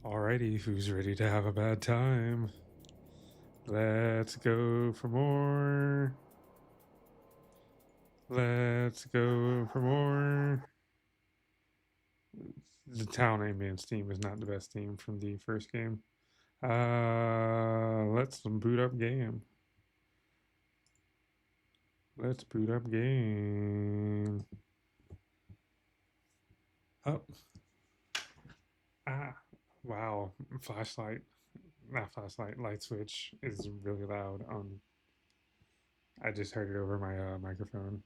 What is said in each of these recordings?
Alrighty, who's ready to have a bad time? Let's go for more. Let's go for more. The town ambient team is not the best team from the first game. Let's boot up game. Let's boot up game. Oh. Ah. Wow. Flashlight. Not flashlight. Light switch is really loud. I just heard it over my microphone.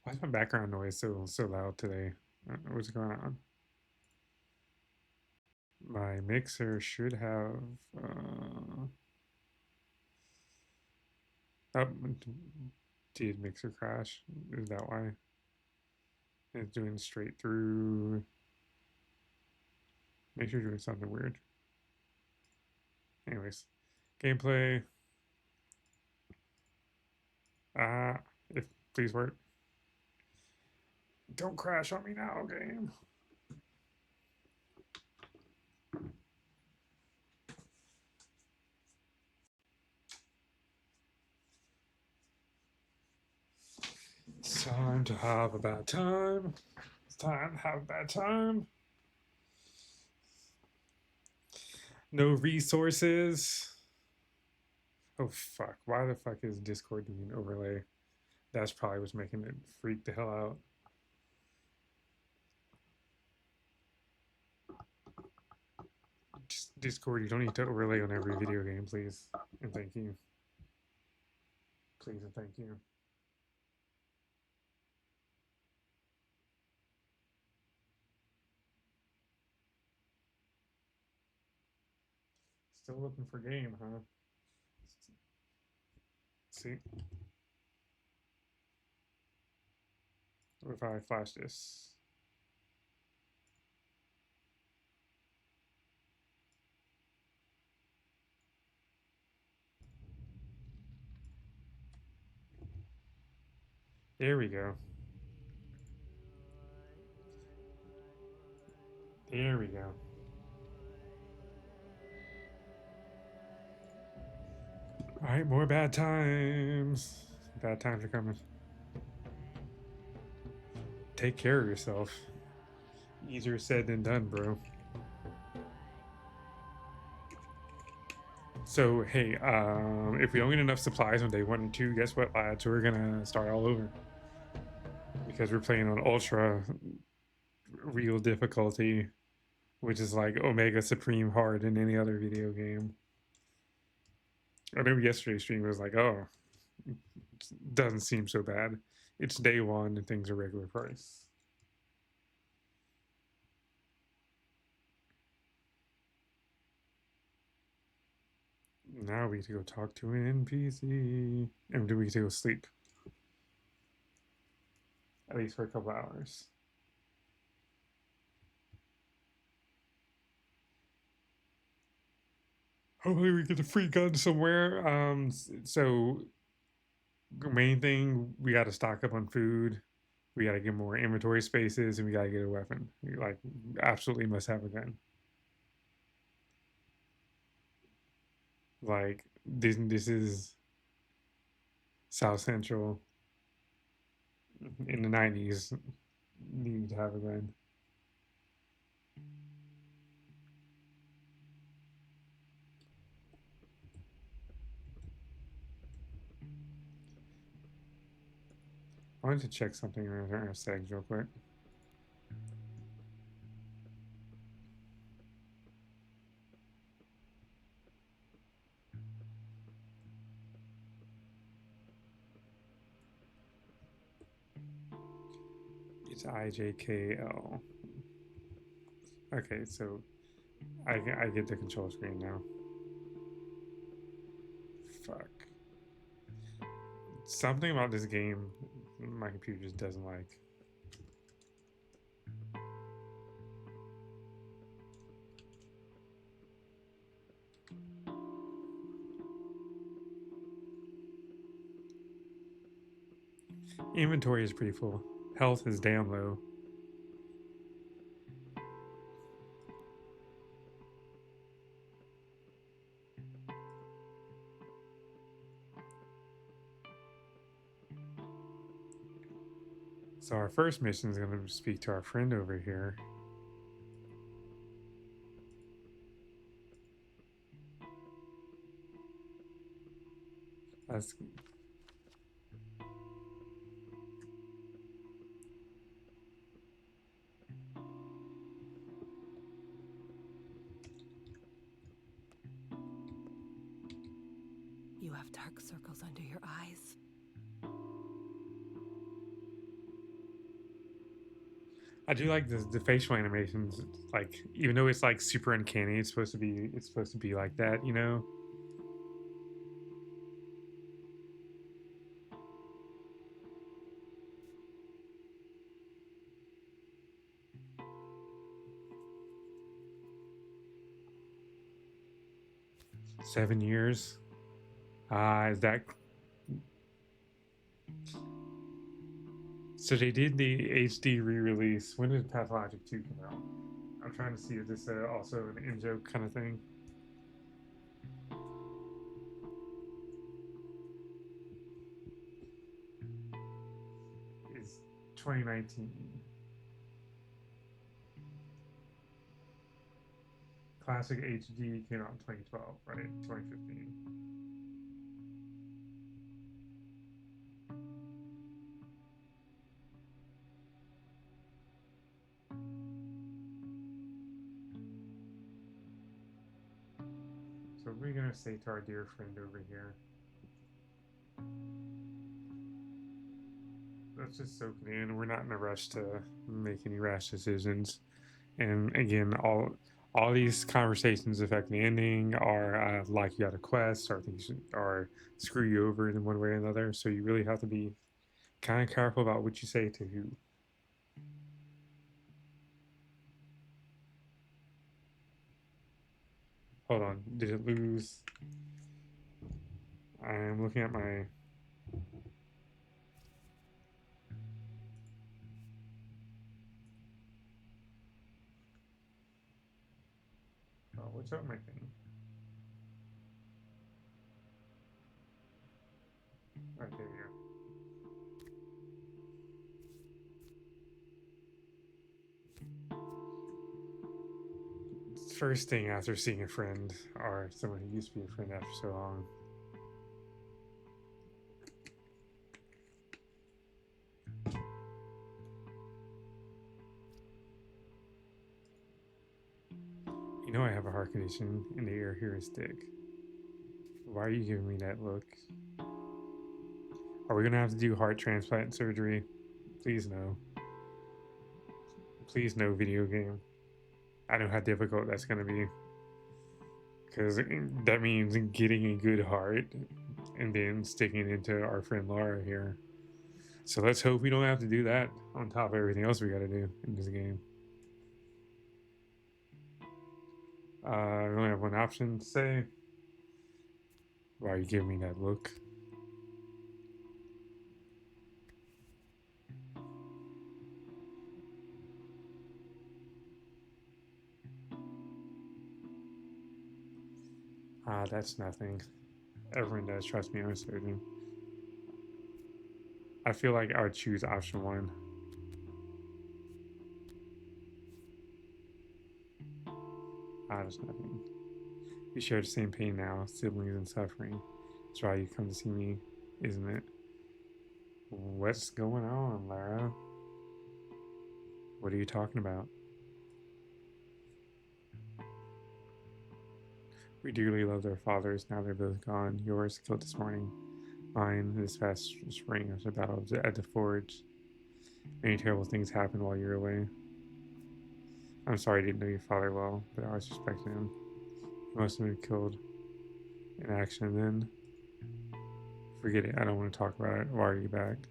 Why is my background noise so loud today? What's going on? My mixer should have. Oh, did mixer crash? Is that why? It's doing straight through. Make sure you're doing something weird. Anyways, gameplay. If please work. Don't crash on me now, game. It's time to have a bad time. It's time to have a bad time. No resources. Oh fuck! Why the fuck is Discord doing overlay? That's probably what's making it freak the hell out. Just Discord, you don't need to overlay on every video game, please. And thank you. Please and thank you. Still looking for game, huh? See? What if I flash this? There we go. There we go. Alright, more bad times. Bad times are coming. Take care of yourself. Easier said than done, bro. So, hey, if we don't get enough supplies on day 1 and 2, guess what, lads? We're gonna start all over. Because we're playing on ultra real difficulty, which is like Omega Supreme hard in any other video game. I know yesterday's stream was like, oh, it doesn't seem so bad. It's day 1 and things are regular price. Now we get to go talk to an NPC. And do we get to go sleep? At least for a couple hours. Hopefully we get a free gun somewhere. So main thing, we got to stock up on food. We got to get more inventory spaces, and we got to get a weapon. We, like, absolutely must have a gun. Like, this is South Central in the 90s. Need to have a gun. I wanted to check something in our settings real quick. It's IJKL. Okay, so I get the control screen now. Fuck. Something about this game my computer just doesn't like. Inventory is pretty full. Health is damn low. So our first mission is going to speak to our friend over here. That's You have dark circles under your eyes. I do like the facial animations. Like even though it's like super uncanny, it's supposed to be like that, you know. 7 years. Is that so? They did the HD re-release. When did Pathologic 2 come out? I'm trying to see if this also an in-joke kind of thing. Is 2019. Classic HD came out in 2012, right? 2015. So what are we gonna say to our dear friend over here? Let's just soak it in. We're not in a rush to make any rash decisions. And again, all these conversations affect the ending, or lock you out of quests, or things, or screw you over in one way or another. So you really have to be kind of careful about what you say to who. Hold on, did it lose? I'm looking at my. Oh, what's up, my thing? Right there we go. First thing after seeing a friend, or someone who used to be a friend after so long. You know I have a heart condition, and the air here is thick. Why are you giving me that look? Are we gonna have to do heart transplant surgery? Please no. Please no video game. I know how difficult that's gonna be. Because that means getting a good heart and then sticking into our friend Laura here. So let's hope we don't have to do that on top of everything else we gotta do in this game. We only have one option to say. Why are you giving me that look? That's nothing. Everyone does. Trust me, I'm a surgeon. I feel like I would choose option one. That's nothing. We share the same pain now, siblings and suffering. That's why you come to see me, isn't it? What's going on, Lara? What are you talking about? We dearly loved our fathers. Now they're both gone. Yours killed this morning. Mine this past spring after battle at the forge. Many terrible things happened while you were away. I'm sorry I didn't know your father well, but I was respecting him. He must have been killed in action then. Forget it. I don't want to talk about it. Why are you back?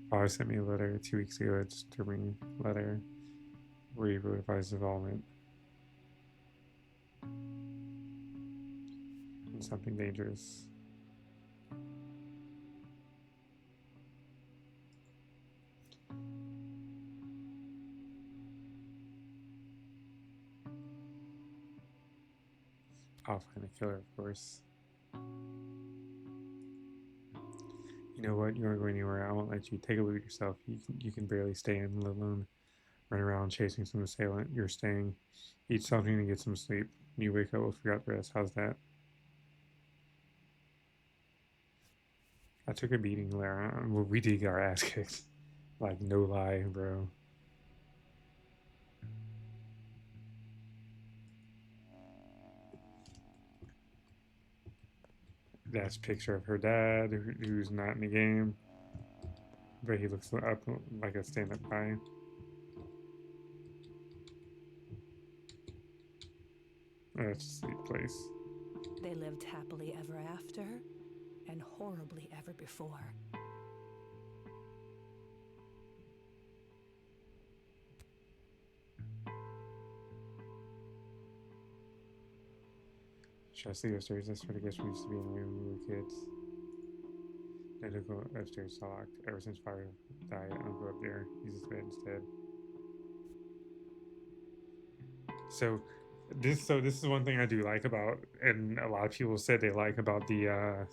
Father sent me a letter 2 weeks ago. It's a disturbing letter where he wrote about his involvement in something dangerous. I'll find the killer, of course. You know what? You aren't going anywhere. I won't let you. Take a look at yourself. You can barely stay in, let alone run around chasing some assailant. You're staying. Eat something and get some sleep. When you wake up, we'll figure out the rest. How's that? I took a beating, Lara. Well, we did get our ass kicked. Like, no lie, bro. That's a picture of her dad, who's not in the game. But he looks up like a stand-up guy. That's a sleep place. They lived happily ever after, and horribly ever before. Should I sleep upstairs? That's where the guest room used to be anyway when we were kids. I don't go upstairs, it's locked. Ever since Father died, I don't go up there. Use his bed instead. So this is one thing I do like about, and a lot of people said they like about the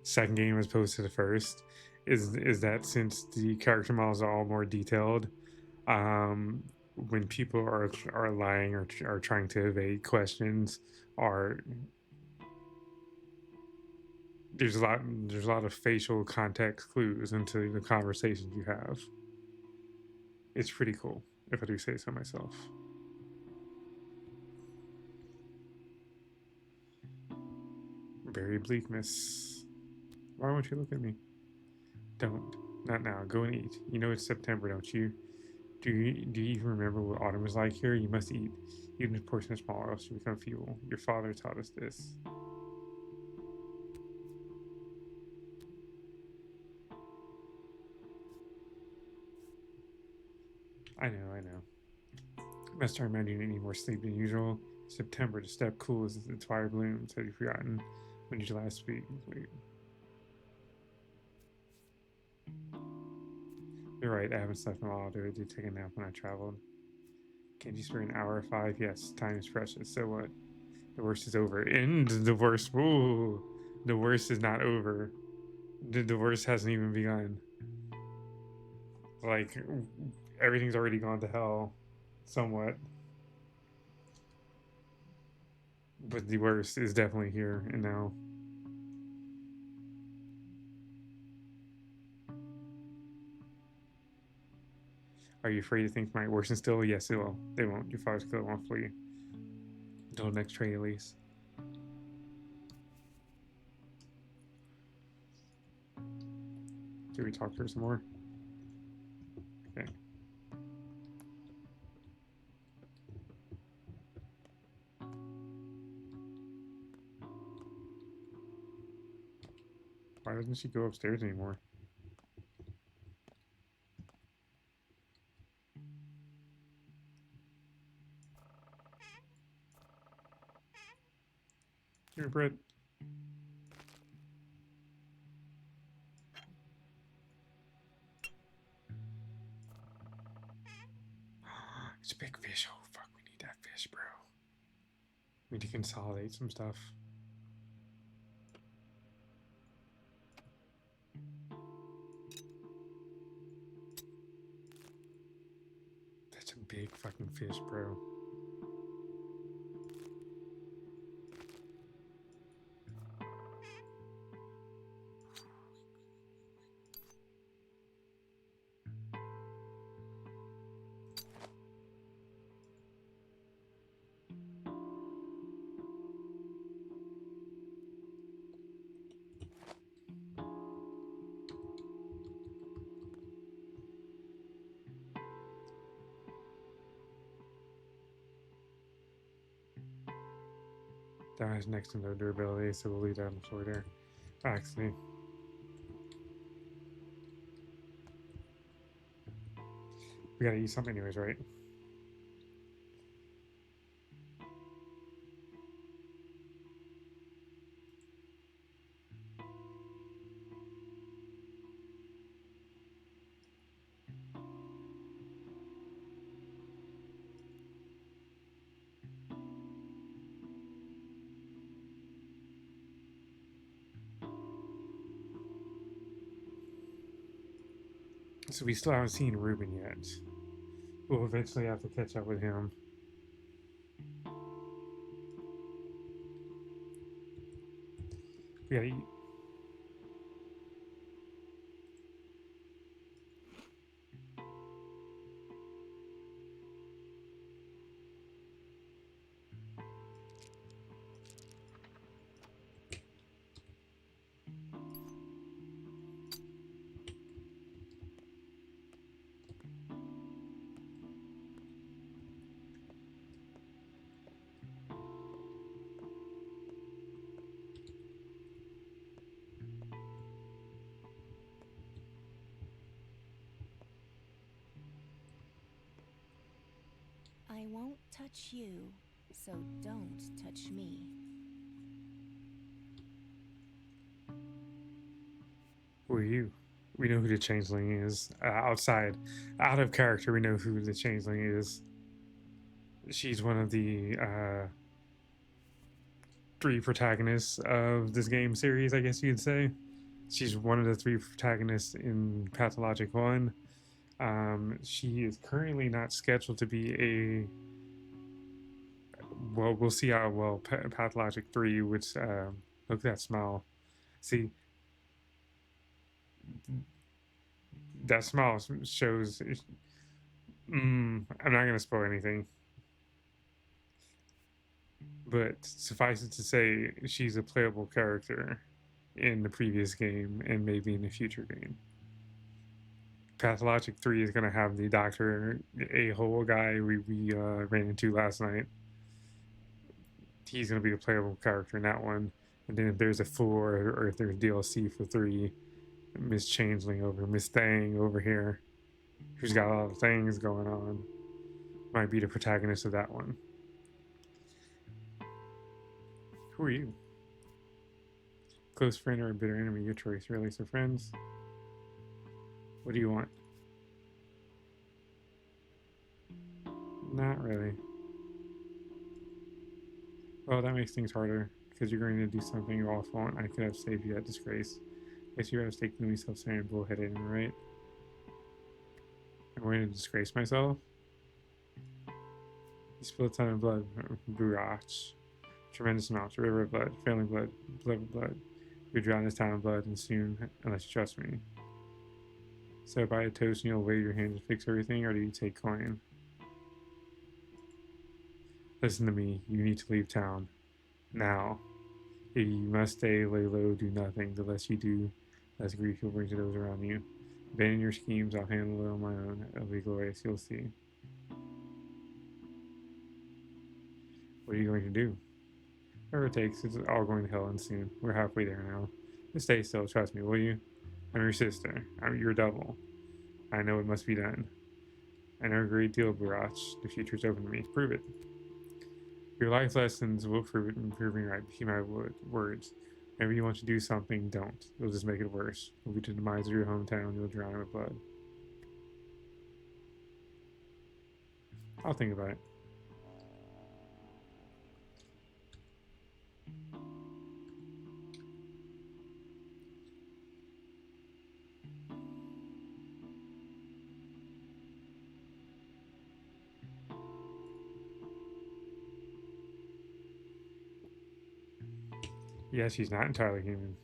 second game as opposed to the first, is that since the character models are all more detailed, when people are lying or are trying to evade questions, are there's a lot of facial context clues into the conversations you have. It's pretty cool, if I do say so myself. Bury Bleakmas. Why won't you look at me? Don't. Not now. Go and eat. You know it's September, don't you? Do you even remember what autumn was like here? You must eat. Even if a portion is small, or else you become feeble. Your father taught us this. I know. Must start imagining you need more sleep than usual. September, the steppe cools as the twilight blooms. Have you forgotten when did you last speak? Wait. You're right, I haven't slept in a while. I did take a nap when I traveled. Can't you spare an hour or five? Yes, time is precious. So what? The worst is over. And the worst, ooh, the worst is not over. The worst hasn't even begun. Like, everything's already gone to hell, somewhat. But the worst is definitely here and now. Are you afraid that things might worsen still? Yes, it will. They won't. Your father's killer won't flee. Until the next trade, at least. Do we talk to her some more? Okay. Why doesn't she go upstairs anymore? Here, Britt. It's a big fish. Oh, fuck. We need that fish, bro. We need to consolidate some stuff. That's a big fucking fish, bro. That has next to no durability, so we'll leave that on the floor there. Actually, we gotta eat something anyways, right? So we still haven't seen Ruben yet. We'll eventually have to catch up with him. We gotta eat. I won't touch you, so don't touch me. Who are you? We know who the changeling is. Out of character, we know who the changeling is. She's one of the three protagonists of this game series, I guess you'd say. She's one of the three protagonists in Pathologic 1. She is currently not scheduled to be a. Well, we'll see how well Pathologic 3, which. Look at that smile. See, that smile shows. I'm not going to spoil anything. But suffice it to say, she's a playable character in the previous game and maybe in the future game. Pathologic 3 is going to have the Dr. A-hole guy we ran into last night. He's going to be a playable character in that one. And then if there's a 4 or if there's DLC for 3, Miss Changeling over, Miss Thang over here, who's got a lot of things going on, might be the protagonist of that one. Who are you? Close friend or a bitter enemy, your choice. Really? So friends? What do you want? Not really. Well, that makes things harder, because you're going to do something awful, and I could have saved you that disgrace. Guess you're mistaking me self-centered bullheaded, am I right? I'm going to disgrace myself? You spilled a ton of blood, Burach. Tremendous amounts, a river of blood, failing blood, blood of blood. You'll drown this town in blood, and soon, unless you trust me. So buy a toast and you'll wave your hands and fix everything, or do you take coin? Listen to me, you need to leave town. Now. If you must stay, lay low, do nothing. The less you do, less grief you'll bring to those around you. Abandon your schemes, I'll handle it on my own. It'll be glorious, you'll see. What are you going to do? Whatever it takes, it's all going to hell and soon. We're halfway there now. Just stay still, trust me, will you? I'm your sister. I'm your double. I know it must be done. I know a great deal, Barach. The future's open to me. Prove it. Your life lessons will prove it and prove me right. Heed my words. Whenever you want to do something, don't. You'll just make it worse. You'll be to the demise of your hometown. You'll drown in with blood. I'll think about it. Yeah, she's not entirely human.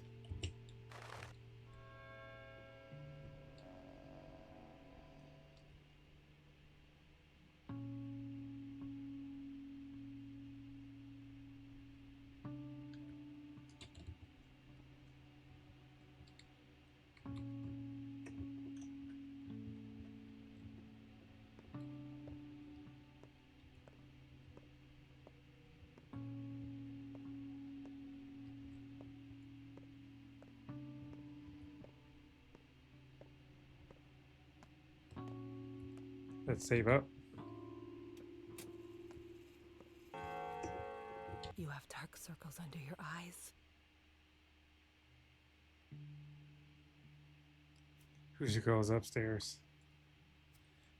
Let's save up. You have dark circles under your eyes. Who's the girls upstairs?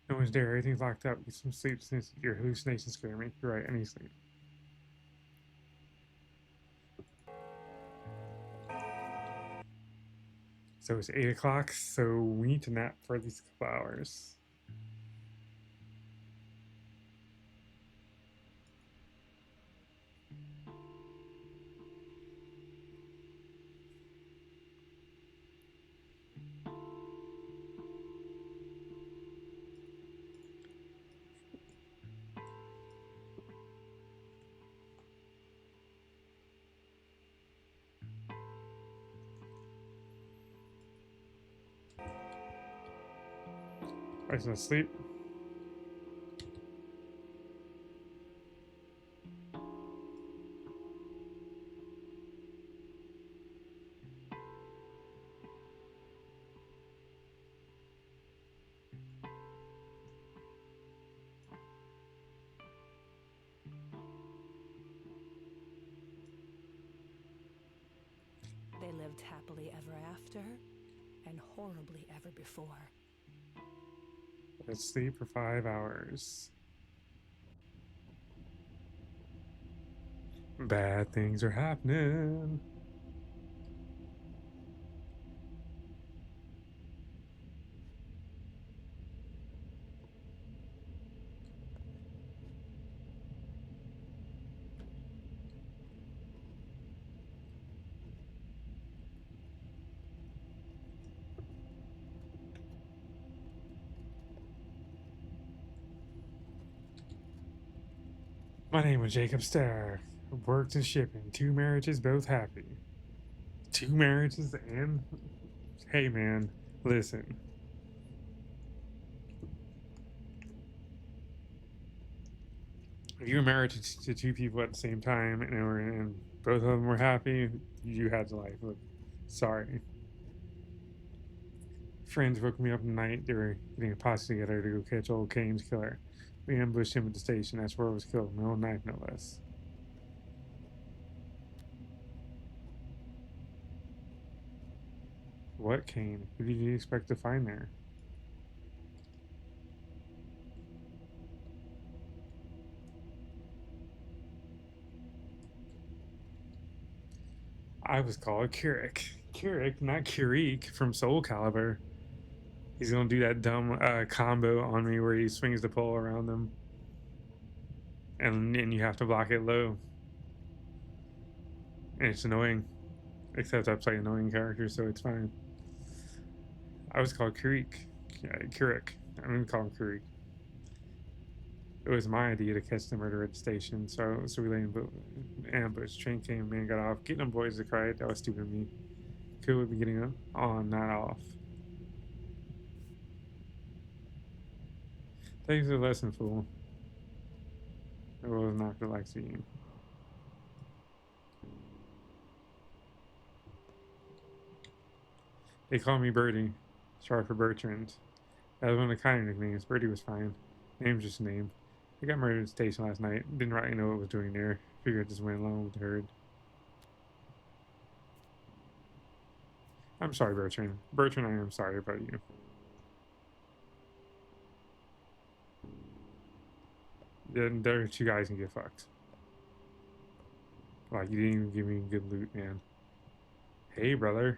No one's there. Everything's locked up. Get some sleep since your hallucinations scare me. You're right. I need sleep. So it's 8 o'clock, so we need to nap for at least a couple hours. I just want to sleep. They lived happily ever after, and horribly ever before. Let's sleep for 5 hours. Bad things are happening. My name is Jacob Starr. Worked in shipping. 2 marriages, both happy. 2 marriages and... Hey man, listen. If you were married to 2 people at the same time and both of them were happy, you had the life. Look, sorry. Friends woke me up at night. They were getting a posse together to go catch old Kane's killer. We ambushed him at the station. That's where I was killed. My own knife, no less. What Kane? Who did you expect to find there? I was called Kirik. Kirik, not Kirik from Soul Calibur. He's gonna do that dumb combo on me where he swings the pole around them. And you have to block it low. And it's annoying. Except I play annoying characters, so it's fine. I was called Kirik. Kirik. I'm gonna call him Kirik. It was my idea to catch the murderer at the station, so we lay in ambush. Train came, man got off. Getting them boys to cry. That was stupid of me. Could we be getting on, not off? Thanks for the lesson, fool. I was not gonna like seeing you. They call me Birdie, short for Bertrand. That was one of the kind of nicknames. Birdie was fine. Name's just a name. I got murdered at the station last night. Didn't really know what I was doing there. Figured I just went along with the herd. I'm sorry, Bertrand. Bertrand, I am sorry about you. Then there 2 guys can get fucked. Like, you didn't even give me good loot, man. Hey, brother.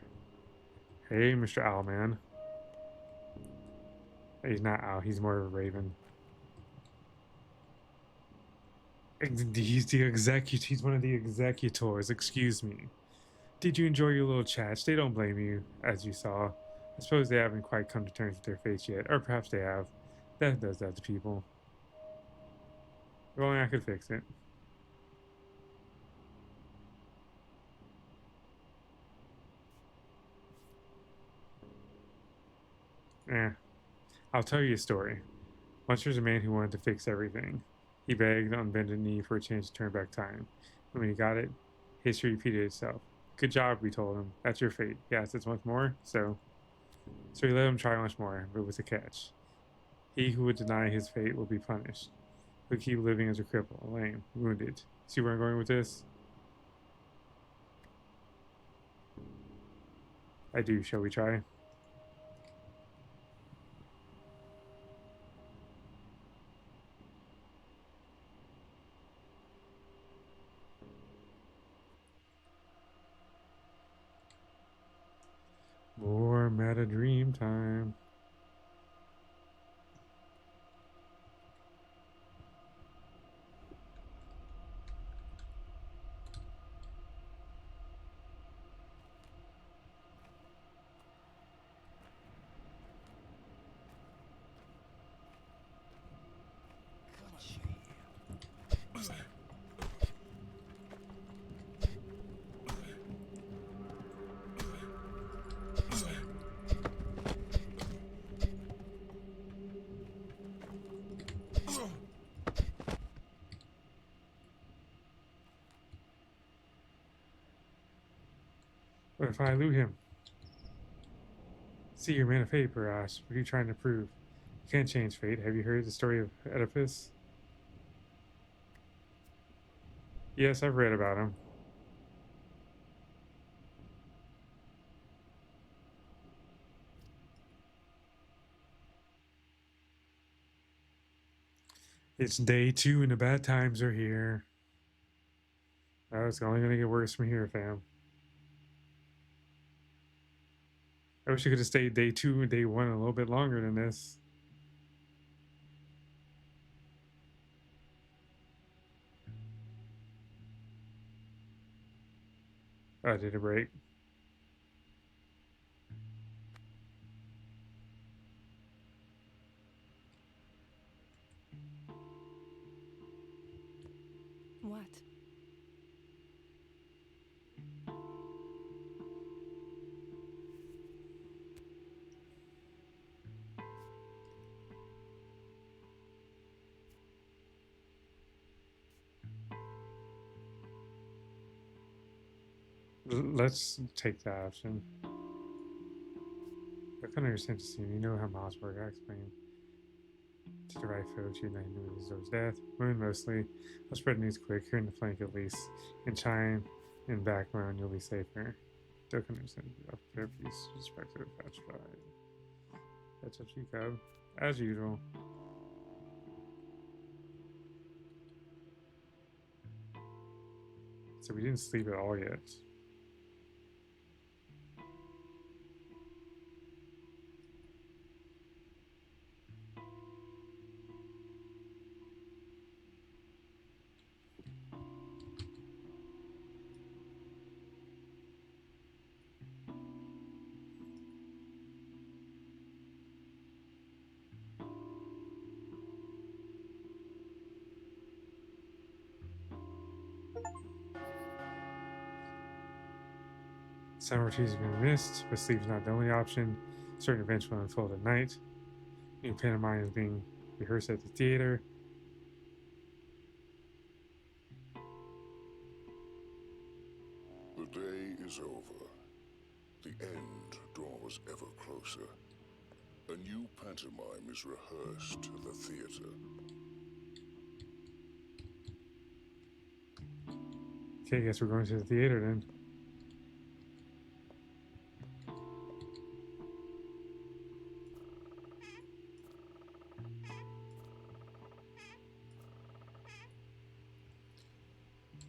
Hey, Mr. Owlman. He's not Owl, he's more of a raven. He's the execute. He's one of the executors. Excuse me. Did you enjoy your little chats? They don't blame you, as you saw. I suppose they haven't quite come to terms with their fates yet, or perhaps they have. That does that to people. If only I could fix it. I'll tell you a story. Once there was a man who wanted to fix everything. He begged on bended knee for a chance to turn back time. And when he got it, history repeated itself. Good job, we told him. That's your fate. He asked us once more, so he let him try once more, but with a catch. He who would deny his fate will be punished. He'll keep living as a cripple, lame, wounded. See where I'm going with this? I do. Shall we try? More had a dream time. What if I loot him? See, your man of fate, Barash. What are you trying to prove? You can't change fate. Have you heard the story of Oedipus? Yes, I've read about him. It's day 2 and the bad times are here. Oh, it's only gonna get worse from here, fam. I wish I could have stayed day 2 and day 1 a little bit longer than this. Oh, did it break? What? Let's take that option. I couldn't understand the scene. You know how Mossberg I explained to the right folks, you know, he knew his daughter's death. Women mostly. I'll spread news quick, here in the flank at least. In Chime, in background, you'll be safer. Don't understand. Up there, peace, respect to the petrified. That's what you go. As usual. So we didn't sleep at all yet. Summer trees have been missed, but sleep is not the only option. Certain events will unfold at night. New pantomime is being rehearsed at the theater. The day is over. The end draws ever closer. A new pantomime is rehearsed at the theater. Okay, I guess we're going to the theater then.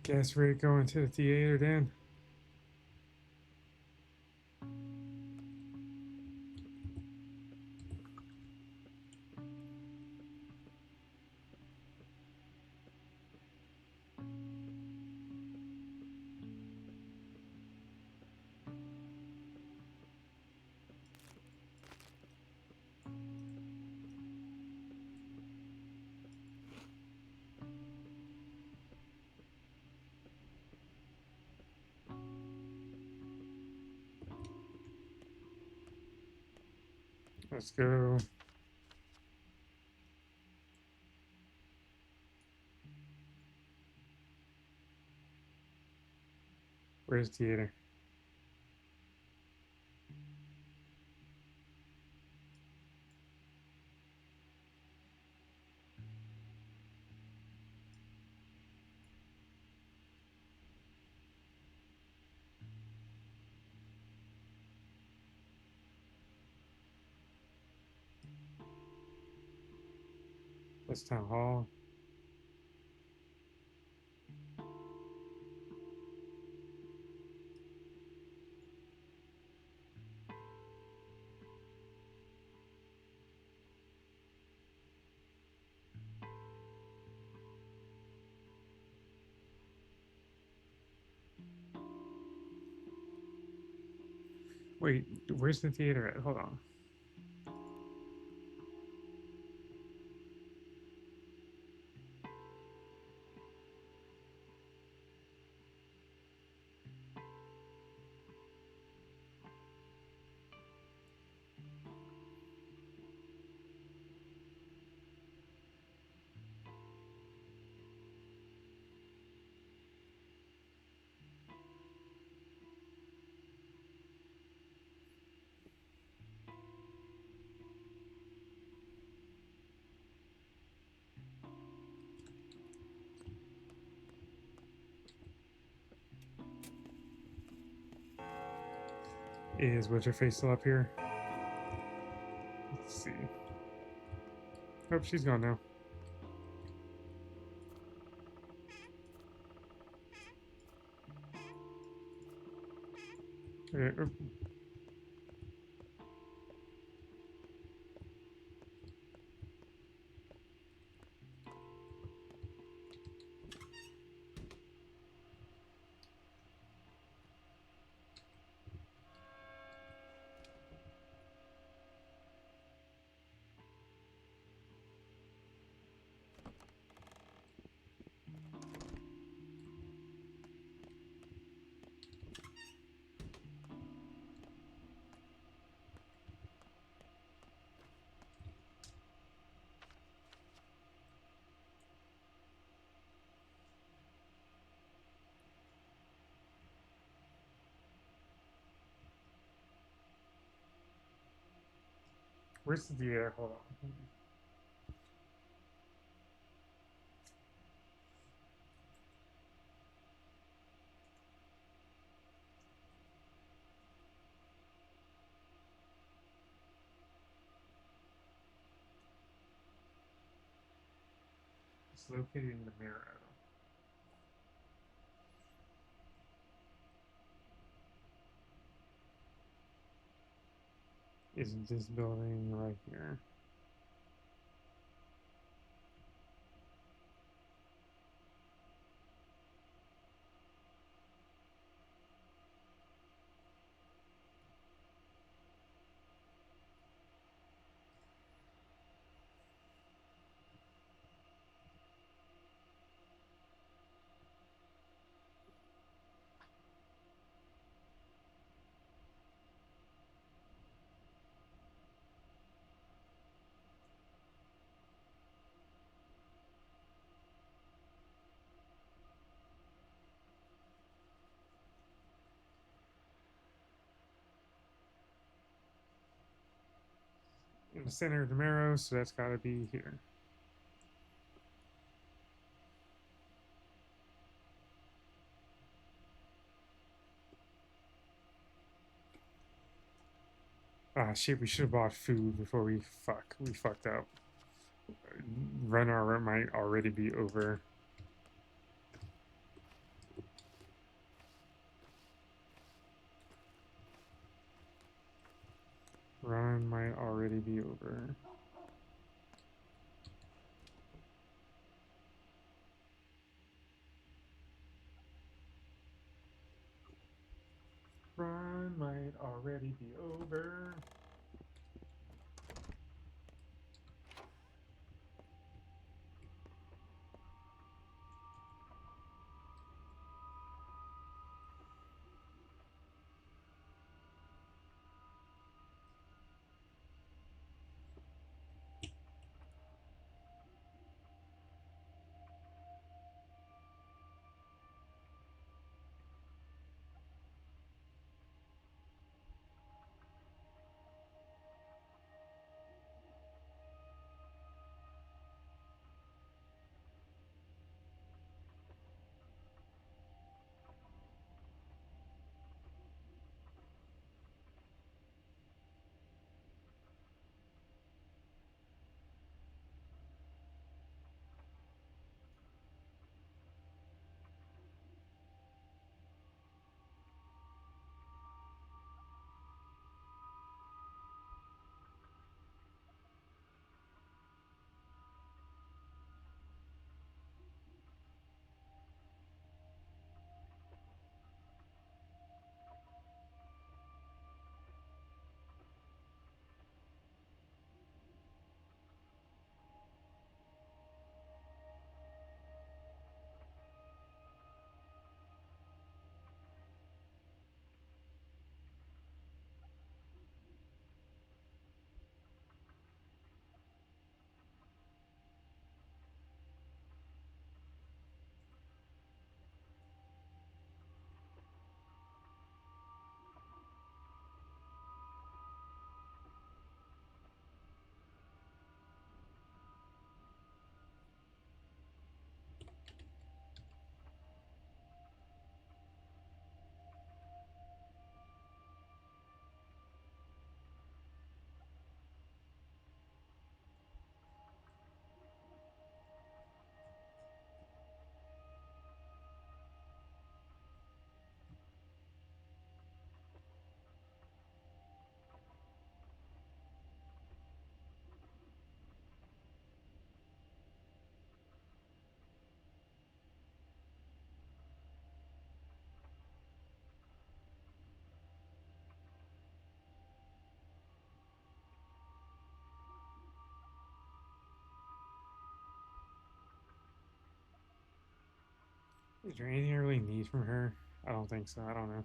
Guess we're going to the theater then. Let's go. Where's the theater? That's town hall. Wait, where's the theater at? Hold on. Is what's her face still up here? Let's see. Oh, she's gone now. Okay, where's the theater? Hold on. It's located in the Marrow. Isn't this building right here? In the center of the Marrow, so that's got to be here. Ah, shit, we should have bought food before we fucked up. Run hour might already be over. Run might already be over. Run might already be over. Is there anything I really need from her? I don't think so. I don't know.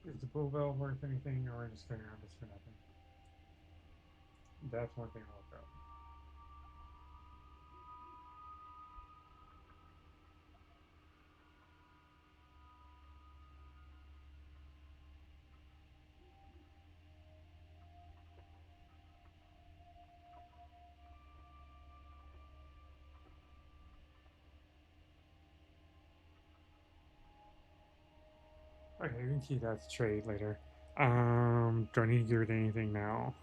Is the bull bell worth anything, or are we just going around this for nothing? That's one thing I'll look up. Okay, we can keep that to trade later. Do I need to give it anything now?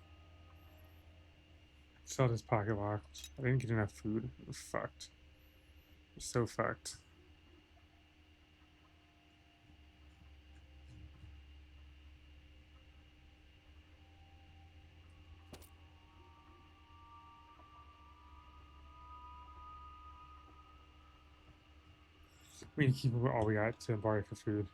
Sell this pocket lock. I didn't get enough food. We're fucked. We're so fucked. We can keep all we got to borrow for food.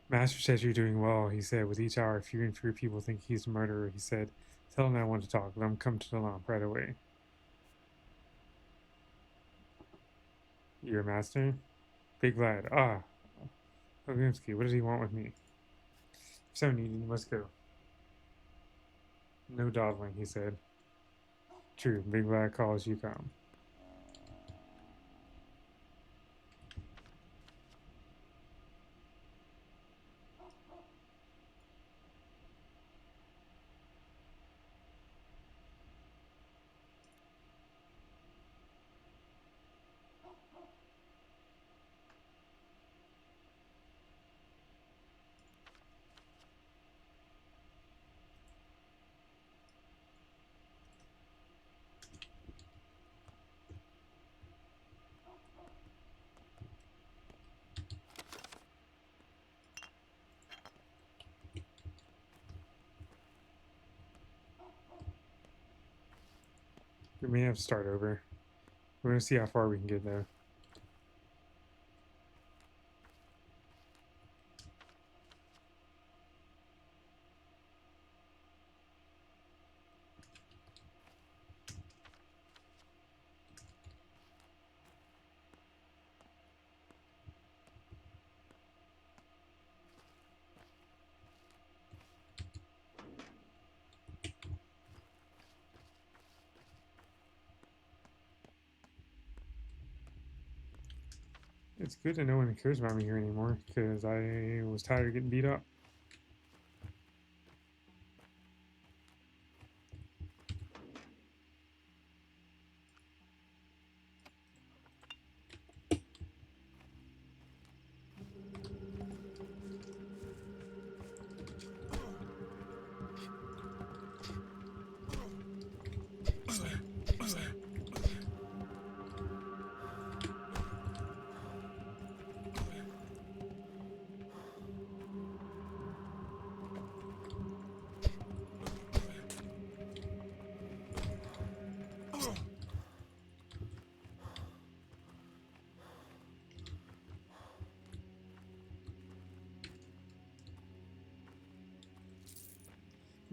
Master says you're doing well, he said. With each hour, fewer and fewer people think he's a murderer, he said. Tell him I want to talk. Let him come to the lamp right away. You're a master? Big lad. Ah. Ogrimsky, what does he want with me? If so needed, you must go. No dawdling, he said. True, big lad calls, you come. We may have to start over. We're gonna see how far we can get though. It's good that no one cares about me here anymore, because I was tired of getting beat up.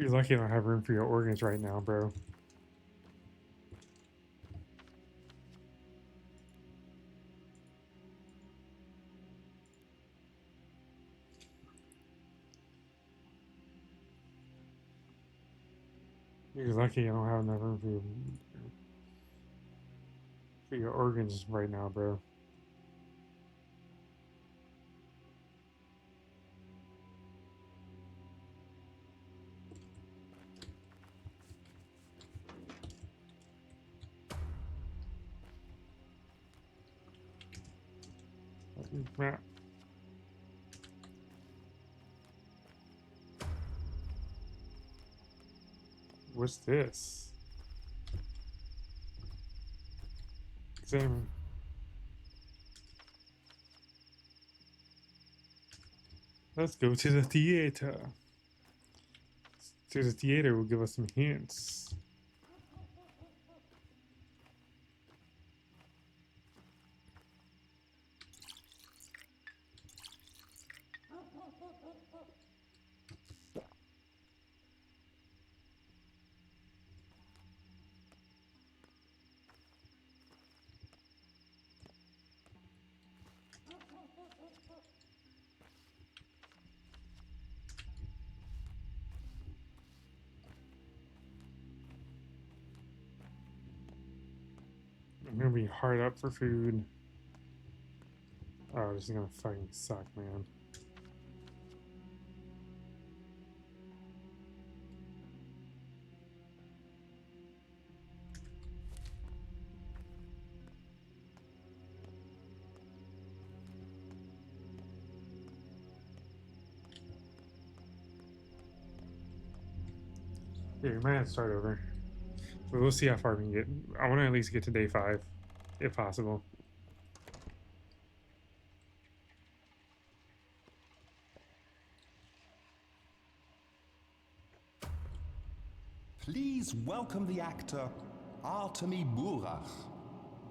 You're lucky I don't have room for your organs right now, bro. You're lucky I don't have enough room for your organs right now, bro. Map. What's this? Examine. Let's go to the theater. To the theater will give us some hints. I'm gonna be hard up for food. Oh, this is gonna fucking suck, man. Yeah, we might have to start over. But we'll see how far we can get. I want to at least get to day 5, if possible. Please welcome the actor, Artemi Burach.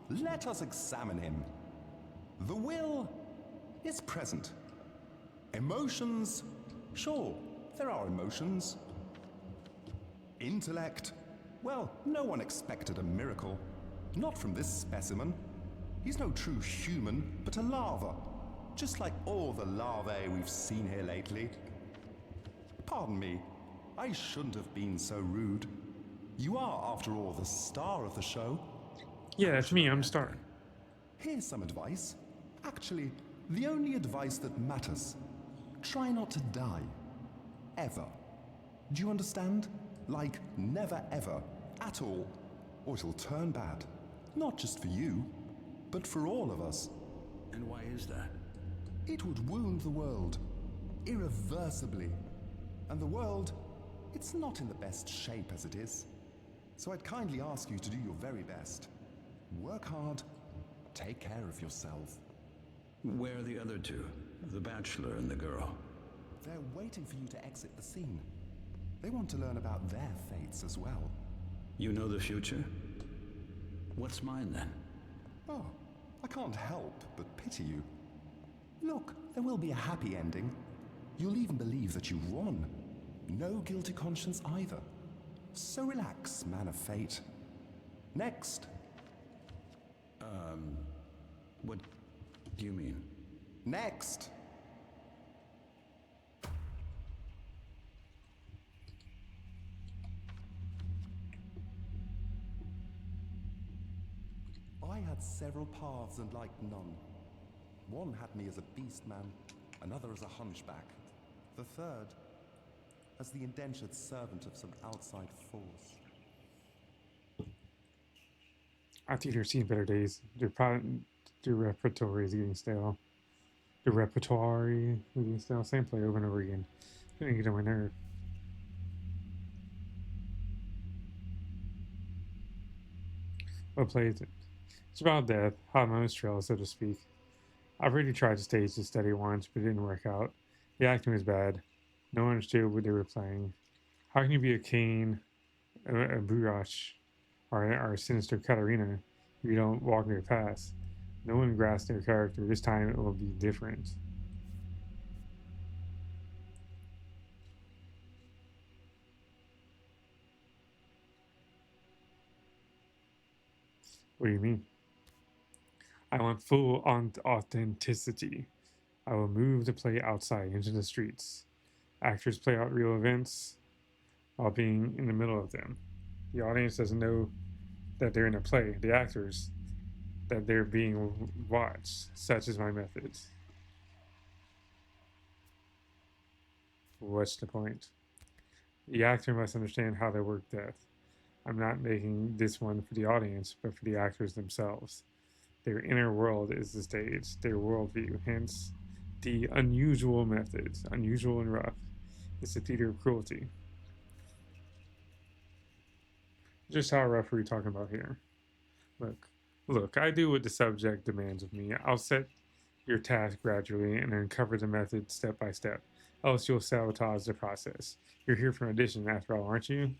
Let us examine him. The will is present. Emotions, sure, there are emotions. Intellect, well, no one expected a miracle. Not from this specimen. He's no true human, but a larva. Just like all the larvae we've seen here lately. Pardon me, I shouldn't have been so rude. You are, after all, the star of the show. Yeah, that's me. I'm star. Here's some advice. Actually, the only advice that matters. Try not to die. Ever. Do you understand? Like, never ever. At all. Or it'll turn bad. Not just for you, but for all of us. And why is that? It would wound the world. Irreversibly. And the world, it's not in the best shape as it is. So I'd kindly ask you to do your very best. Work hard. Take care of yourself. Where are the other two? The bachelor and the girl? They're waiting for you to exit the scene. They want to learn about their fates as well. You know the future? What's mine then? Oh, I can't help but pity you. Look, there will be a happy ending. You'll even believe that you won. No guilty conscience either. So relax, man of fate. Next. What do you mean? Next. I had several paths and liked none. One had me as a beast man, another as a hunchback, the third as the indentured servant of some outside force. After you've seen better days, the repertoire is getting stale. The repertoire is getting stale. Same play over and over again. Getting get on my nerve. What play is it? It's about death, hot on its trail, so to speak. I've already tried to stage the study once, but it didn't work out. The acting was bad. No one understood what they were playing. How can you be a Cain, a Burach, or a sinister Katarina if you don't walk their paths? No one grasped their character. This time it will be different. What do you mean? I want full authenticity. I will move the play outside into the streets. Actors play out real events while being in the middle of them. The audience doesn't know that they're in a play. The actors, that they're being watched. Such is my method. What's the point? The actor must understand how they work death. I'm not making this one for the audience, but for the actors themselves. Their inner world is the stage, their worldview, hence the unusual methods, unusual and rough. It's a theater of cruelty. Just how rough are we talking about here? Look, I do what the subject demands of me. I'll set your task gradually and uncover the method step by step. Else you'll sabotage the process. You're here for an audition after all, aren't you?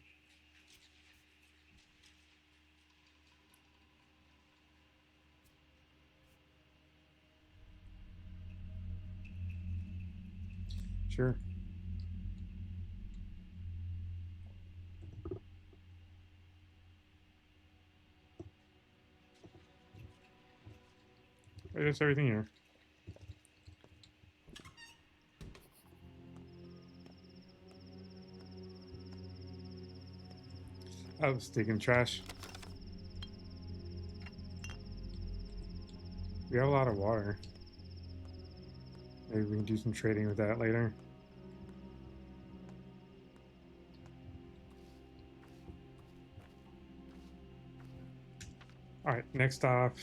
Sure. That's everything here. Oh, sticking trash. We have a lot of water. Maybe we can do some trading with that later. Alright, next stop.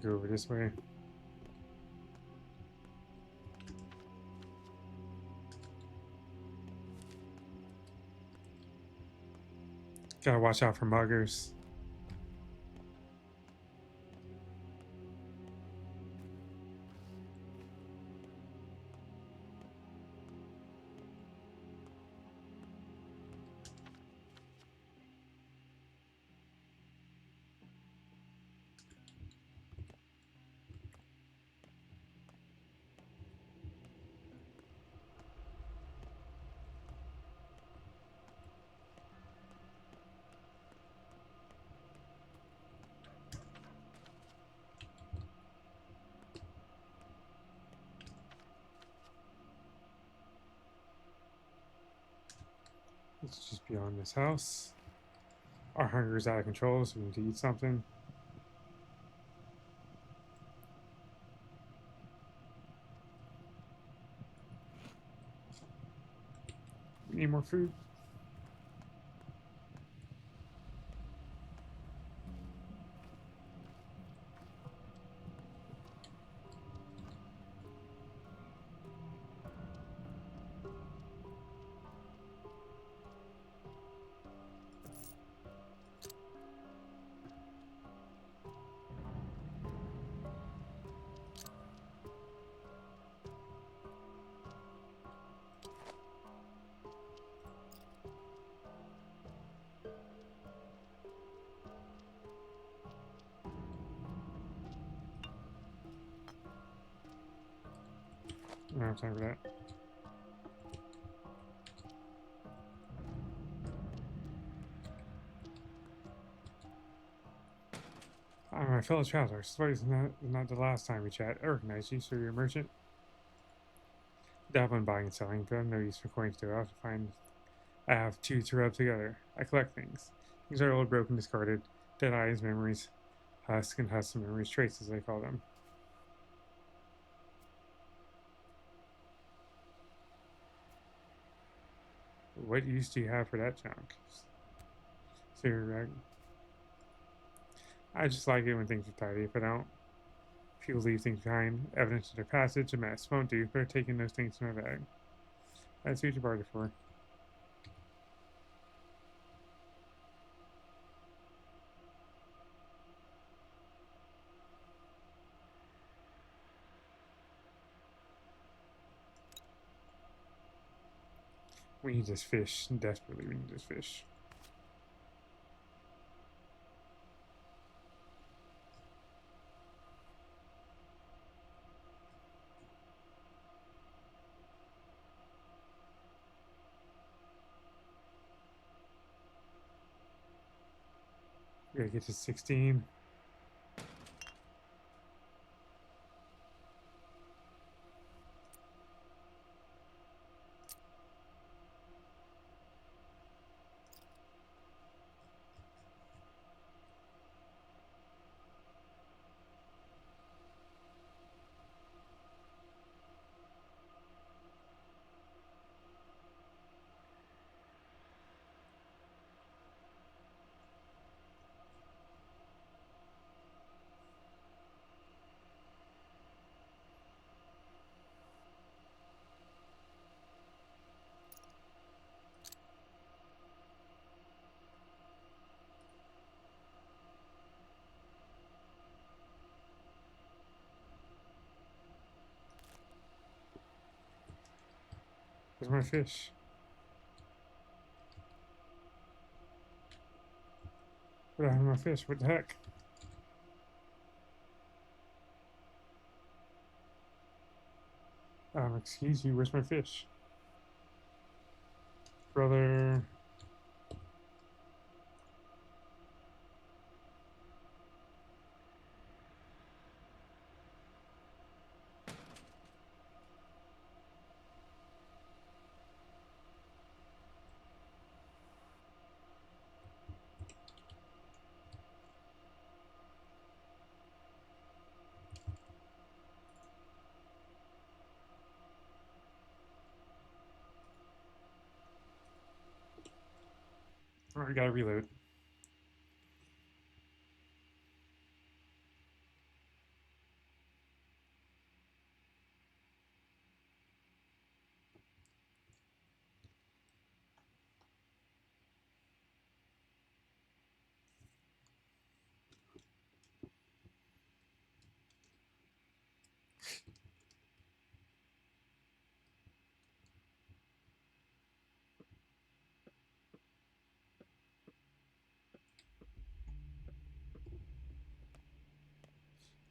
Go over this way. Gotta watch out for muggers. Let's just beyond this house. Our hunger is out of control, so we need to eat something. We need more food. I don't have time for that. My fellow traveler, sorry, it's not the last time we chat. I recognize you, so you're a merchant. Dabble in buying and selling, but I'm no use for coins though. I have two to rub together. I collect things. Things are old, broken, discarded, dead eyes, memories, husk and husk memories, traits as they call them. What use do you have for that junk? So I just like it when things are tidy. If I don't, people leave things behind. Evidence of their passage, a mess. Won't do. Better taking those things to my bag. That's what you bartered for. We need this fish. Desperately, we need this fish. We gotta get to 16. Where's my fish? Where the hell my fish? What the heck? Excuse you, where's my fish? Brother. Alright, gotta reload.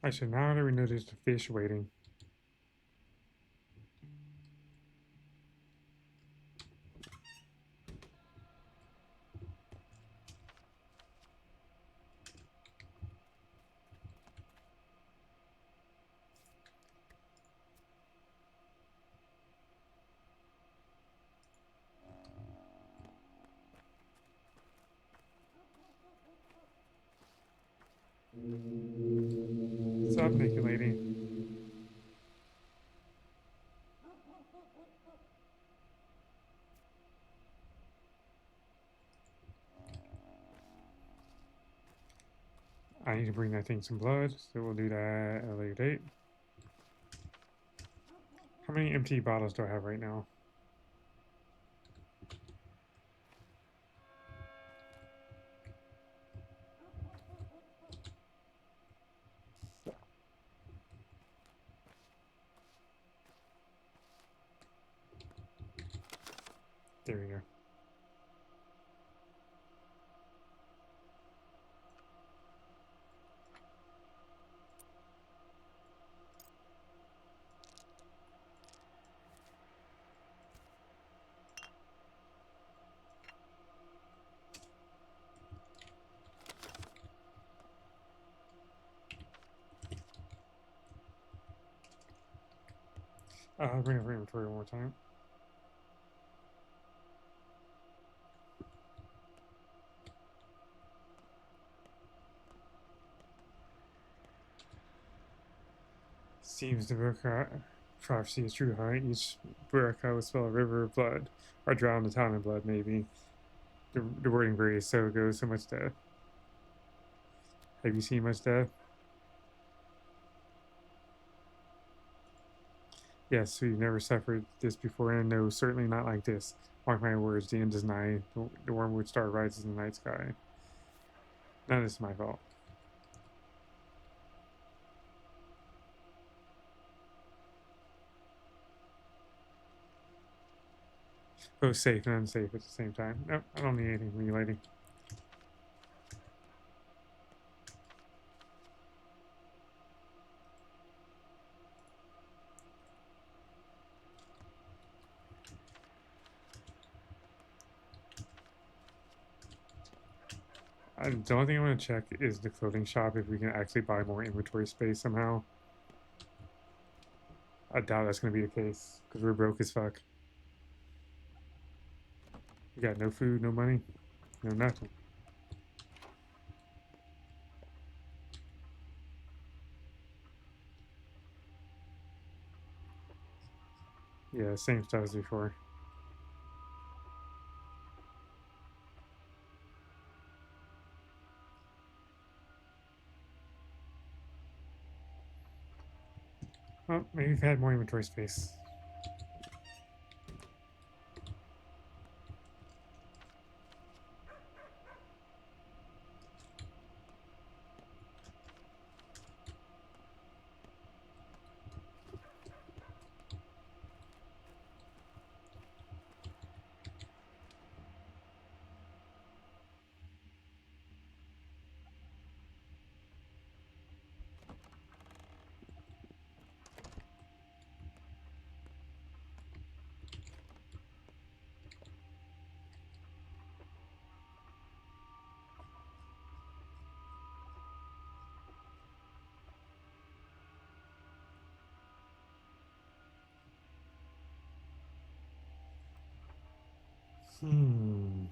Actually, now that we notice the fish waiting. What's up, naked lady? I need to bring that thing some blood, so we'll do that at a later date. How many empty bottles do I have right now? There we go. Bring up inventory one more time. Seems the prophecy is true, huh? Each Buraka will spell a river of blood, or drown the town in blood, maybe. The wording varies, so it goes so much death. Have you seen much death? Yes, we've never suffered this before, and no, certainly not like this. Mark my words, the end is nigh. The wormwood star rises in the night sky. None of this is my fault. Both safe and unsafe at the same time. Nope, I don't need anything from you, lady. The only thing I want to check is the clothing shop, if we can actually buy more inventory space somehow. I doubt that's going to be the case, because we're broke as fuck. We got no food, no money, no nothing. Yeah, same stuff as before. Well, maybe we've had more inventory space. Hmm.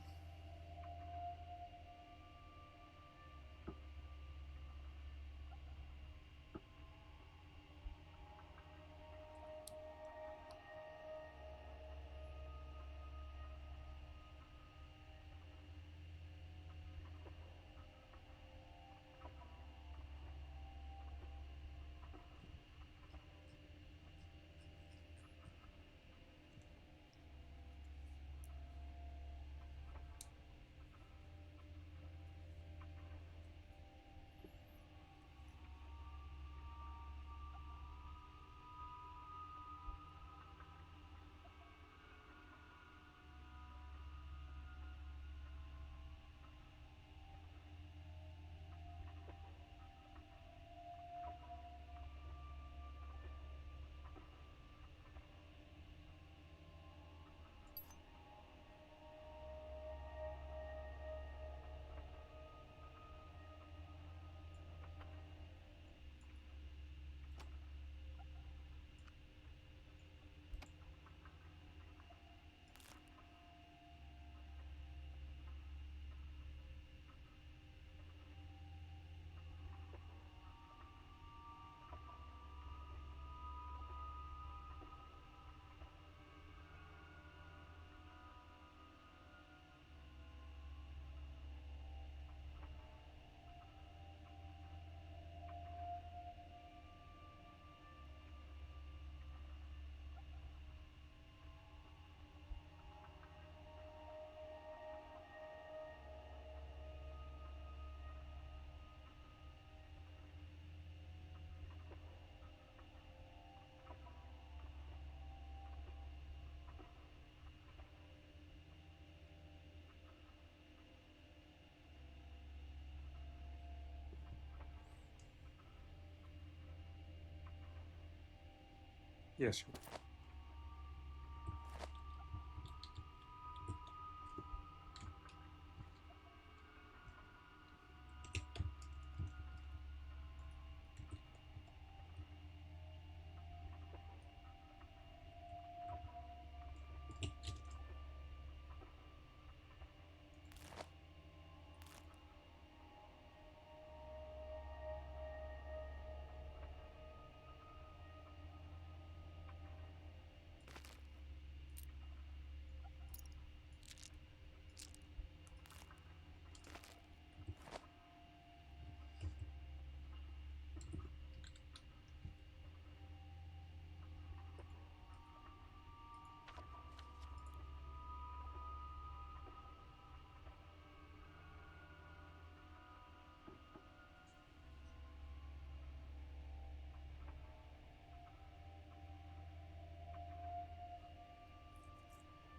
Yes.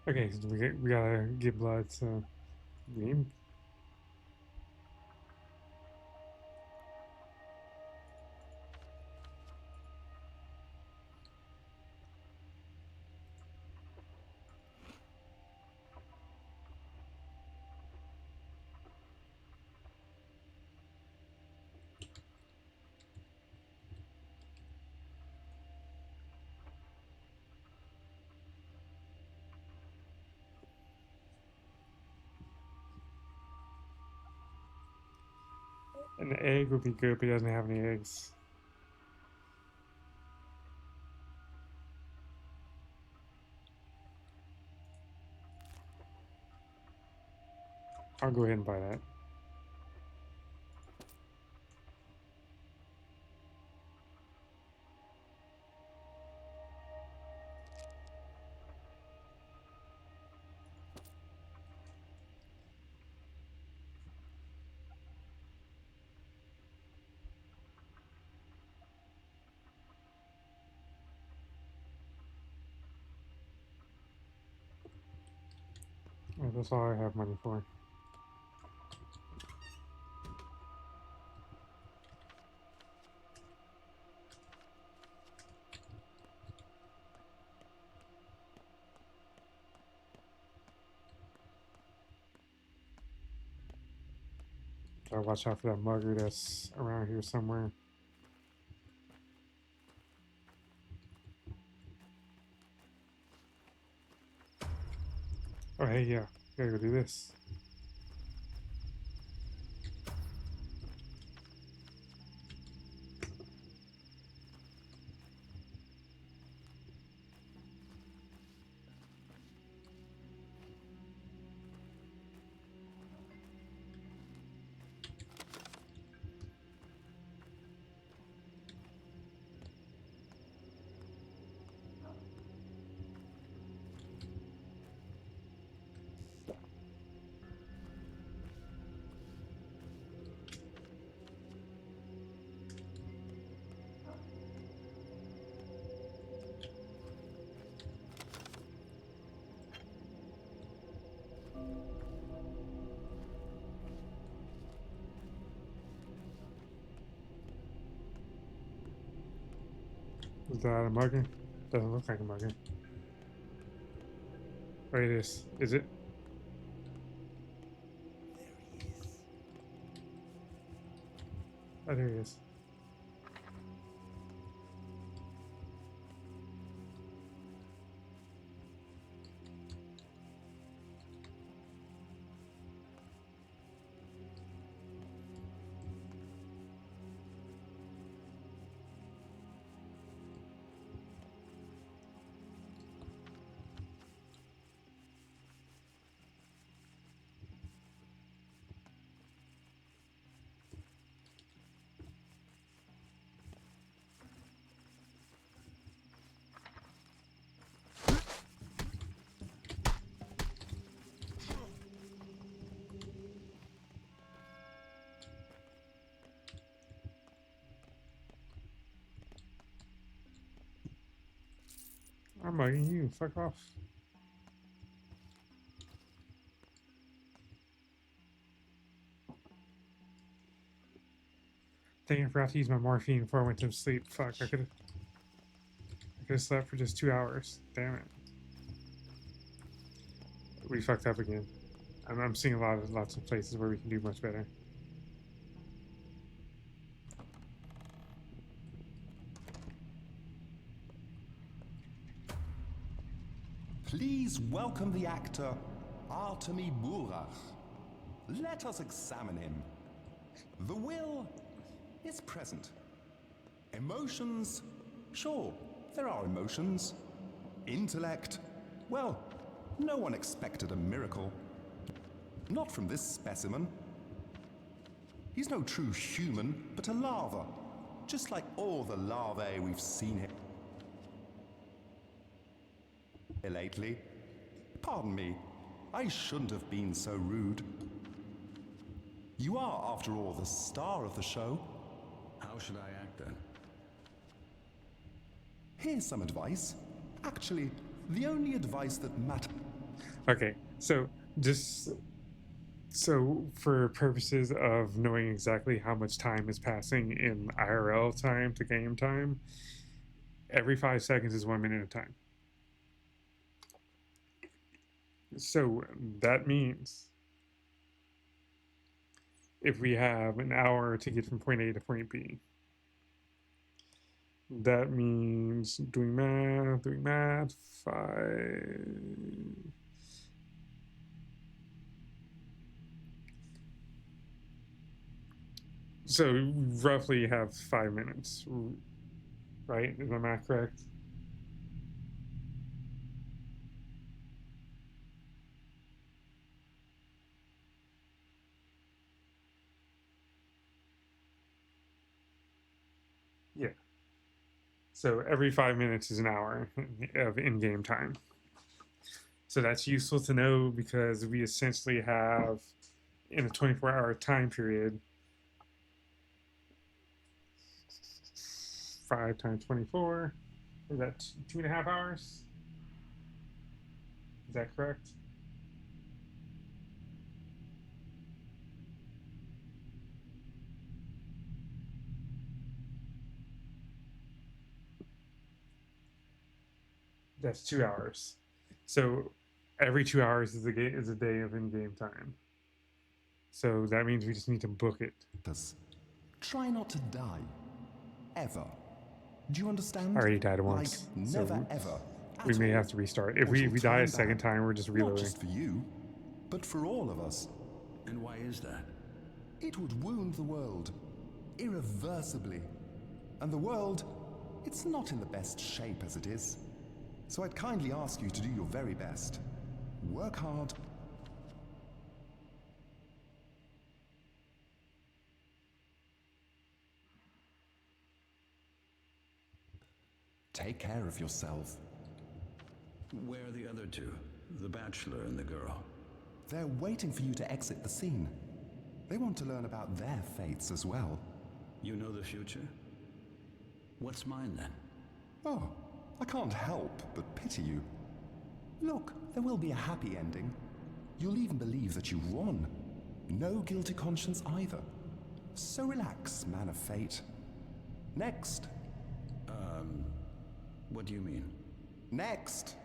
Okay, so we gotta give blood to Reem. An egg would be good, but he doesn't have any eggs. I'll go ahead and buy that. That's all I have money for. Gotta watch out for that mugger that's around here somewhere. Oh, hey, yeah. Gotta go do this. Is that a mugger? Doesn't look like a mugger. Oh, it is. Is it? Oh, there he is. I'm mugging you. Fuck off. Dang, I forgot to use my morphine before I went to sleep. Fuck, I could have slept for just 2 hours. Damn it. We fucked up again. I'm seeing lots of places where we can do much better. Please welcome the actor Artemi Burach. Let us examine him. The will is present. Emotions, sure, there are emotions. Intellect, well, no one expected a miracle. Not from this specimen. He's no true human, but a larva, just like all the larvae we've seen here lately. Pardon me, I shouldn't have been so rude. You are, after all, the star of the show. How should I act then? Here's some advice. Actually, the only advice that matters. Okay, so just so for purposes of knowing exactly how much time is passing in IRL time to game time, every 5 seconds is 1 minute of time. So that means if we have an hour to get from point A to point B, that means doing math, 5. So roughly have 5 minutes, right? Is my math correct? Yeah. So every 5 minutes is an hour of in-game time. So that's useful to know because we essentially have, in a 24-hour time period, 5 times 24, is that 2.5 hours? Is that correct? That's 2 hours. So every 2 hours is a day of in-game time. So that means we just need to book it. Try not to die. Ever. Do you understand? I already died once, Like, so never ever. we At may all. have to restart. If Or we she'll die a turn second back. time, we're just Not reloading. just for you, but for all of us. And why is that? It would wound the world. Irreversibly. And the world, it's not in the best shape as it is. So I'd kindly ask you to do your very best. Work hard. Take care of yourself. Where are the other two? The bachelor and the girl. They're waiting for you to exit the scene. They want to learn about their fates as well. You know the future? What's mine then? Oh, I can't help but pity you. Look, there will be a happy ending. You'll even believe that you won. No guilty conscience either. So relax, man of fate. Next. What do you mean? Next.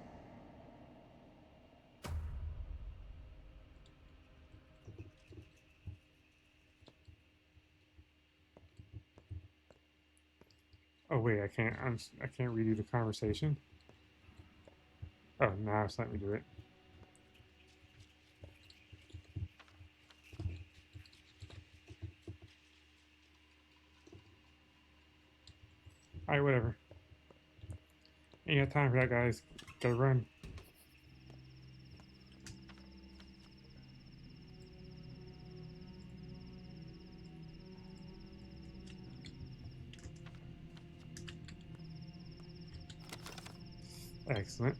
Oh wait, I can't redo the conversation. Oh, now it's letting me do it. Alright, whatever. Ain't got time for that, guys. Gotta run. Excellent.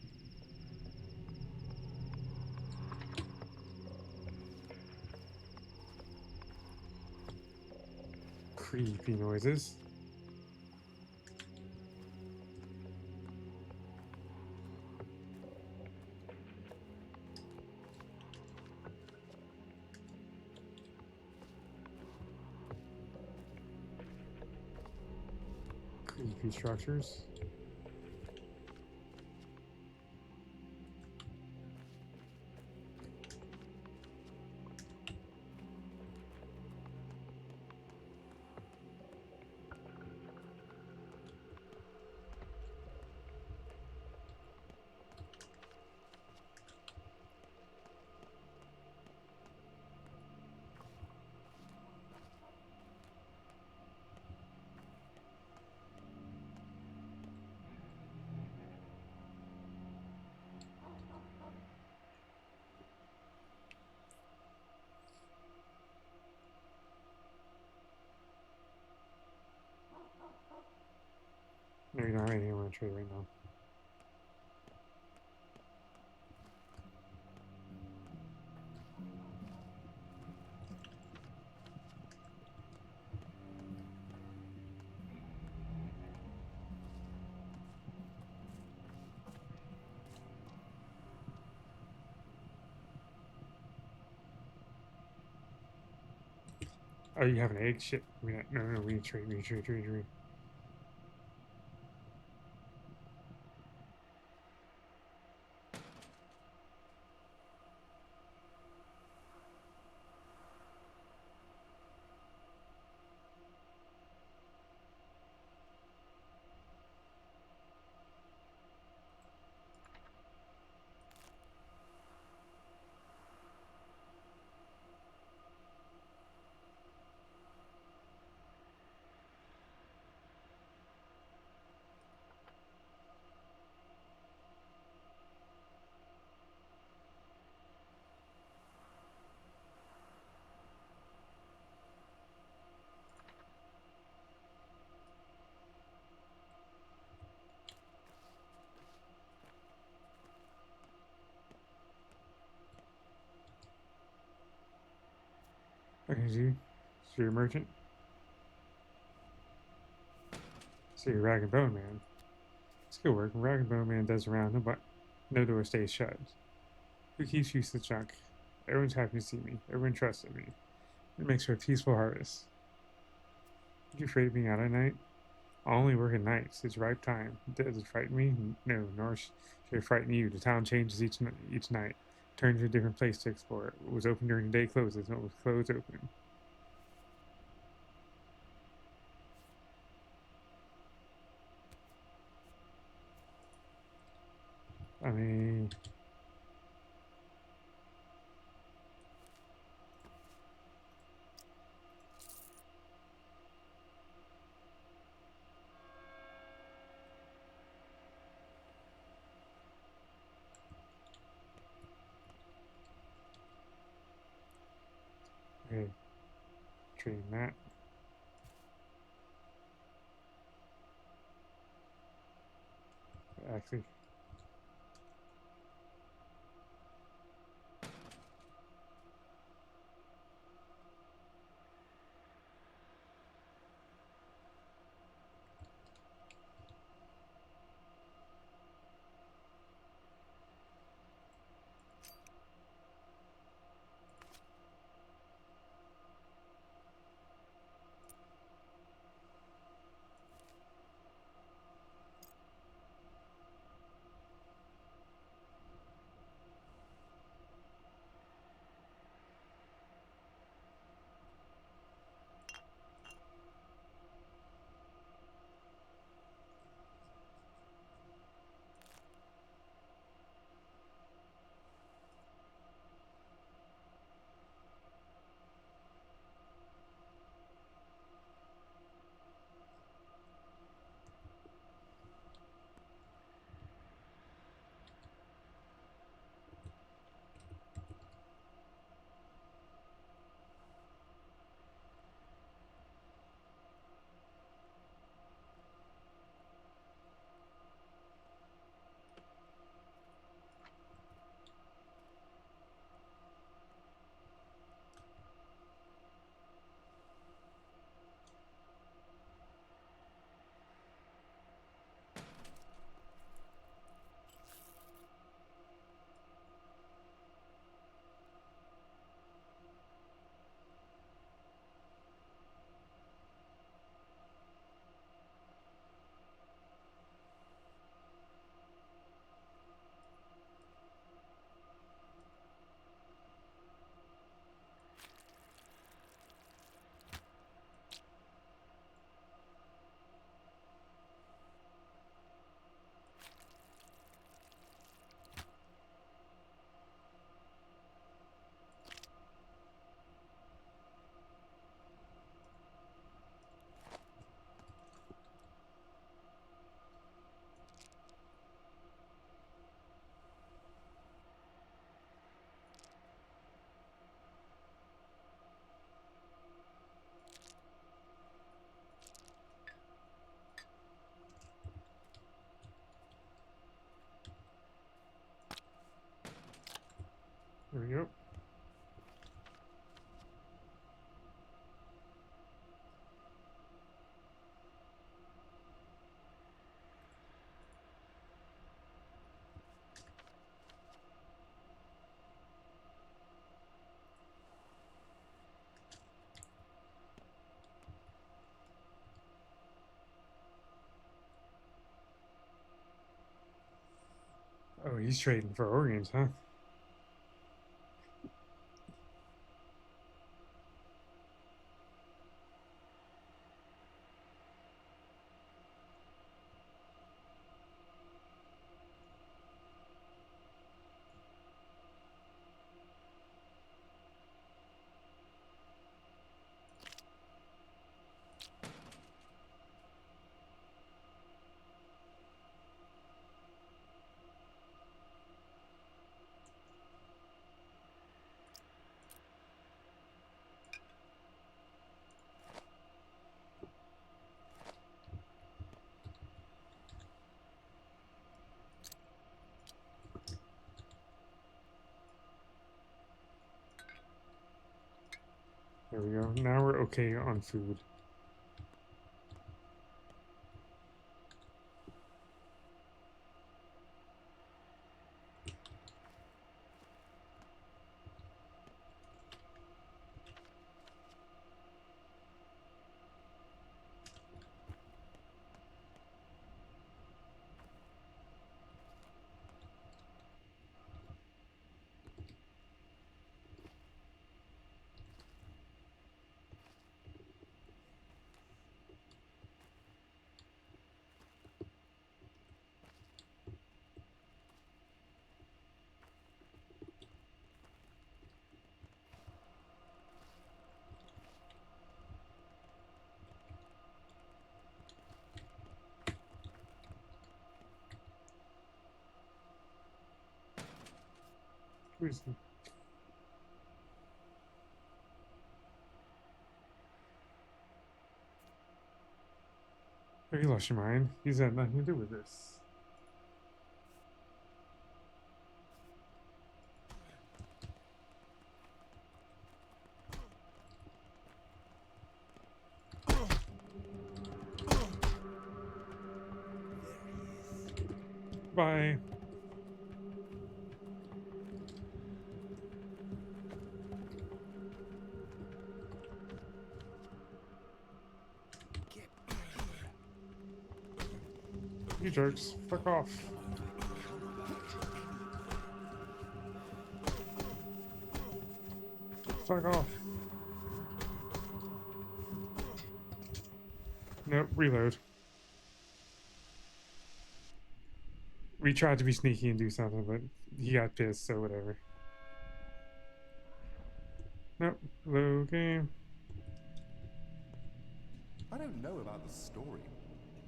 Creepy noises. Creepy structures. No, you don't have anything I want to trade right now. Oh, you have an egg? Shit. No, we need to trade, trade. Okay, so you're a merchant? So you're Rag and Bone Man. It's good work. Rag and Bone Man does around, no door stays shut. Who keeps you the junk? Everyone's happy to see me. Everyone trusts in me. It makes for a peaceful harvest. Are you afraid of being out at night? I only work at nights. It's ripe time. Does it frighten me? No, nor should it frighten you. The town changes each night. Turns to a different place to explore. What was open during the day closes. What was closed open. I mean, okay, trading that. Actually, there we go. Oh, he's trading for organs, huh? There we go. Now we're okay on food. Who's Oh, you lost your mind. He's had nothing to do with this. Bye. You jerks. Fuck off. Fuck off. Nope, reload. We tried to be sneaky and do something, but he got pissed, so whatever. Nope, low game. I don't know about the story,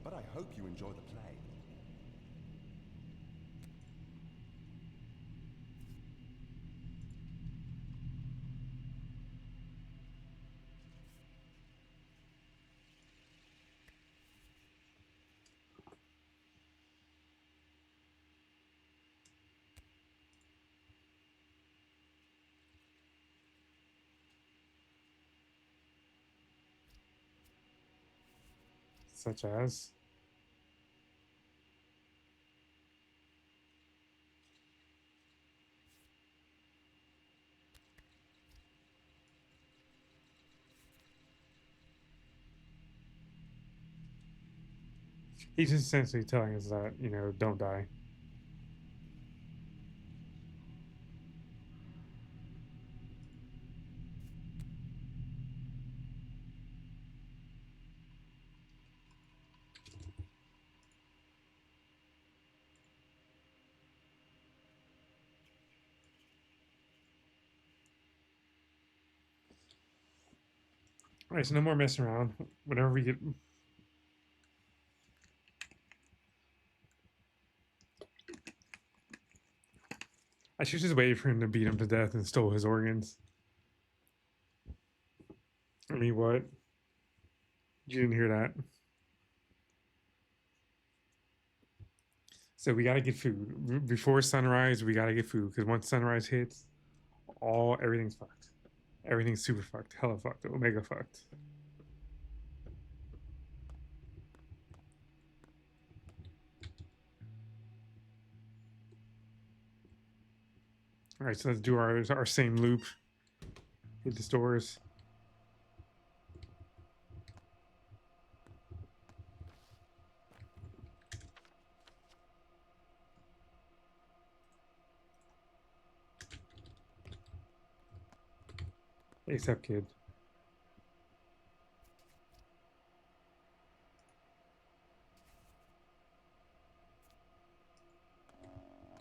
but I hope you enjoy the play. Such as. He's essentially telling us that, you know, don't die. Alright, so no more messing around. Whenever we get. I should just wait for him to beat him to death and stole his organs. I mean, what? You didn't hear that. So we gotta get food. Before sunrise, we gotta get food. Because once sunrise hits, everything's fucked. Everything's super fucked. Hella fucked. Omega fucked. Alright, so let's do our same loop. Hit the stores. ASAP kid.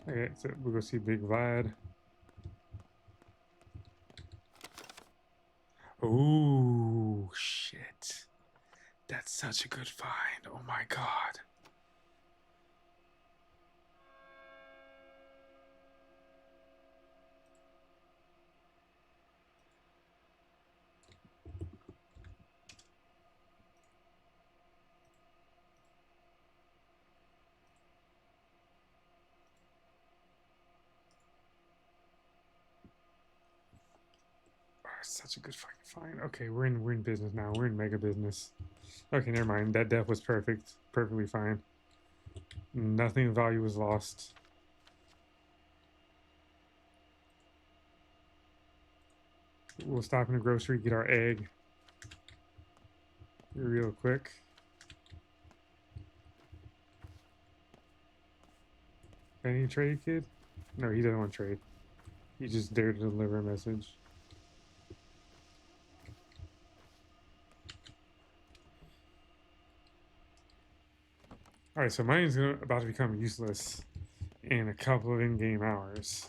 Okay, so we'll go see Big Vlad. Oh shit. That's such a good find. Oh my god. Such a good fucking find. Okay, we're in business now. We're in mega business. Okay, never mind. That death was perfect. Perfectly fine. Nothing of value was lost. We'll stop in a grocery, get our egg. Real quick. Any trade, kid? No, he doesn't want to trade. He just dared to deliver a message. Alright, so mine's about to become useless in a couple of in-game hours.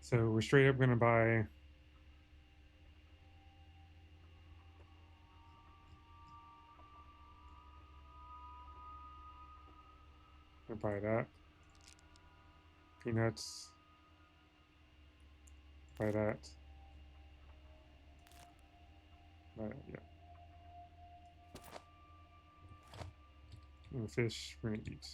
So we're straight up gonna buy that. Peanuts. Buy that. Buy that, yeah. And the fish we're gonna eat.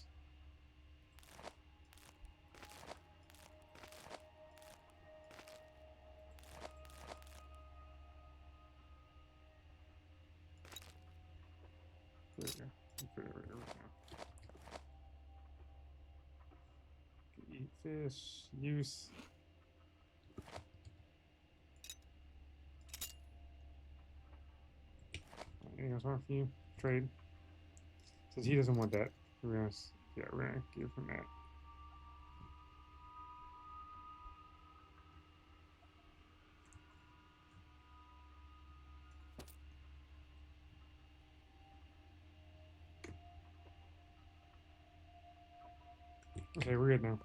There we go. Put it right now. Eat fish. Use. Anything else wrong for you? Trade. Says he doesn't want that. We're gonna, yeah, we're gonna give him that. Okay, we're good now.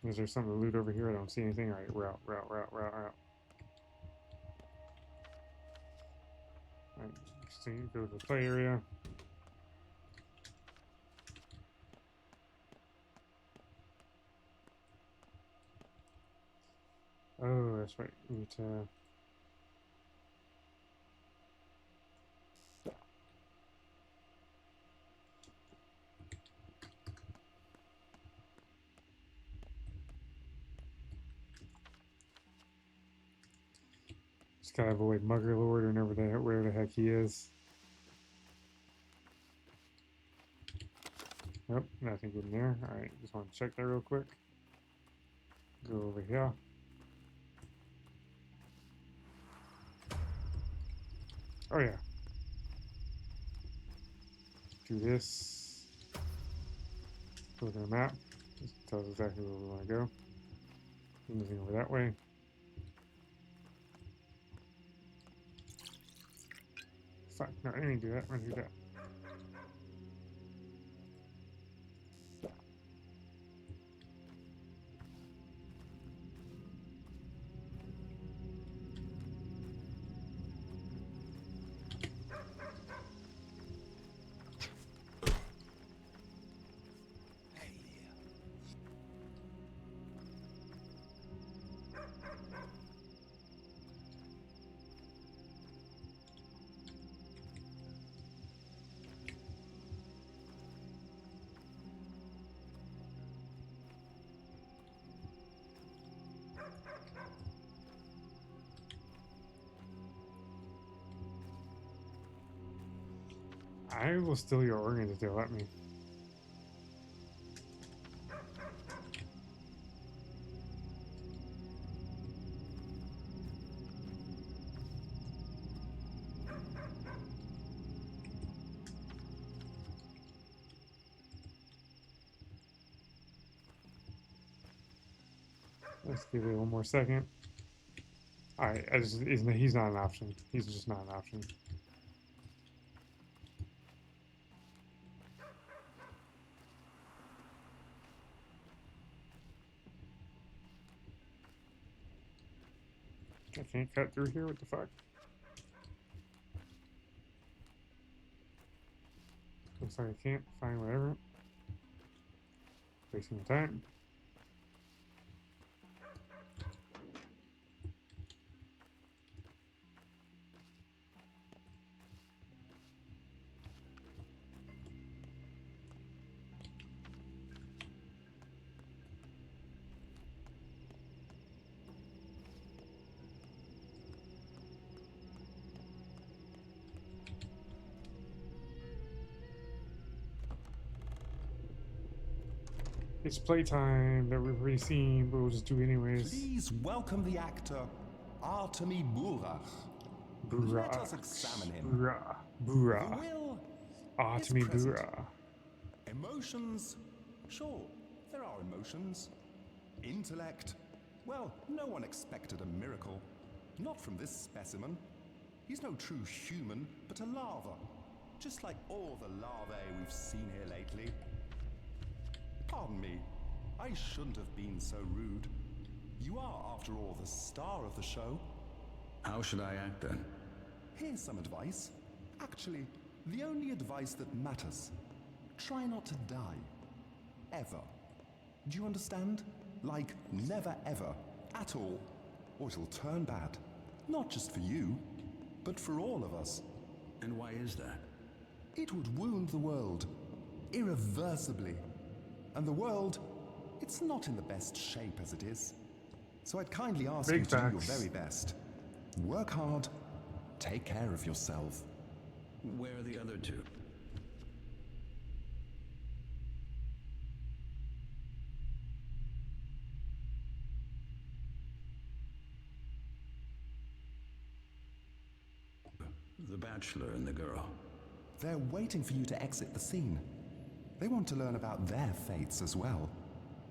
Is there something to loot over here? I don't see anything. Alright, we're out. Alright, go to the play area. Oh, that's right. We need to. Just gotta avoid Mugger Lord or wherever the heck he is. Nope, nothing good in there. Alright, just want to check that real quick. Go over here. Oh yeah. Do this. Look at the map. Just tells us exactly where we want to go. Nothing over that way. Fuck, no, I didn't do that. I didn't do that. I will steal your organs if they'll let me. Let's give it one more second. Alright, he's not an option. He's just not an option. I can't cut through here, what the fuck? Looks like I can't find whatever. Wasting my time. It's playtime that we've already seen, but we'll just do it anyways. Please welcome the actor, Artemi Burach. Let us examine him. Bura. The will is Artemi present. Bura. Emotions? Sure, there are emotions. Intellect? Well, no one expected a miracle. Not from this specimen. He's no true human, but a larva. Just like all the larvae we've seen here lately. Pardon me, I shouldn't have been so rude. You are, after all, the star of the show. How should I act then? Here's some advice. Actually, the only advice that matters. Try not to die. Ever. Do you understand? Like, never ever. At all. Or it'll turn bad. Not just for you, but for all of us. And why is that? It would wound the world. Irreversibly. And the world, it's not in the best shape as it is. So I'd kindly ask you to do your very best. Work hard. Take care of yourself. Where are the other two? The bachelor and the girl. They're waiting for you to exit the scene. They want to learn about their fates as well.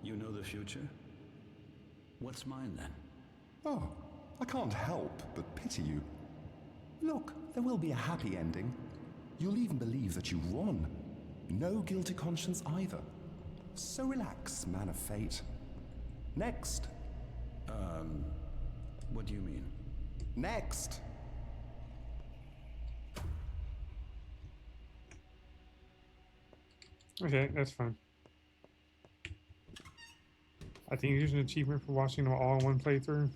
You know the future? What's mine then? Oh, I can't help but pity you. Look, there will be a happy ending. You'll even believe that you won. No guilty conscience either. So relax, man of fate. Next. What do you mean? Next. Okay, that's fine. I think there's an achievement for watching them all in one playthrough.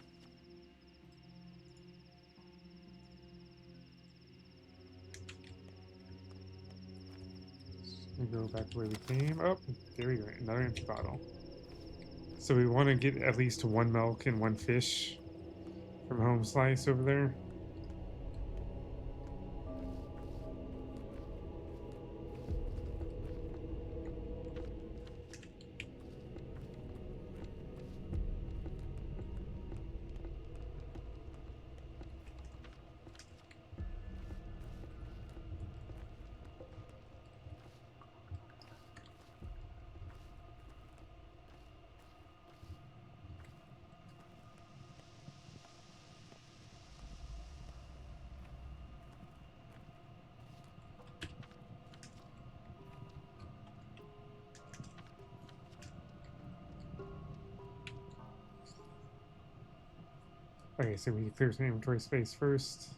We go back the way we came. Oh, there we go. Another empty bottle. So we want to get at least one milk and one fish from Home Slice over there. Okay, so we need to clear some inventory space first.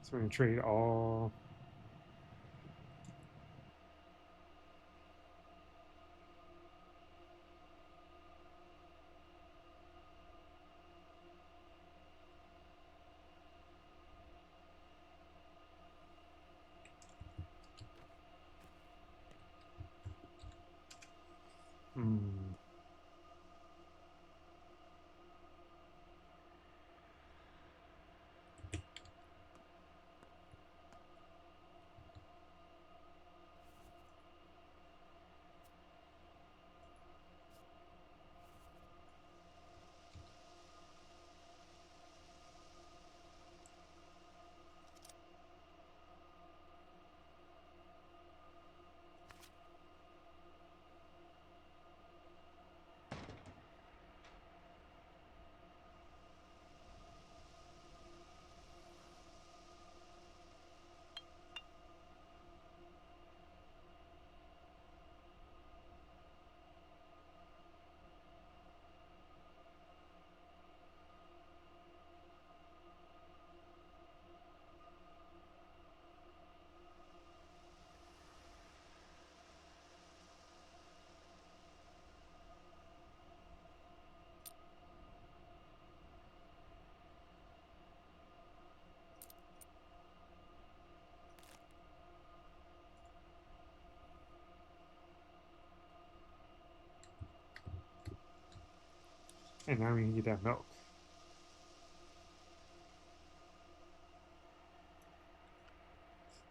So we're going to trade all. And now we can get that milk.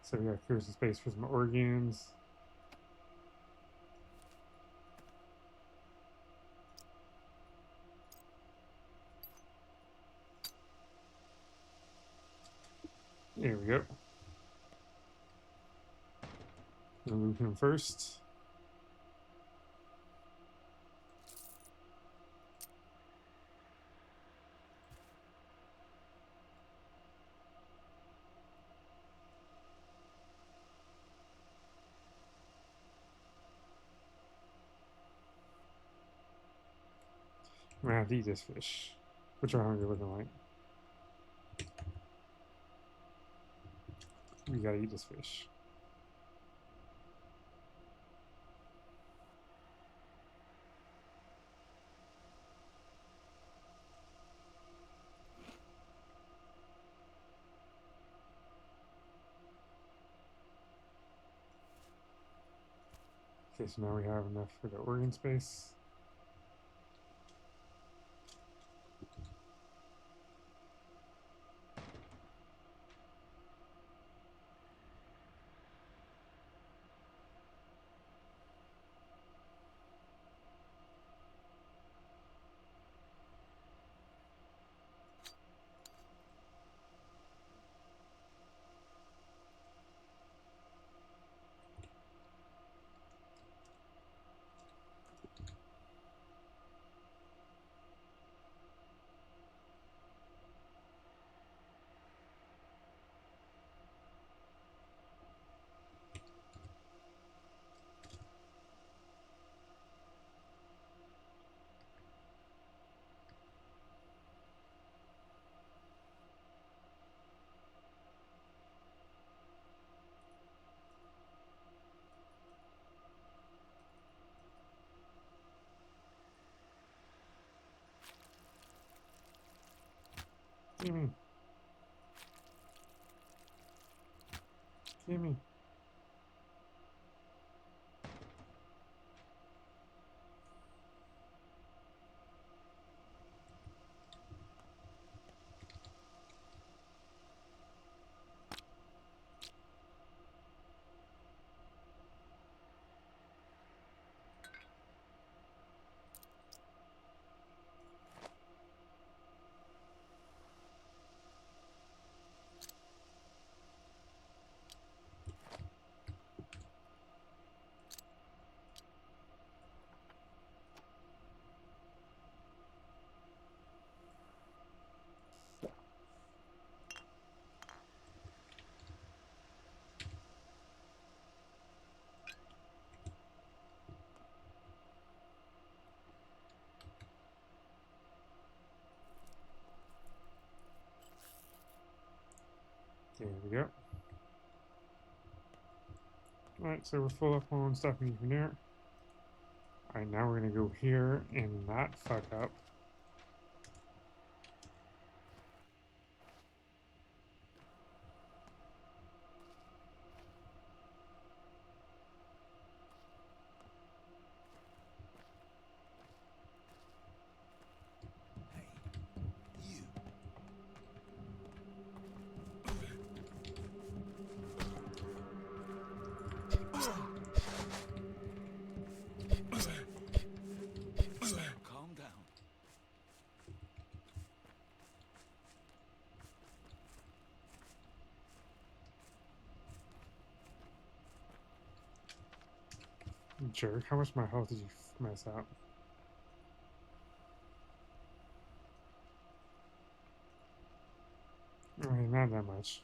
So we gotta clear some space for some organs. There we go. Remove him first. I'm gonna have to eat this fish. What's our hunger looking like? We gotta eat this fish. Okay, so now we have enough for the organ space. Gimme. Gimme. There we go. Alright, so we're full up on stuff we need from there. Alright, now we're gonna go here and not fuck up. Calm down. Jerk, how much of my health did you mess up? Alright, not that much.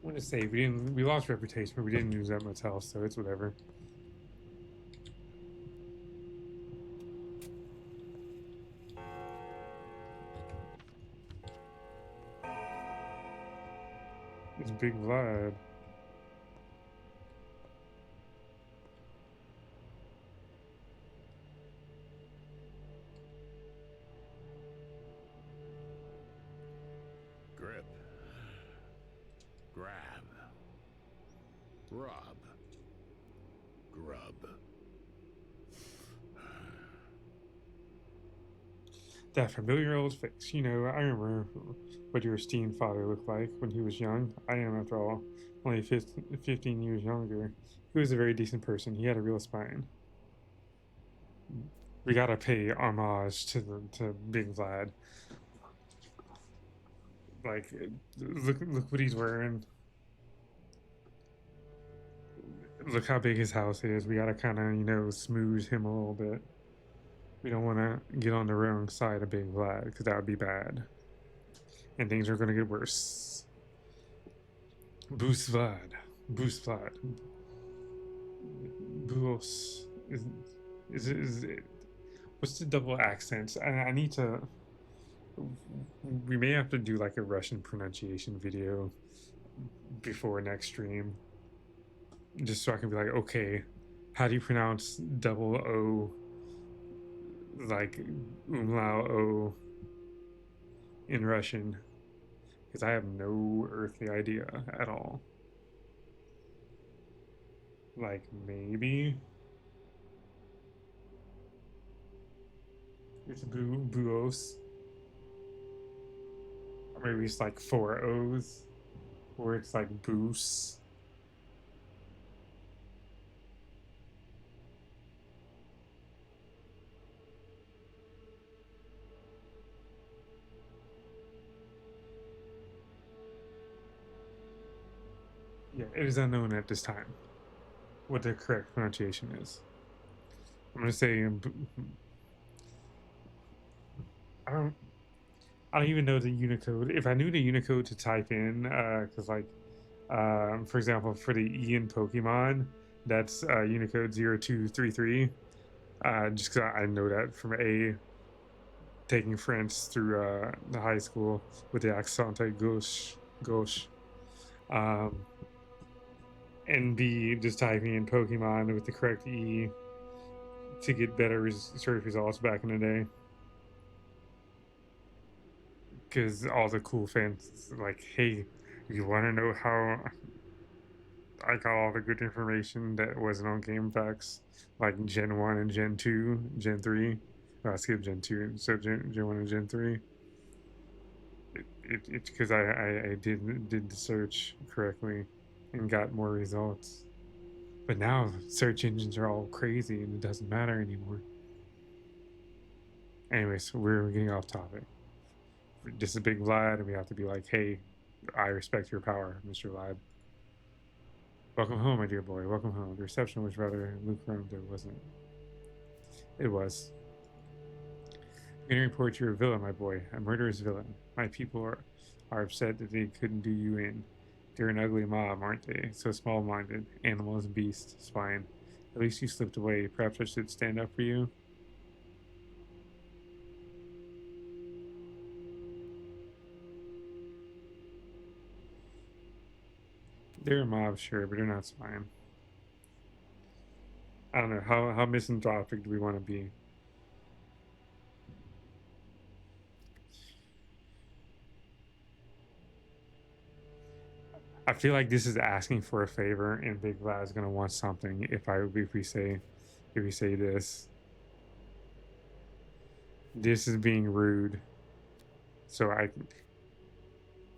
want to say we lost reputation, but we didn't lose that much health, so it's whatever. It's Big Vlad. Grip. Grab. Rub. Grub. That familiar old face. You know, I remember what your esteemed father looked like when he was young. I am, after all, only 15 years younger. He was a very decent person. He had a real spine. We gotta pay homage to Big Vlad. Like, look what he's wearing. Look how big his house is. We gotta kind of, you know, smooth him a little bit. We don't want to get on the wrong side of Big Vlad, because that would be bad. And things are going to get worse. Boost Vlad. Boost Vlad. Buos. Is it, what's the double accents? I need to... We may have to do like a Russian pronunciation video before next stream. Just so I can be like, okay, how do you pronounce double O, like umlaut O in Russian? Because I have no earthly idea at all. Like, maybe it's Buos. Or maybe it's like 4 O's. Or it's like Boos. Yeah, it is unknown at this time what the correct pronunciation is. I'm gonna say I don't even know the Unicode. If I knew the Unicode to type in, because like, for example, for the E in Pokemon, that's Unicode 0233. Just because I know that from A, taking French through the high school with the accent gauche. And B, just typing in Pokemon with the correct E to get better search results back in the day. Because all the cool fans like, hey, you want to know how I got all the good information that wasn't on GameFAQs, like Gen 1 and Gen 2, Gen 3. I skipped Gen 2, so Gen 1 and Gen 3. It's because I did the search correctly and got more results. But now search engines are all crazy and it doesn't matter anymore. Anyways, we're getting off topic. This is Big Vlad, and we have to be like, hey, I respect your power, Mr. Vlad. Welcome home, my dear boy. Welcome home. The reception was rather lukewarm, there wasn't. It was. I'm going to report you're a villain, my boy. A murderous villain. My people are upset that they couldn't do you in. They're an ugly mob, aren't they? So small-minded. Animals, beast, spine. At least you slipped away. Perhaps I should stand up for you? They're a mob, sure, but they're not spine. I don't know. How misanthropic do we want to be? I feel like this is asking for a favor, and Big Vlad is gonna want something if we say this. This is being rude. So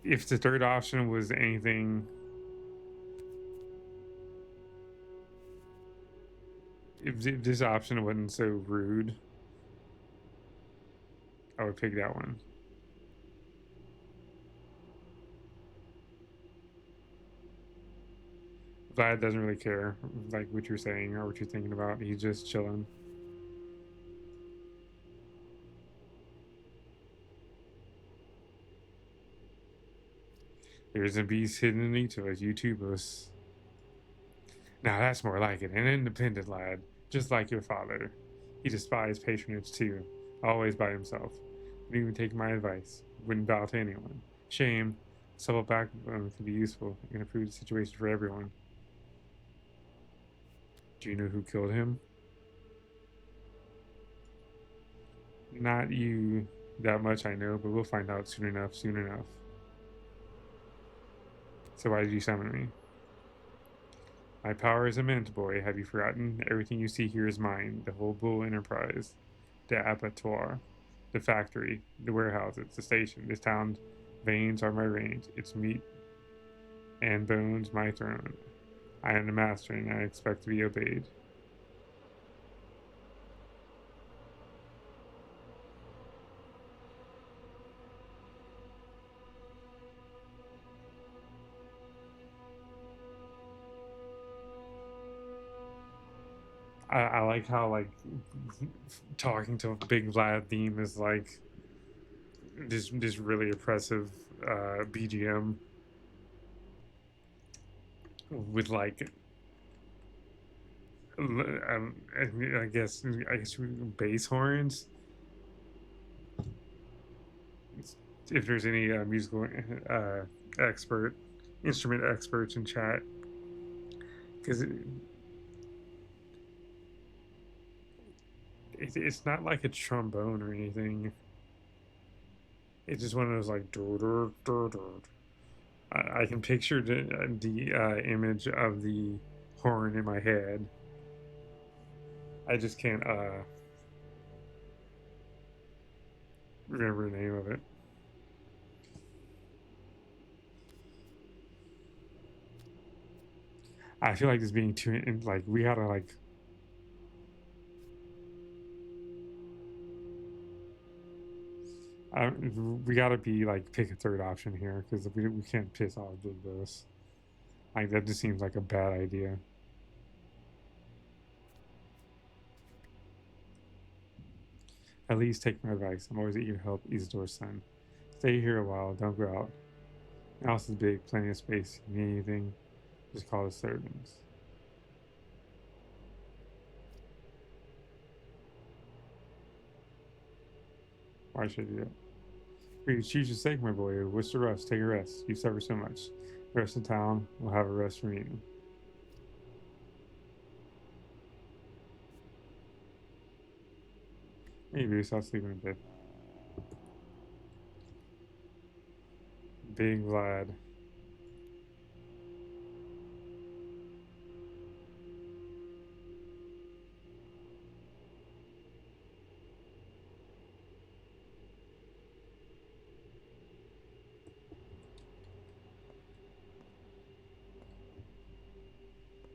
if the third option was anything, if this option wasn't so rude, I would pick that one. Vlad doesn't really care, like what you're saying or what you're thinking about. He's just chilling. There's a beast hidden in each of us, you two both. Now that's more like it, an independent lad, just like your father. He despised patronage too, always by himself. Wouldn't even take my advice, wouldn't bow to anyone. Shame, supple backbone could be useful and can improve the situation for everyone. Do you know who killed him? Not you that much I know, but we'll find out soon enough, soon enough. So why did you summon me? My power is immense, boy. Have you forgotten? Everything you see here is mine. The whole Bull enterprise. The abattoir. The factory. The warehouses. The station. This town's veins are my range. Its meat and bones my throne. I am the master and I expect to be obeyed. I like how like talking to Big Vlad theme is like this really oppressive BGM with like I guess bass horns. If there's any musical expert instrument experts in chat, because it's not like a trombone or anything. It's just one of those like dur, dur, dur, dur. I can picture the image of the horn in my head. I just can't remember the name of it. I feel like this being too like we gotta like we gotta be like pick a third option here because we can't piss off Big Boss. Like that just seems like a bad idea. At least take my advice. I'm always eager to help Isidore's son. Stay here a while. Don't go out. The house is big, plenty of space. If you need anything, just call the servants. Why should I do that? For your future's sake, my boy, what's the rush? Take a rest. You suffer so much. Rest in town. We'll have a rest from you. Maybe I'll sleep in a bit. Big Vlad.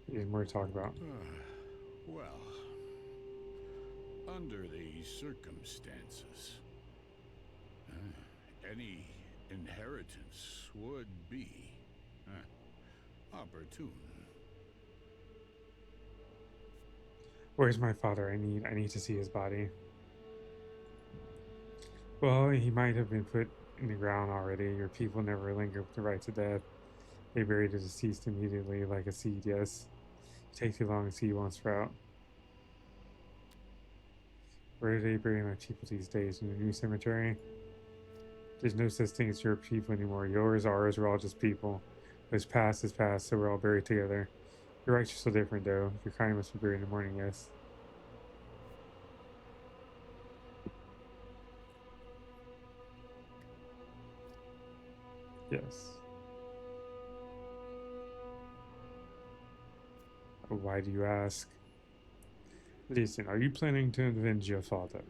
There's more to talk about. Well, under these circumstances, any inheritance would be opportune. Where's my father? I need to see his body. Well, he might have been put in the ground already. Your people never linger with the rites of death. They bury the deceased immediately like a seed, yes. Take too long, seed won't sprout. Where do they bury my people these days? In the new cemetery? There's no such thing as your people anymore. Yours, ours, we're all just people. What's past is past, so we're all buried together. Your rights are so different, though. Your kind must be buried in the morning, yes. Yes. Why do you ask? Listen, are you planning to avenge your father?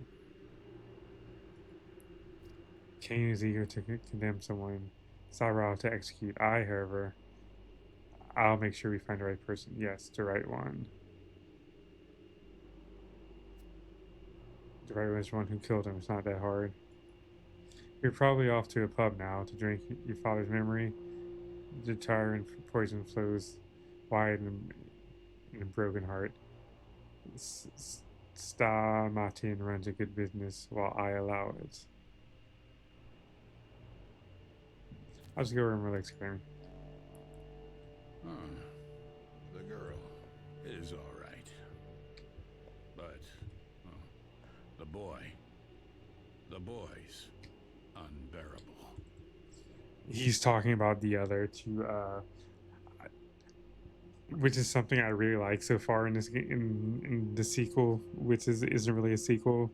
Cain is eager to condemn someone, Sarah to execute. However, I'll make sure we find the right person. Yes, the right one. The right one is the one who killed him. It's not that hard. You're probably off to a pub now to drink your father's memory. The tyrant poison flows wide in a broken heart. Star Martin runs a good business while I allow it. I'll just go where my legs clear. The girl is all right. But the boy's unbearable. He's talking about the other two, which is something I really like so far in this in the sequel, which isn't really a sequel,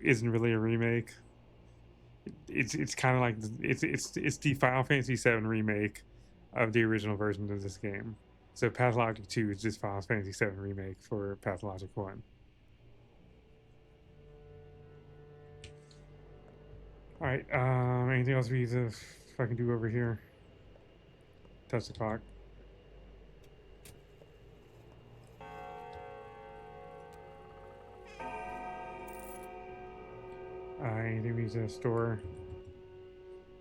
isn't really a remake. It's kind of like it's the Final Fantasy VII remake of the original version of this game. So Pathologic 2 is just Final Fantasy VII remake for Pathologic 1. All right. Anything else we need to fucking do over here? Touch the clock. Anything we need to store?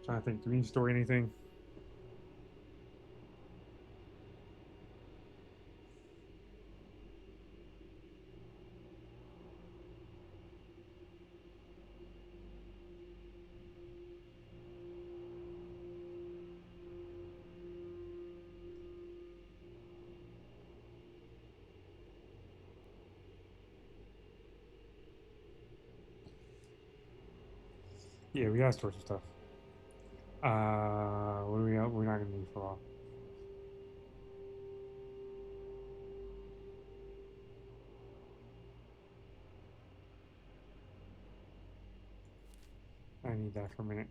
Trying to think. Do we need to store anything? Yeah, we gotta store some stuff. What do we got? We're not gonna need for a while. I need that for a minute.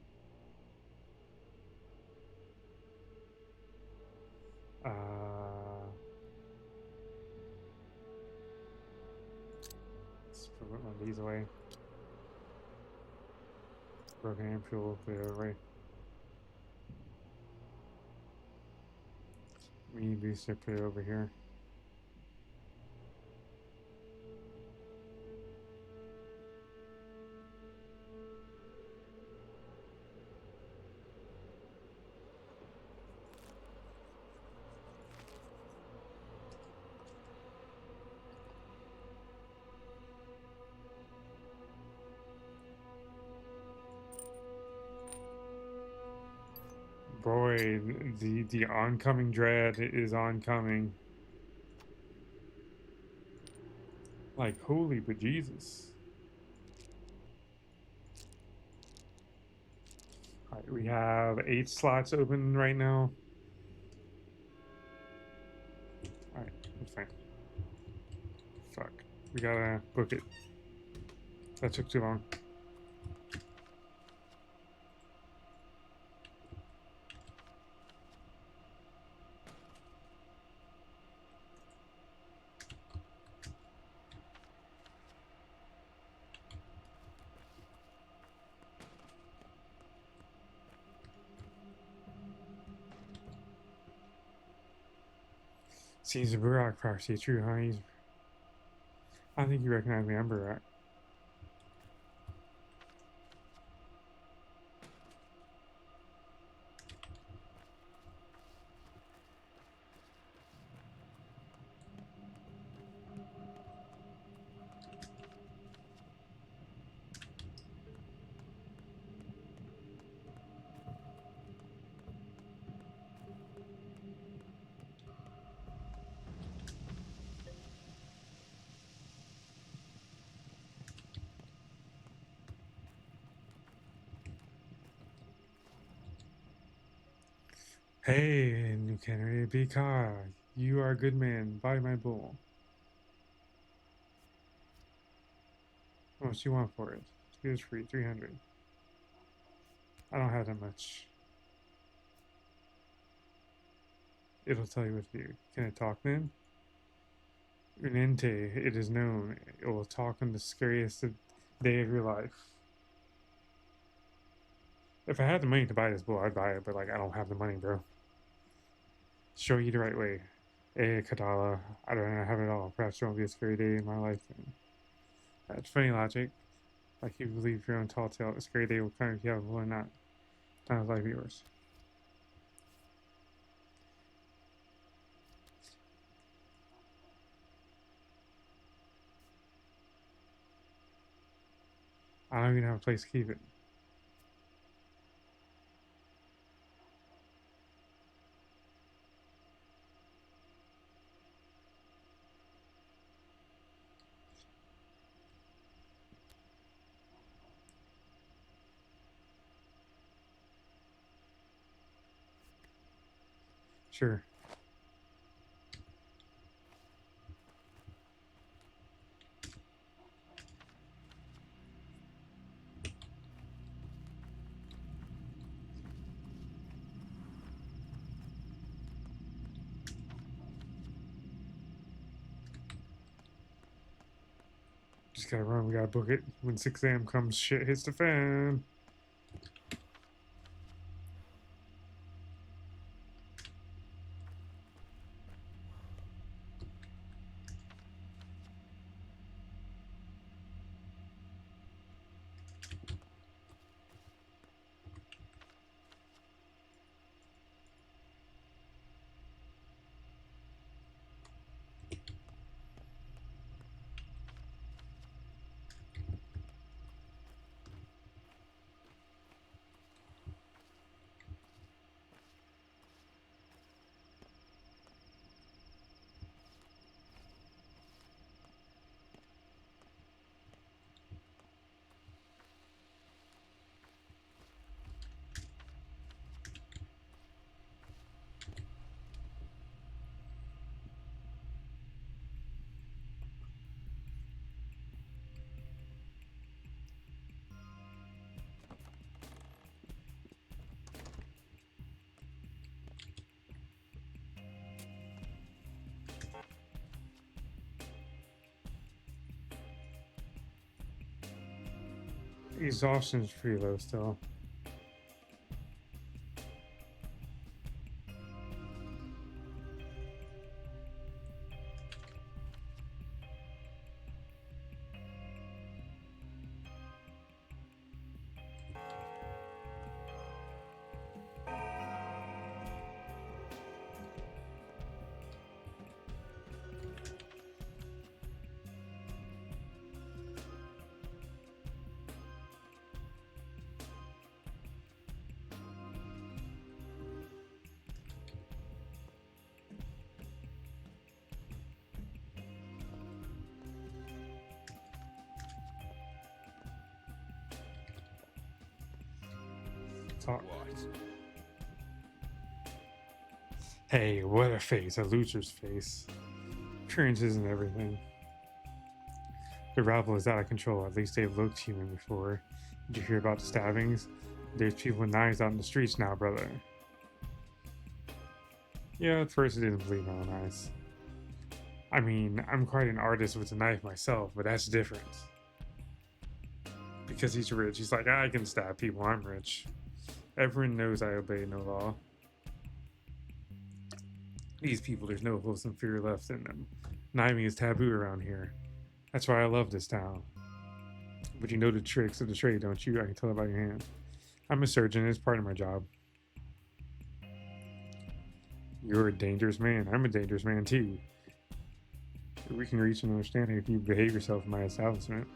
Uh, let's put one of these away. Broken amp fuel, put it away. We need booster, put it over here. Boy, the oncoming dread is oncoming. Like, holy bejesus. Alright, we have 8 slots open right now. Alright, that's fine. Fuck. We gotta book it. That took too long. Seems the Burak proxy true, huh? I think you recognize me. I'm Burak. Hey, new candidate, Bika. You are a good man. Buy my bull. How much do you want for it? It is free, 300. I don't have that much. It'll tell you what to do. Can it talk then? Unente, it is known. It will talk on the scariest day of your life. If I had the money to buy this bull, I'd buy it, but like I don't have the money, bro. Show you the right way. Hey, Kadala, I don't have it all. Perhaps it won't be a scary day in my life then. That's funny logic. Like you believe your own tall tale, a scary day will come if you have a bull or not. Sounds like yours. I don't even have a place to keep it. Sure. Just gotta run. We gotta book it. When 6 a.m. comes, shit hits the fan. Exhaustion's pretty low still. Talk. Hey, what a face, a loser's face. Appearances and everything. The rabble is out of control. At least they've looked human before. Did you hear about the stabbings? There's people with knives out in the streets now, brother. Yeah, at first it didn't believe my own eyes. I mean, I'm quite an artist with a knife myself, but that's different. Because he's rich, he's like, I can stab people, I'm rich. Everyone knows I obey no law. These people, there's no wholesome fear left in them. Kniving is taboo around here. That's why I love this town. But you know the tricks of the trade, don't you? I can tell it by your hand. I'm a surgeon, it's part of my job. You're a dangerous man. I'm a dangerous man too. We can reach an understanding if you behave yourself in my establishment.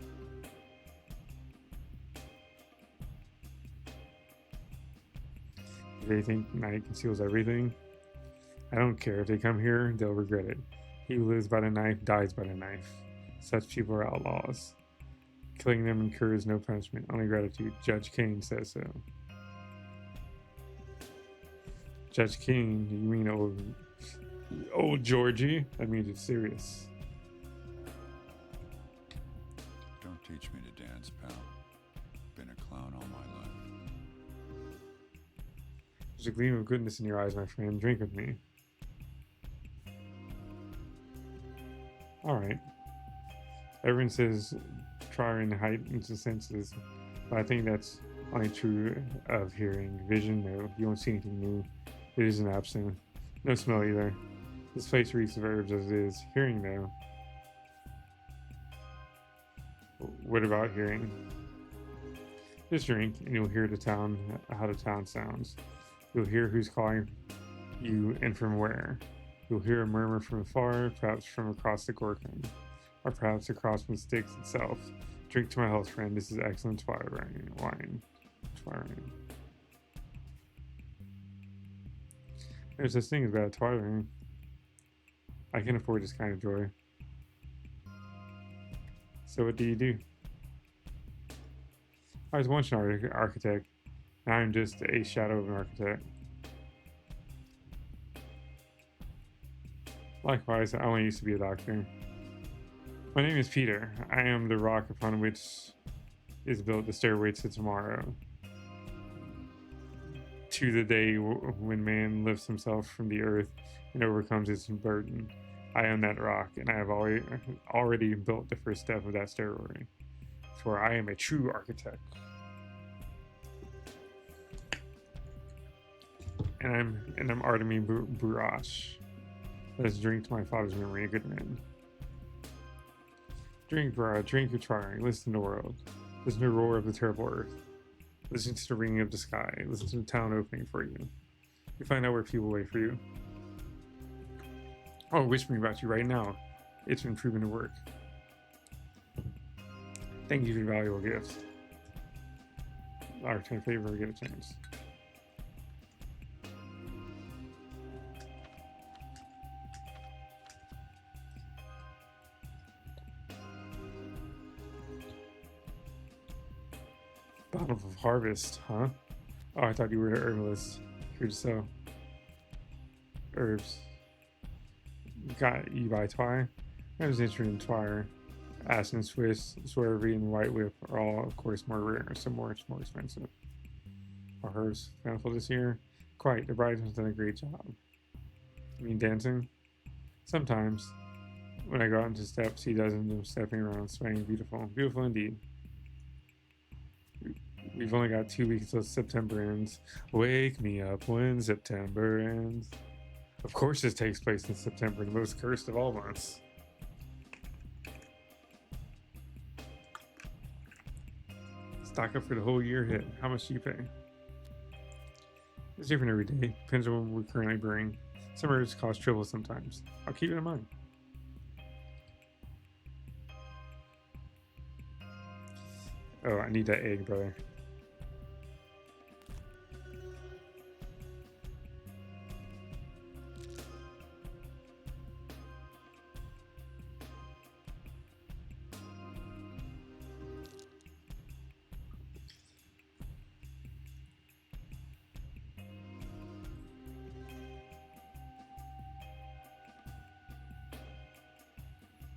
They think night conceals everything. I don't care. If they come here, they'll regret it. He who lives by the knife dies by the knife. Such people are outlaws. Killing them incurs no punishment, only gratitude. Judge Kane says so. Judge Kane? You mean old Georgie? That means it's serious. Don't teach me to dance, pal. Been a clown all my life. There's a gleam of goodness in your eyes, my friend. Drink with me. Alright. Everyone says trying heightens the senses, but I think that's only true of hearing. Vision, no. You won't see anything new. It isn't absent. No smell either. This place reeks of herbs as it is. Hearing, though. What about hearing? Just drink, and you'll hear how the town sounds. You'll hear who's calling you and from where. You'll hear a murmur from afar, perhaps from across the Gorgon, or perhaps across from Styx itself. Drink to my health, friend. This is excellent twilight wine. Twilight. There's this thing about twilight. I can afford this kind of joy. So what do you do? I was once an architect. Now I'm just a shadow of an architect. Likewise, I only used to be a doctor. My name is Peter. I am the rock upon which is built the stairway to tomorrow. To the day when man lifts himself from the earth and overcomes its burden. I am that rock, and I have already built the first step of that stairway. For I am a true architect. And I'm Artemi Burash. Let us drink to my father's memory, a good man. Drink, brah, drink your try. Listen to the world. Listen to the roar of the terrible earth. Listen to the ringing of the sky. Listen to the town opening for you. You find out where people wait for you. Oh, whispering about you right now. It's been proven to work. Thank you for your valuable gifts. Our 10 favor, get a chance. Bountiful harvest, huh? Oh, I thought you were an herbalist. Here to sell herbs. Got you by Twy? I was interested in Twire. Ashen Swiss, Swervy, and White Whip are all, of course, more rare, so more expensive. Are herbs bountiful this year? Quite. The bride has done a great job. You mean dancing? Sometimes. When I go out into steps, he does them stepping around, swaying. Beautiful. Beautiful indeed. We've only got 2 weeks till September ends. Wake me up when September ends. Of course this takes place in September, the most cursed of all months. Stock up for the whole year hit. How much do you pay? It's different every day. Depends on what we're currently brewing. Some herbs cost triple sometimes. I'll keep it in mind. Oh, I need that egg, brother.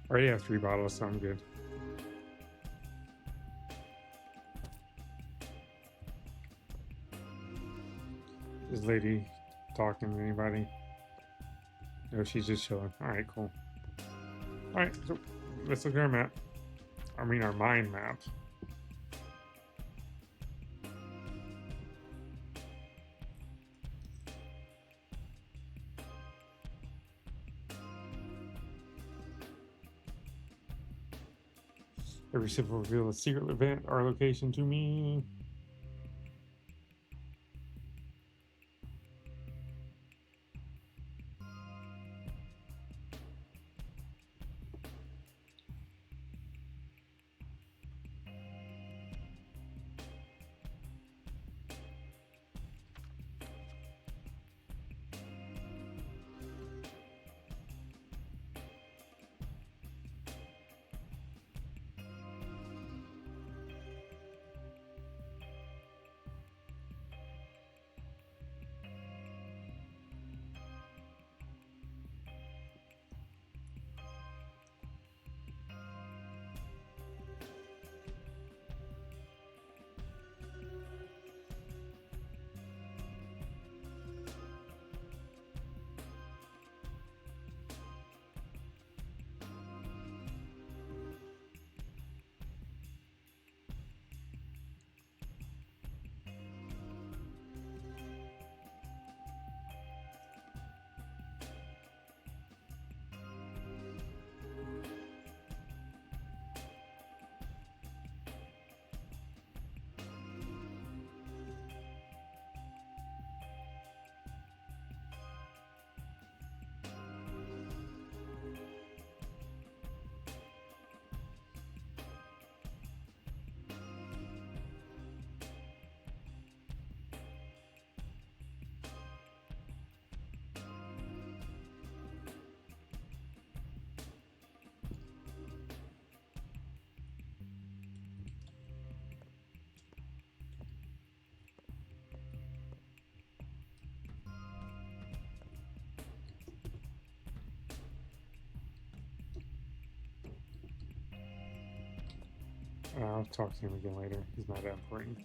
I already have 3 bottles, so I'm good. Is lady talking to anybody? No, she's just chilling. Alright, cool. Alright, so let's look at our map. I mean, our mind map. Every sip will reveal a secret event or location to me. I'll talk to him again later. He's not that important.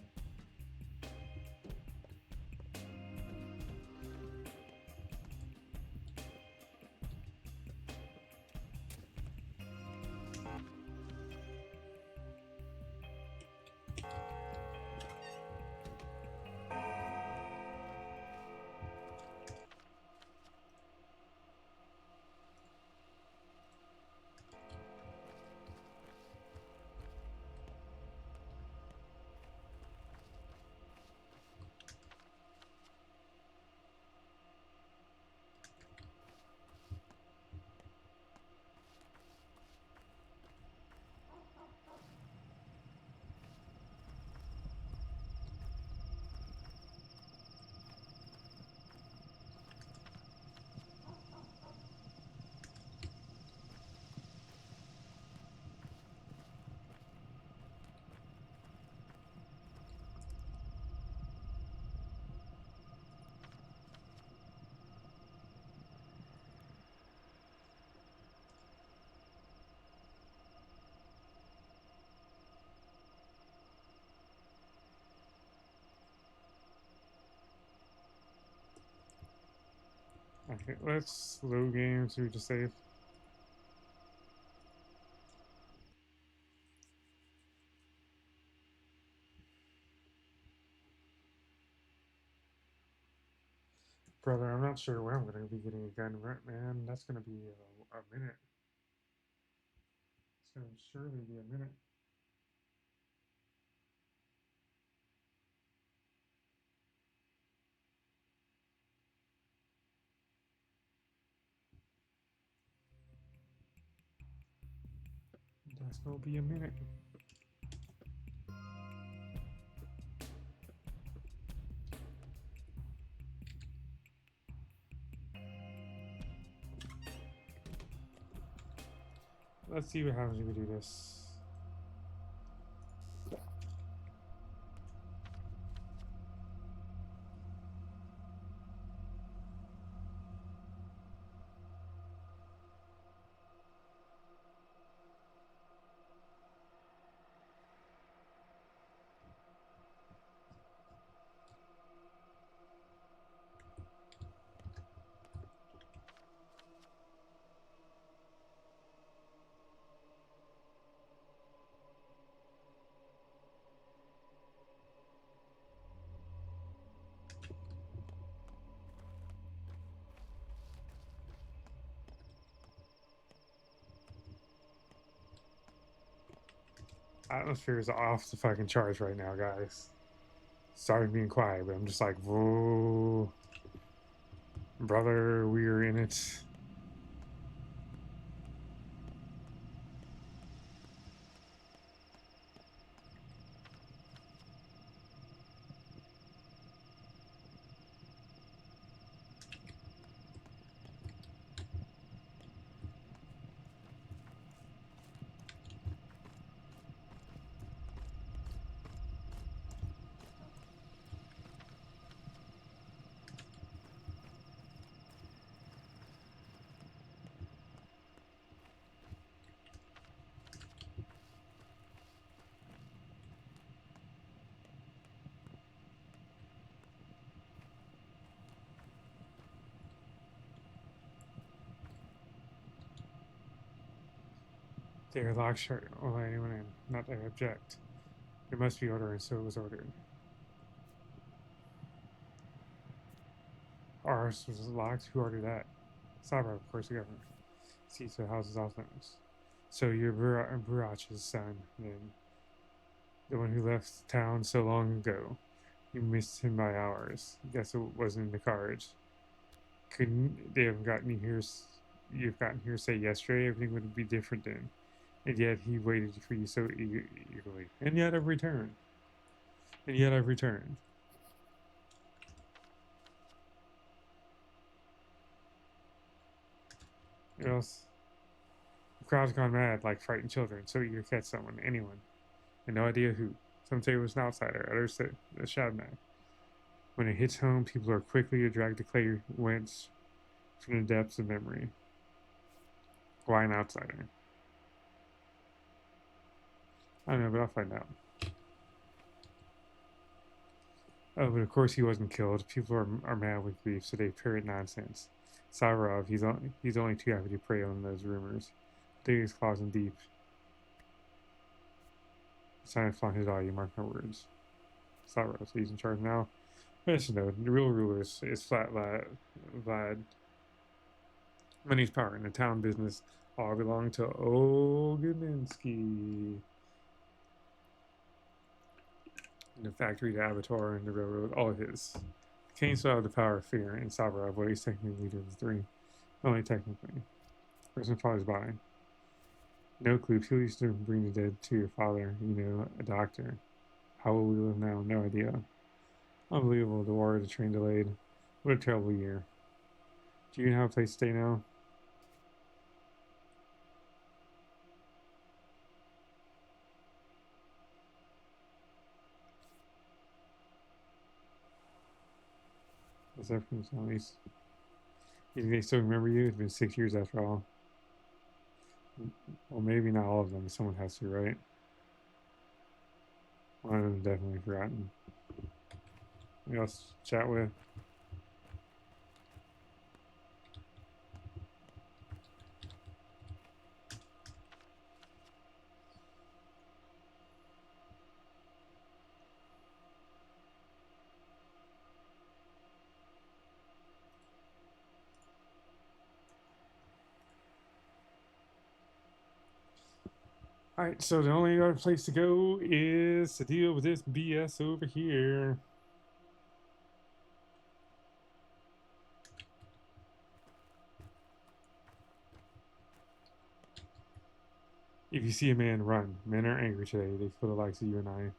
Okay, let's load game so we just save. Brother, I'm not sure when I'm going to be getting a gun, right, man. That's going to be a minute. It's going to surely be a minute. That's going to be a minute. Let's see what happens if we do this. Atmosphere is off the fucking charts right now, guys. Sorry being quiet, but I'm just like, whoa. Brother, we're in it. They are locked shut. Will anyone in? Not that I object. It must be ordered, and so it was ordered. Ours was locked. Who ordered that? Sabra, of course, the governor. See, so the house is off limits. So you're Burach's son, then. The one who left town so long ago. You missed him by hours. Guess it wasn't in the cards. Couldn't they have gotten you here? You've gotten here, say, yesterday. Everything would be different then. And yet he waited for you so eagerly. And yet I've returned. And yet I've returned. What else? The crowd's gone mad like frightened children, so eager to catch someone, anyone. And no idea who. Some say it was an outsider, others say a Shabnak. When it hits home, people are quickly to drag the clay whence from the depths of memory. Why an outsider? I don't know, but I'll find out. Oh, but of course he wasn't killed. People are mad with grief, so they parrot nonsense. Savarov, he's only too happy to prey on those rumors. Dig his claws in deep. Sign flaunt his eye, you mark my words. Savarov, so he's in charge now. But I should know, the real ruler is Flat Vlad. Money's power in the town business all belong to Ogaminsky. The factory, the abattoir, and the railroad, all his. Kane still have the power of fear, and Savarov, but he's technically leader of the three. Only technically. Person father's body. No clue. Who used to bring the dead to your father? You know, a doctor. How will we live now? No idea. Unbelievable. The war, the train delayed. What a terrible year. Do you have a place to stay now? What's that from Sally's? You think they still remember you? It's been 6 years after all. Well, maybe not all of them. Someone has to, right? One of them definitely forgotten. Anybody else to chat with? Alright, so the only other place to go is to deal with this BS over here. If you see a man, run. Men are angry today. They feel the likes of you and I.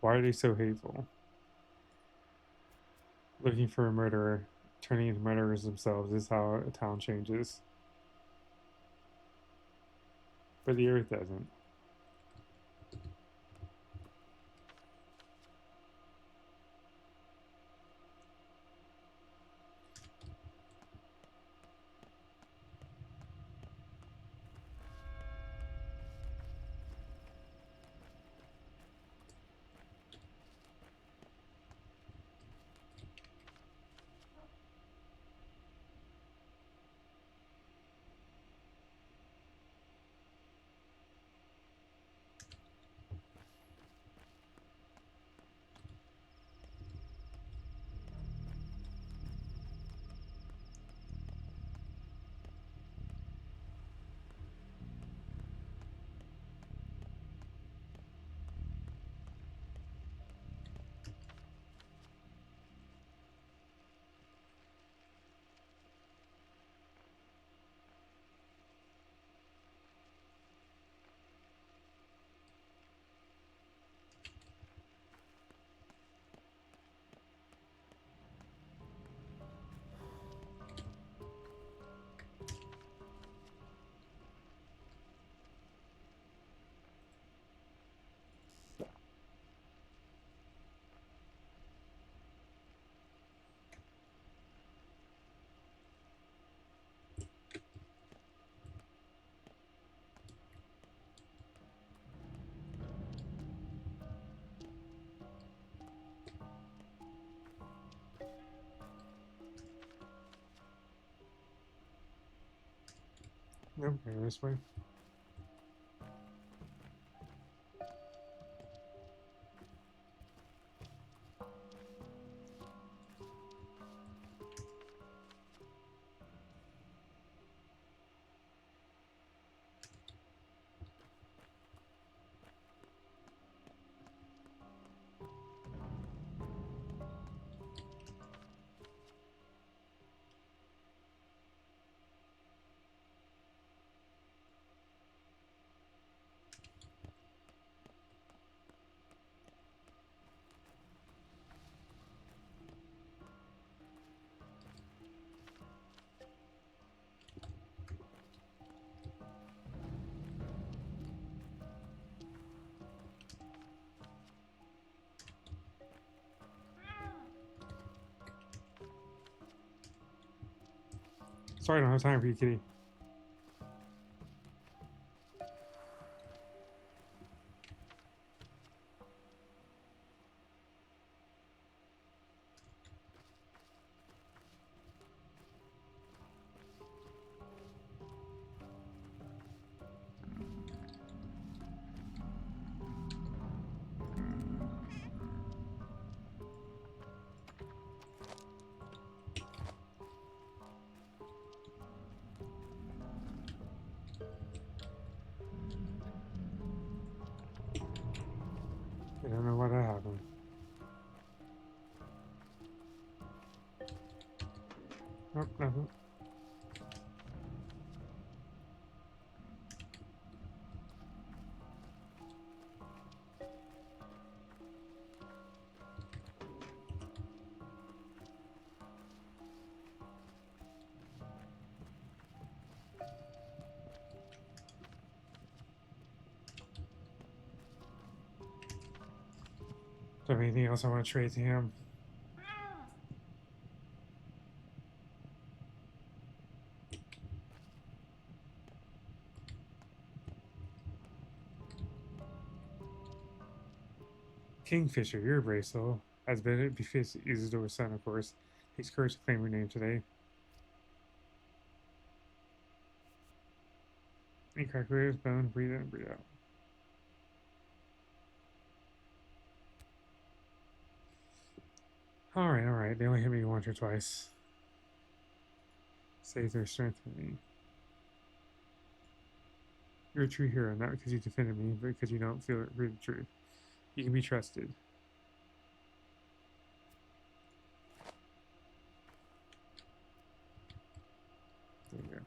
Why are they so hateful? Looking for a murderer, turning into murderers themselves is how a town changes. But the earth doesn't. Nope, go this way. Sorry, I don't have time for you, kitty. I don't know what happened. Nope, nothing. Do I have anything else I want to trade to him? Kingfisher, you're brave soul. As Bennett befits Isidore's son, of course. Takes courage to claim your name today. You crack his bone, breathe in, breathe out. Alright. They only hit me once or twice. Save their strength for me. You're a true hero, not because you defended me, but because you don't feel it for the truth. You can be trusted. There you go.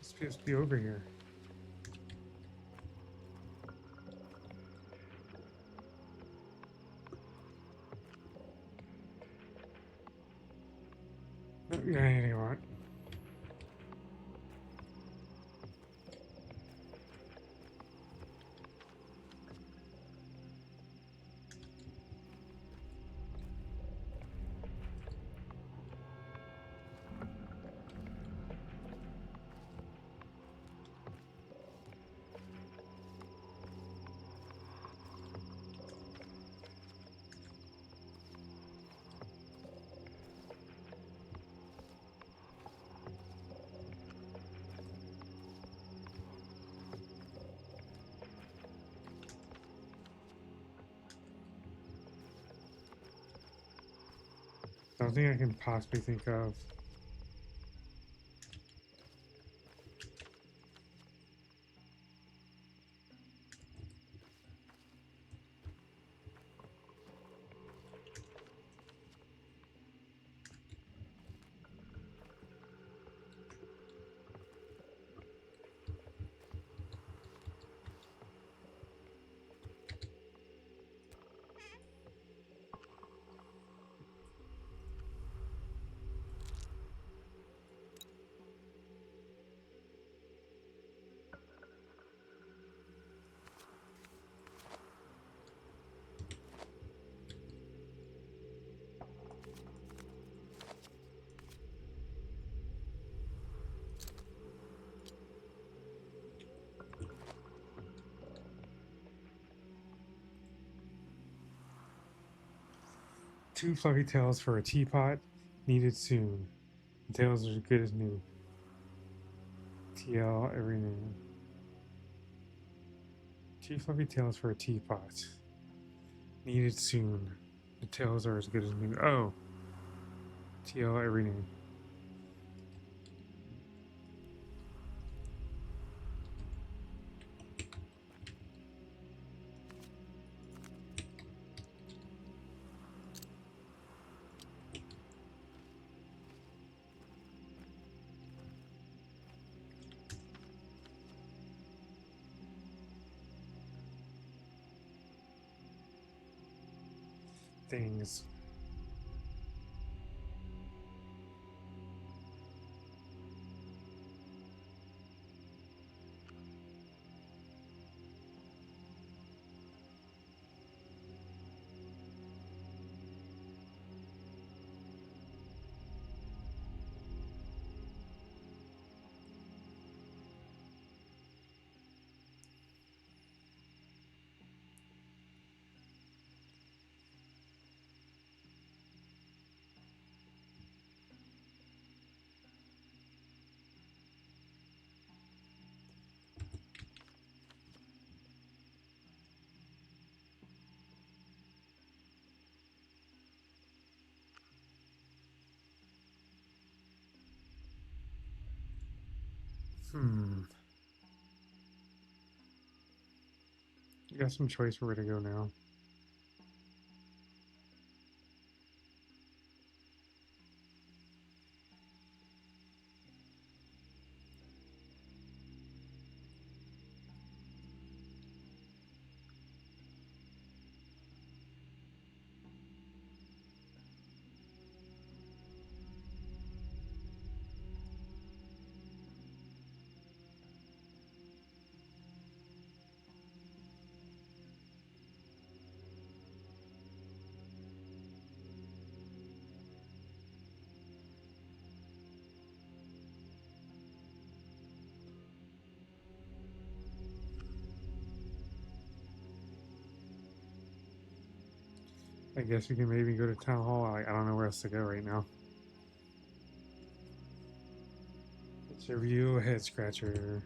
It's supposed to be over here. Nope, you got anything you want. Something I can possibly think of. Two fluffy tails for a teapot, needed soon. The tails are as good as new. TL every man. 2 fluffy tails for a teapot. Needed soon. The tails are as good as new. Oh. TL every name. Things. You got some choice where to go now. I guess we can maybe go to town hall. I don't know where else to go right now. It's a real head scratcher.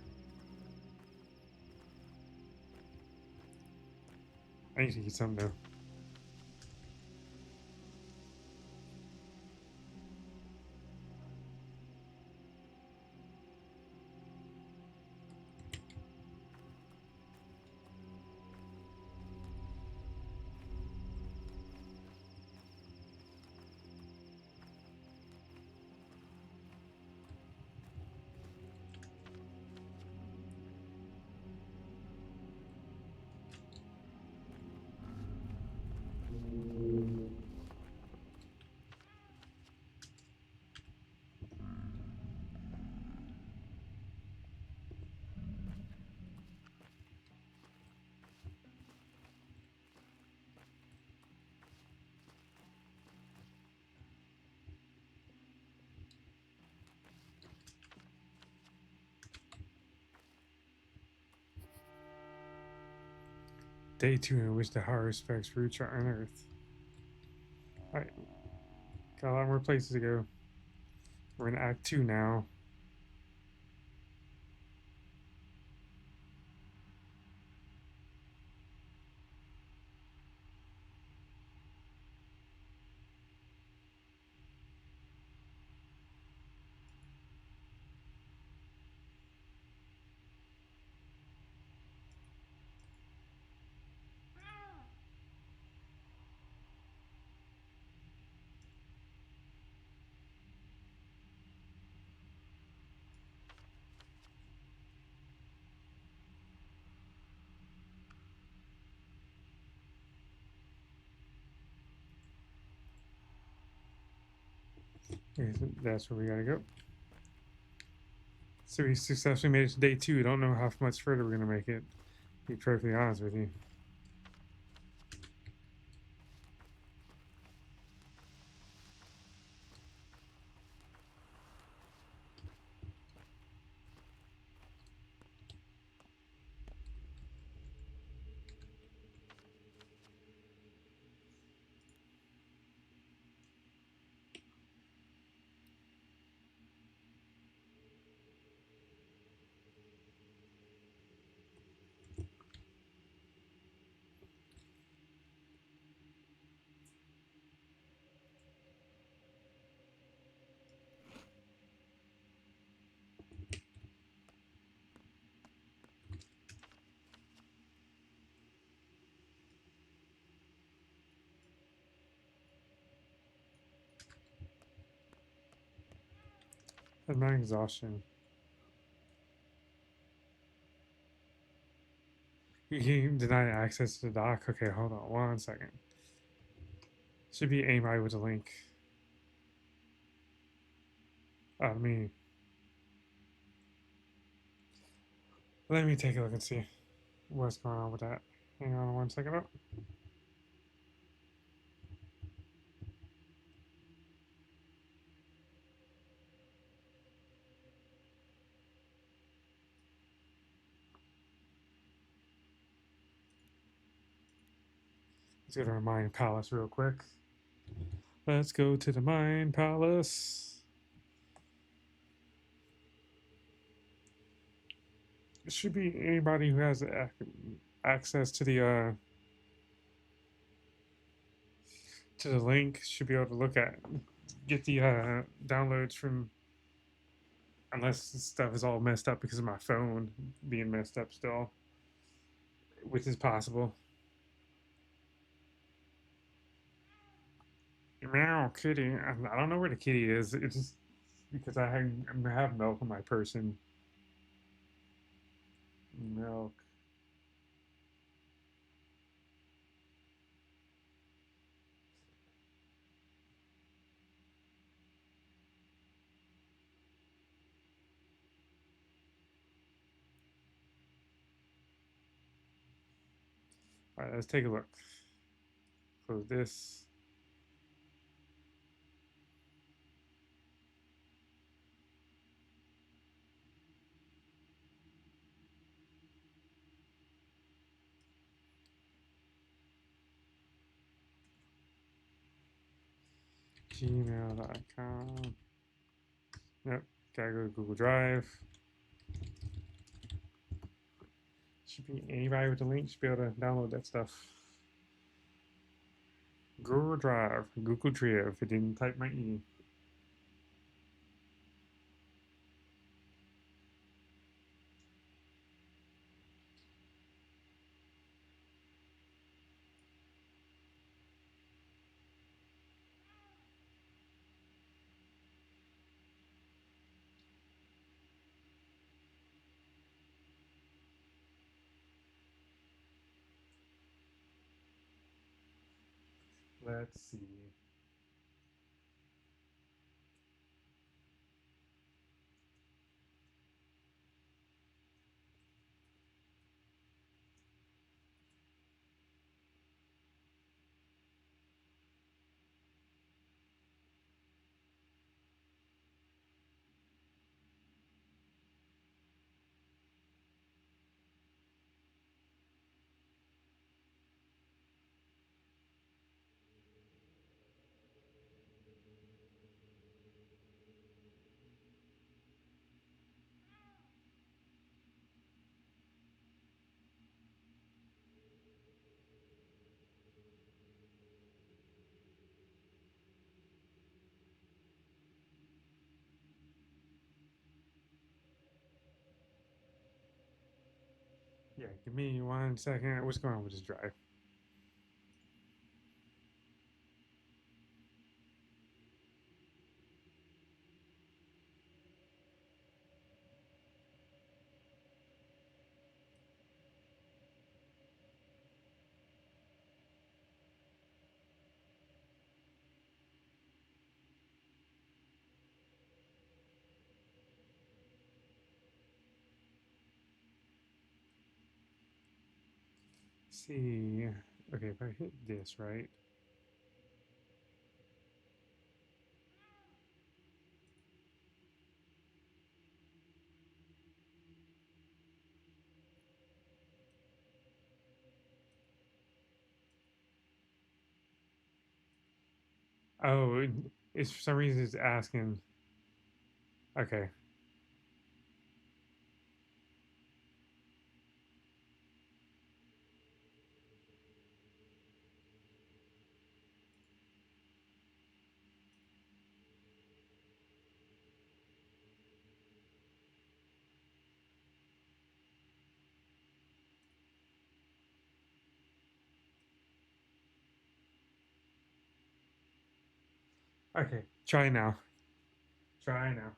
I need to eat something though. Day 2 in which the higher specs roots are unearthed. Alright. Got a lot more places to go. We're in Act 2 now. Okay, so that's where we gotta go. So we successfully made it to day 2. Don't know how much further we're gonna make it. To be perfectly honest with you. And my exhaustion. You deny access to the dock. Okay, hold on 1 second. Should be anybody with a link. Me. Let me take a look and see what's going on with that. Hang on 1 second. Oh, let's go to our Mind Palace real quick. Let's go to the Mind Palace. It should be anybody who has access to the link should be able to get the downloads from, unless this stuff is all messed up because of my phone being messed up still, which is possible. Meow, kitty. I don't know where the kitty is. It's just because I have milk in my person. Milk. All right, let's take a look. Close this. Gmail.com. Yep, gotta go to Google Drive. Should be anybody with the link should be able to download that stuff. Google Drive, Google Drive. It didn't type my E. Let's see. Yeah, give me 1 second. What's going on with this drive? See. Okay, if I hit this, right? Oh, it's for some reason it's asking. Okay. Okay. Try now. Try now.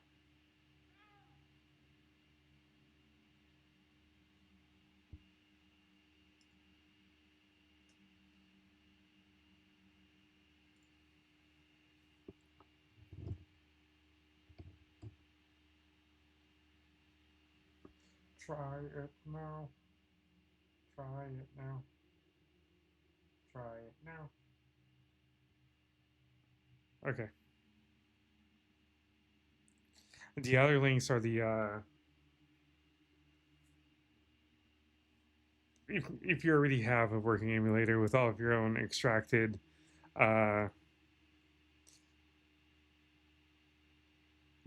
Try it now. Try it now. Try it now. Okay. The other links are the if you already have a working emulator with all of your own extracted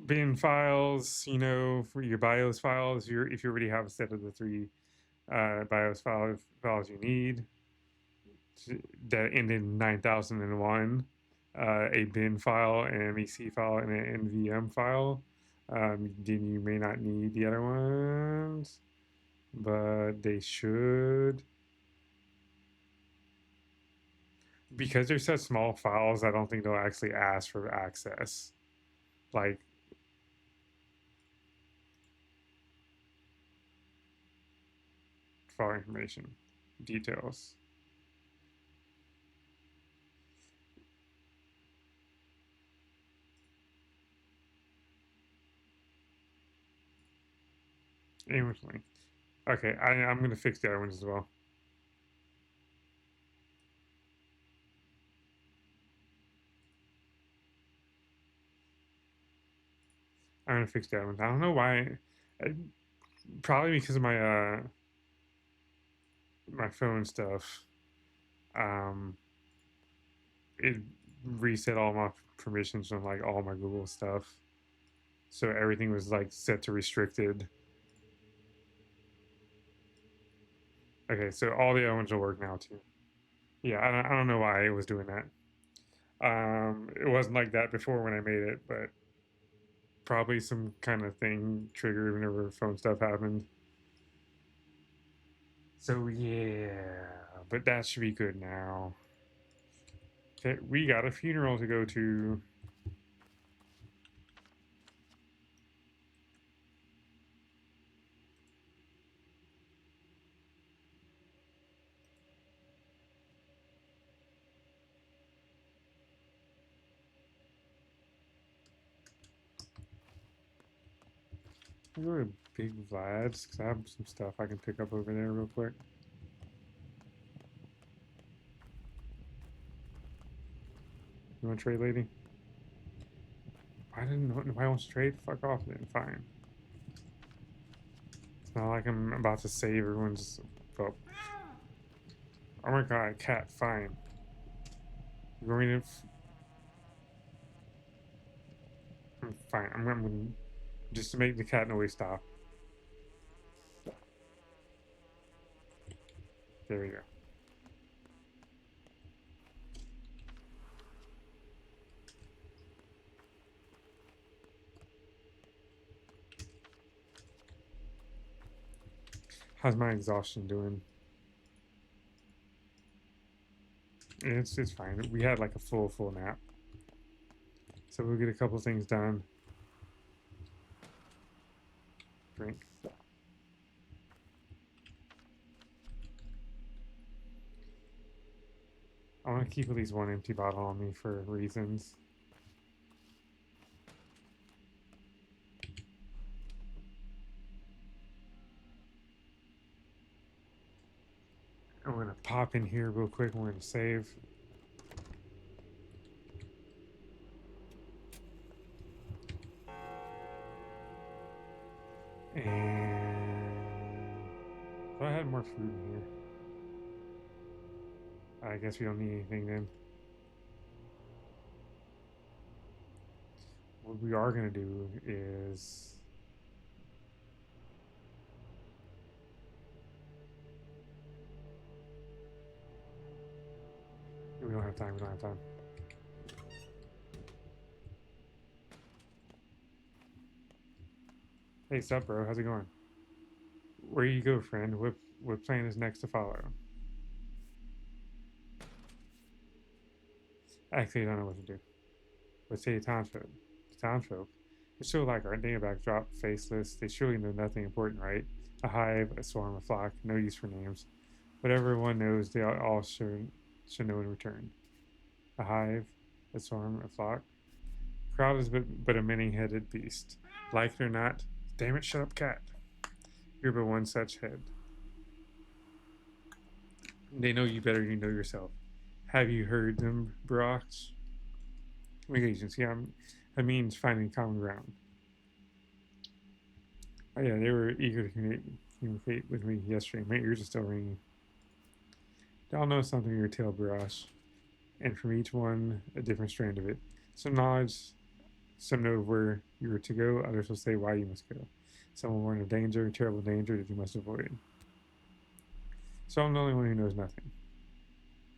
bin files, you know, for your BIOS files, if you already have a set of the three BIOS files you need that end in 9001, a bin file, an MEC file, and an NVM file, then you may not need the other ones, but they should. Because they're such small files, I don't think they'll actually ask for access. Like, file information, details. Aimlessly. Okay, I'm going to fix the other ones as well. I'm going to fix the other ones. I don't know why. Probably because of my my phone stuff. It reset all my permissions on like all my Google stuff. So everything was like set to restricted. Okay, so all the other ones will work now too. Yeah, I don't know why it was doing that. It wasn't like that before when I made it, but probably some kind of thing triggered whenever phone stuff happened. So yeah, but that should be good now. Okay, we got a funeral to go to. I'll go to Big Vlad's because I have some stuff I can pick up over there real quick. You want to trade, lady? Why wants to trade? Fuck off then. Fine. It's not like I'm about to save everyone's. Oh, oh my god, cat. Fine. You're going to. I'm fine. I'm going to just to make the cat noise stop. There we go. How's my exhaustion doing? It's fine. We had like a full nap. So we'll get a couple things done. Drink. I want to keep at least one empty bottle on me for reasons. I'm going to pop in here real quick. We're going to save. And oh, I had more food in here. I guess we don't need anything then. What we are going to do is we don't have time. We don't have time. Hey, sup, bro? How's it going? Where you go, friend? What plan is next to follow? Actually, I don't know what to do. Let's say the townsfolk. The townsfolk. They're still like, aren't they? A backdrop, faceless. They surely know nothing important, right? A hive, a swarm, a flock. No use for names. Whatever one knows, they all should know in return. A hive, a swarm, a flock. Crowd is but a many-headed beast. Like it or not, damn it, shut up, cat. You're but one such head. They know you better than you know yourself. Have you heard them, Brox? Communications, yeah, that means finding common ground. Oh yeah, they were eager to communicate with me yesterday. My ears are still ringing. They all know something of your tale, Barash, and from each one, a different strand of it. Some knowledge, some know where you are to go, others will say why you must go. Some will warn of danger, terrible danger that you must avoid. So I'm the only one who knows nothing.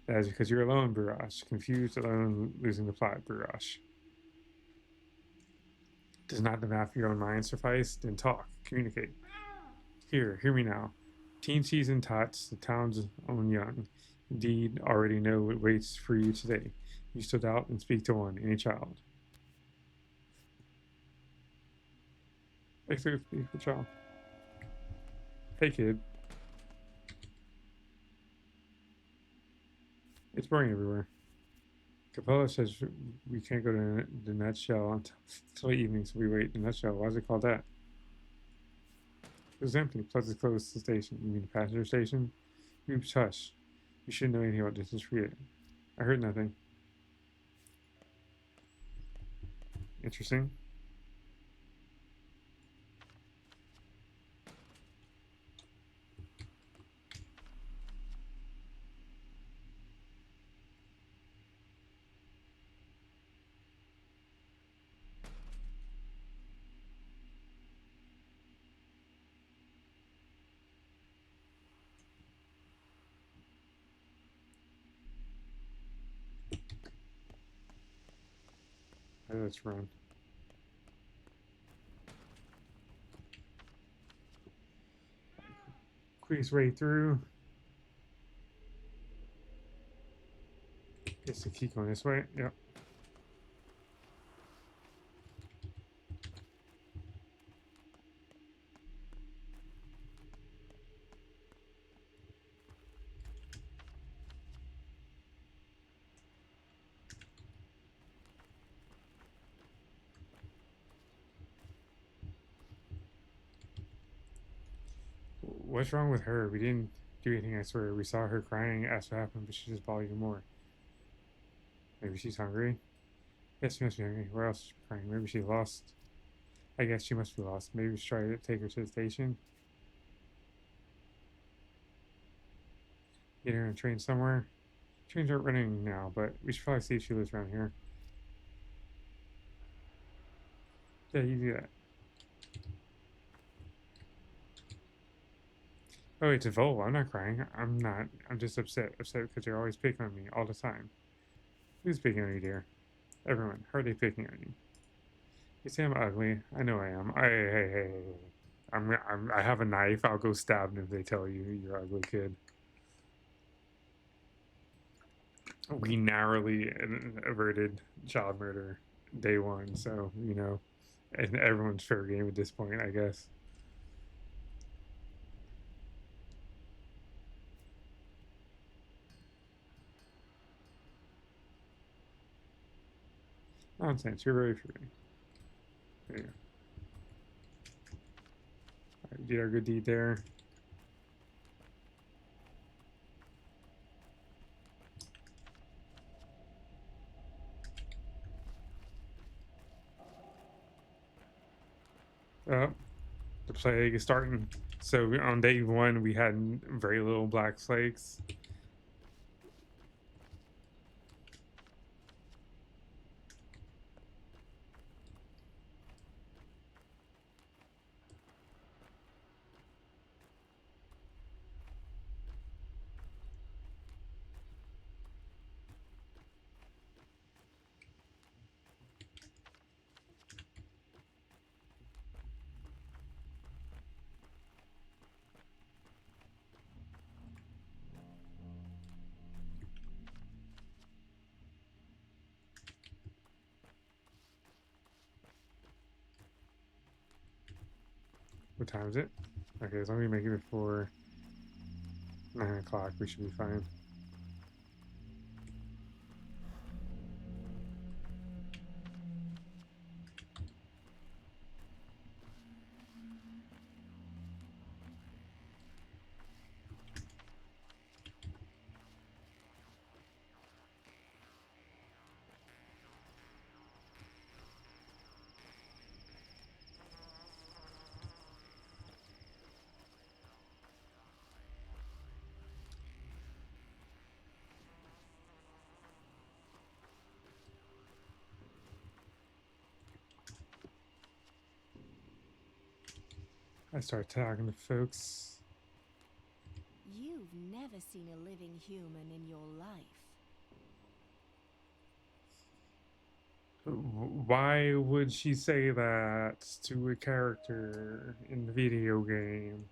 That is because you're alone, Barash. Confused, alone, losing the plot, Barash. Does not the math of your own mind suffice? Then talk, communicate. Here, hear me now. Teen season tots, the town's own young. Indeed, already know what waits for you today. You stood out and speak to one, any child. Speak to child. Hey, kid. It's burning everywhere. Capella says we can't go to the nutshell until evening, so we wait. The nutshell, why is it called that? It was empty, plus it's close to the station. You mean the passenger station? Oops, hush. You shouldn't know anything about this, just forget it. I heard nothing. Interesting. Let's run. Squeeze way through. Guess to keep going this way. Yep. What's wrong with her? We didn't do anything, I swear. We saw her crying, asked what happened, but she just bawled even more. Maybe she's hungry? Yes, she must be hungry. Where else is she crying? Maybe she lost. I guess she must be lost. Maybe we should try to take her to the station. Get her in a train somewhere. Trains aren't running now, but we should probably see if she lives around here. Yeah, you do that. Oh, it's a Vol. I'm not crying. I'm not. I'm just upset. Upset because you're always picking on me all the time. Who's picking on you, dear? Everyone. How are they picking on you? You say I'm ugly. I know I am. Hey. I have a knife. I'll go stab them if they tell you you're ugly, kid. We narrowly averted child murder day one, so you know, and everyone's fair game at this point, I guess. Nonsense. You're very free. There you go. All right, we did our good deed there. Oh, the plague is starting. So on day one, we had very little black flakes. What time is it? Okay, as long as we make it before 9 o'clock, we should be fine. I start talking to folks. You've never seen a living human in your life. Why would she say that to a character in the video game?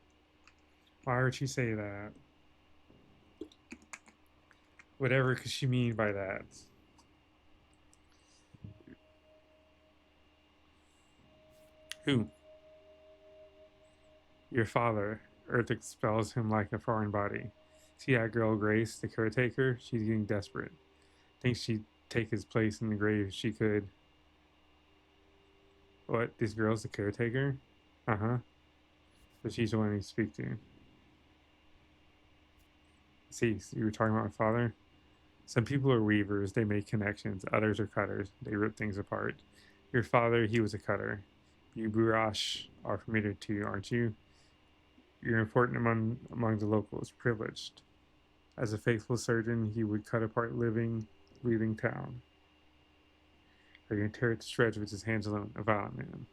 Why would she say that? Whatever could she mean by that? Who? Your father. Earth expels him like a foreign body. See that girl Grace, the caretaker? She's getting desperate. Thinks she'd take his place in the grave if she could. What? This girl's the caretaker? Uh-huh. But she's the one you speak to. See, you were talking about my father? Some people are weavers, they make connections. Others are cutters, they rip things apart. Your father, he was a cutter. You Burash are familiar too, aren't you? You're important among the locals, privileged. As a faithful surgeon, he would cut apart breathing town. Or you can tear it to shreds with his hands alone, a violent man.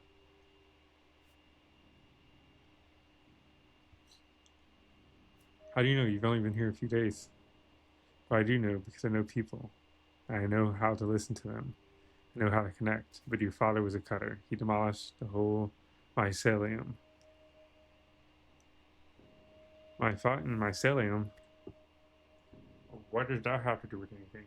How do you know? You've only been here a few days. But I do know because I know people. I know how to listen to them. I know how to connect. But your father was a cutter. He demolished the whole mycelium. Mycelium? What does that have to do with anything?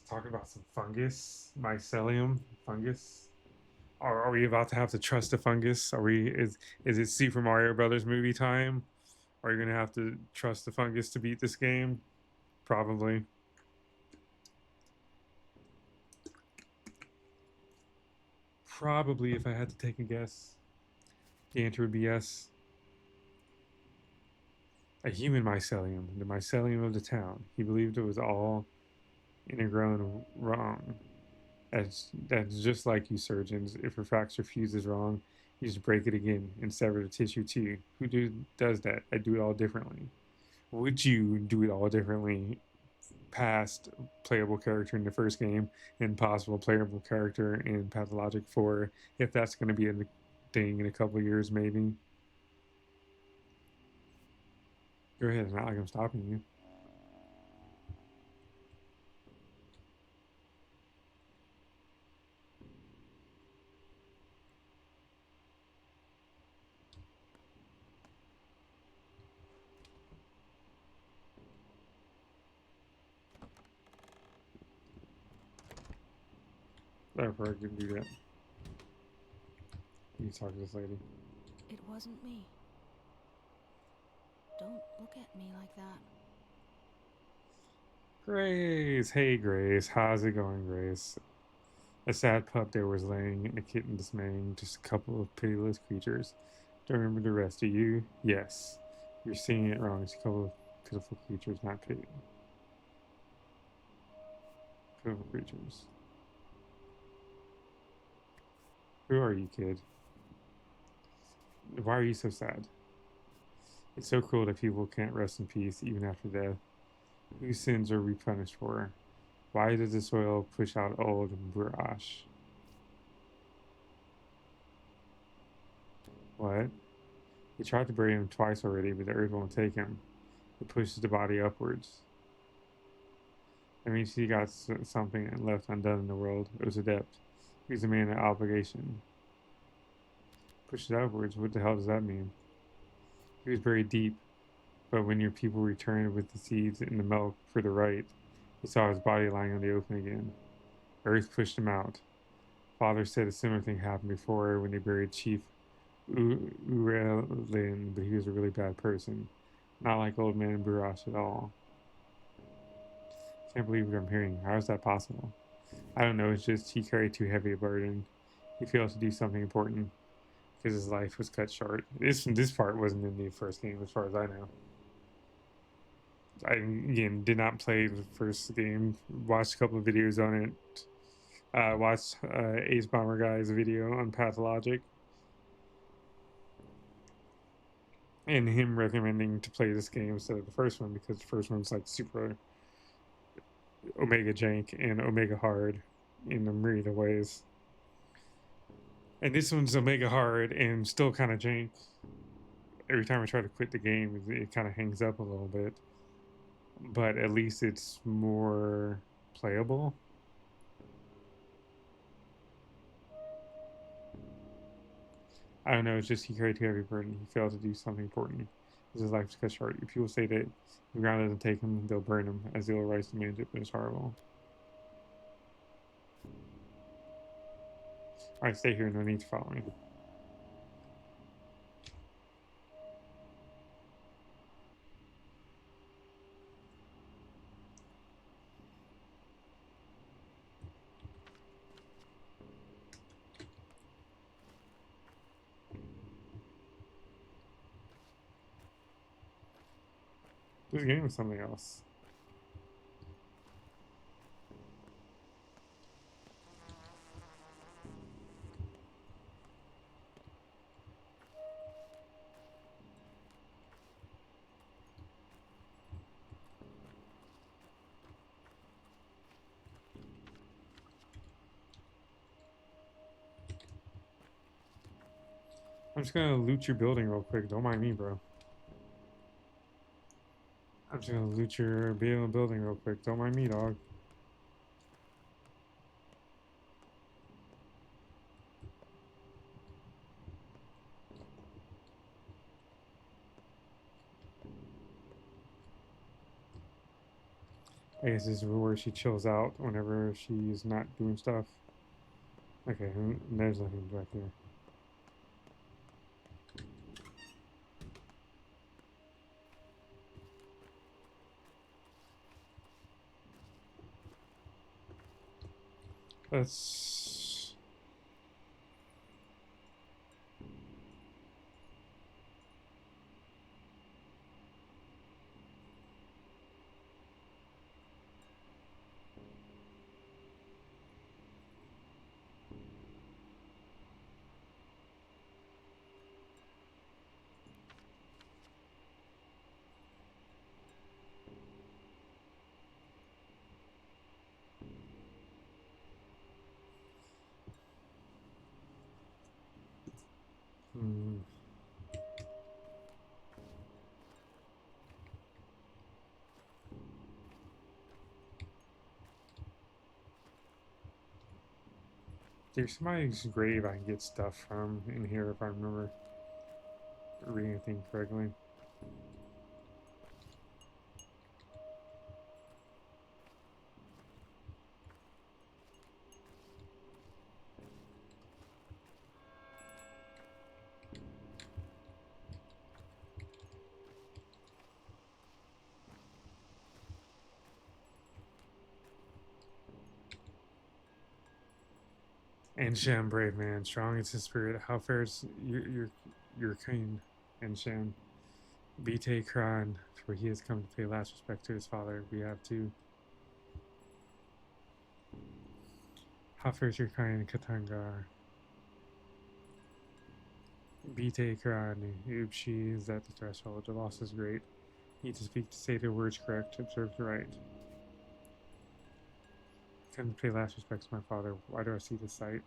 Talking about some fungus, mycelium, fungus. Are we about to have to trust a fungus? Is it Super Mario Brothers movie time? Are you gonna have to trust the fungus to beat this game? Probably. Probably, if I had to take a guess, the answer would be yes. A human mycelium, the mycelium of the town. He believed it was all ingrown wrong. That's just like you surgeons. If a fracture fuse is wrong, you just break it again and sever the tissue too. Does that? I do it all differently. Would you do it all differently? Past playable character in the first game and possible playable character in Pathologic 4, if that's going to be a thing in a couple of years, maybe. Go ahead, it's not like I'm stopping you. Therefore, I can do that. You can talk to this lady. It wasn't me. Don't look at me like that. Grace! Hey, Grace. How's it going, Grace? A sad pup there was laying, and a kitten dismaying, just a couple of pitiless creatures. Don't remember the rest, do you? Yes. You're seeing it wrong. It's a couple of pitiful creatures, not pitiful creatures. Who are you, kid? Why are you so sad? It's so cruel that people can't rest in peace even after death. Whose sins are we punished for? Why does the soil push out old Burash? What? He tried to bury him twice already, but the earth won't take him. It pushes the body upwards. That means he got something left undone in the world. It was adept. He was a man of obligation. Pushes upwards? What the hell does that mean? He was buried deep, but when your people returned with the seeds and the milk for the rite, he saw his body lying on the open again. Earth pushed him out. Father said a similar thing happened before when they buried Chief Urelin, but he was a really bad person. Not like old man Burash at all. Can't believe what I'm hearing. How is that possible? I don't know, it's just he carried too heavy a burden. He failed to do something important because his life was cut short. This part wasn't in the first game, as far as I know. I, again, did not play the first game. Watched a couple of videos on it. Watched Ace Bomber Guy's video on Pathologic. and him recommending to play this game instead of the first one because the first one's like super omega jank and omega hard in a myriad of ways, and this one's omega hard and still kind of jank. Every time I try to quit the game, it kind of hangs up a little bit, but at least it's more playable. I don't know, it's just he carried too heavy burden. He failed to do something important. His life is cut short. If people say that the ground doesn't take him, they'll burn him, as they'll rise to manage it, but it's horrible. Alright, stay here, no need to follow me. This game is something else. I'm just gonna loot your building real quick. Don't mind me, bro. I'm just gonna loot your building real quick. Don't mind me, dog. I guess this is where she chills out whenever she's not doing stuff. Okay, and there's nothing back there. Let's... There's somebody's grave I can get stuff from in here if I remember reading anything correctly. And Shem, brave man, strong is his spirit. How fares your king, and Shem? Bite Kran, for he has come to pay last respect to his father. We have too. How fares your kind, Katangar? Bite Kran, Ubshi is at the threshold. The loss is great. Need to speak to say the words correct, observe the right. Come to pay last respect to my father. Why do I see this sight?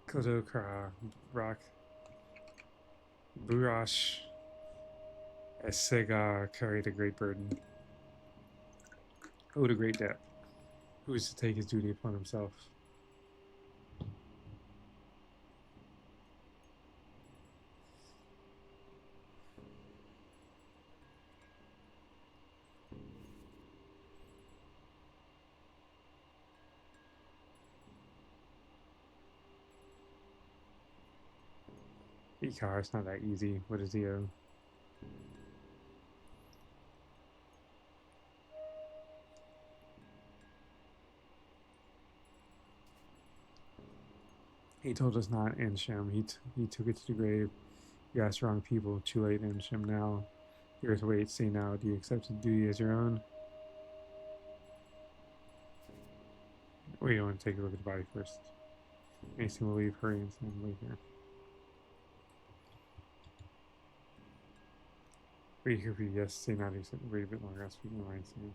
Kodokra, Rock, Burash, Esega carried a great burden. Owed a great debt. Who is to take his duty upon himself? Ikar, it's not that easy. What is he owe? He told us not, Anshem. He took it to the grave. You asked the wrong people. Too late, Anshem. Now, here's wait. Say now. Do you accept the duty as your own? We want to take a look at the body first. Mason will leave. Hurry and wait here. Wait here for you. Yes, say not decent. Wait a bit longer. I'll speak my mind soon.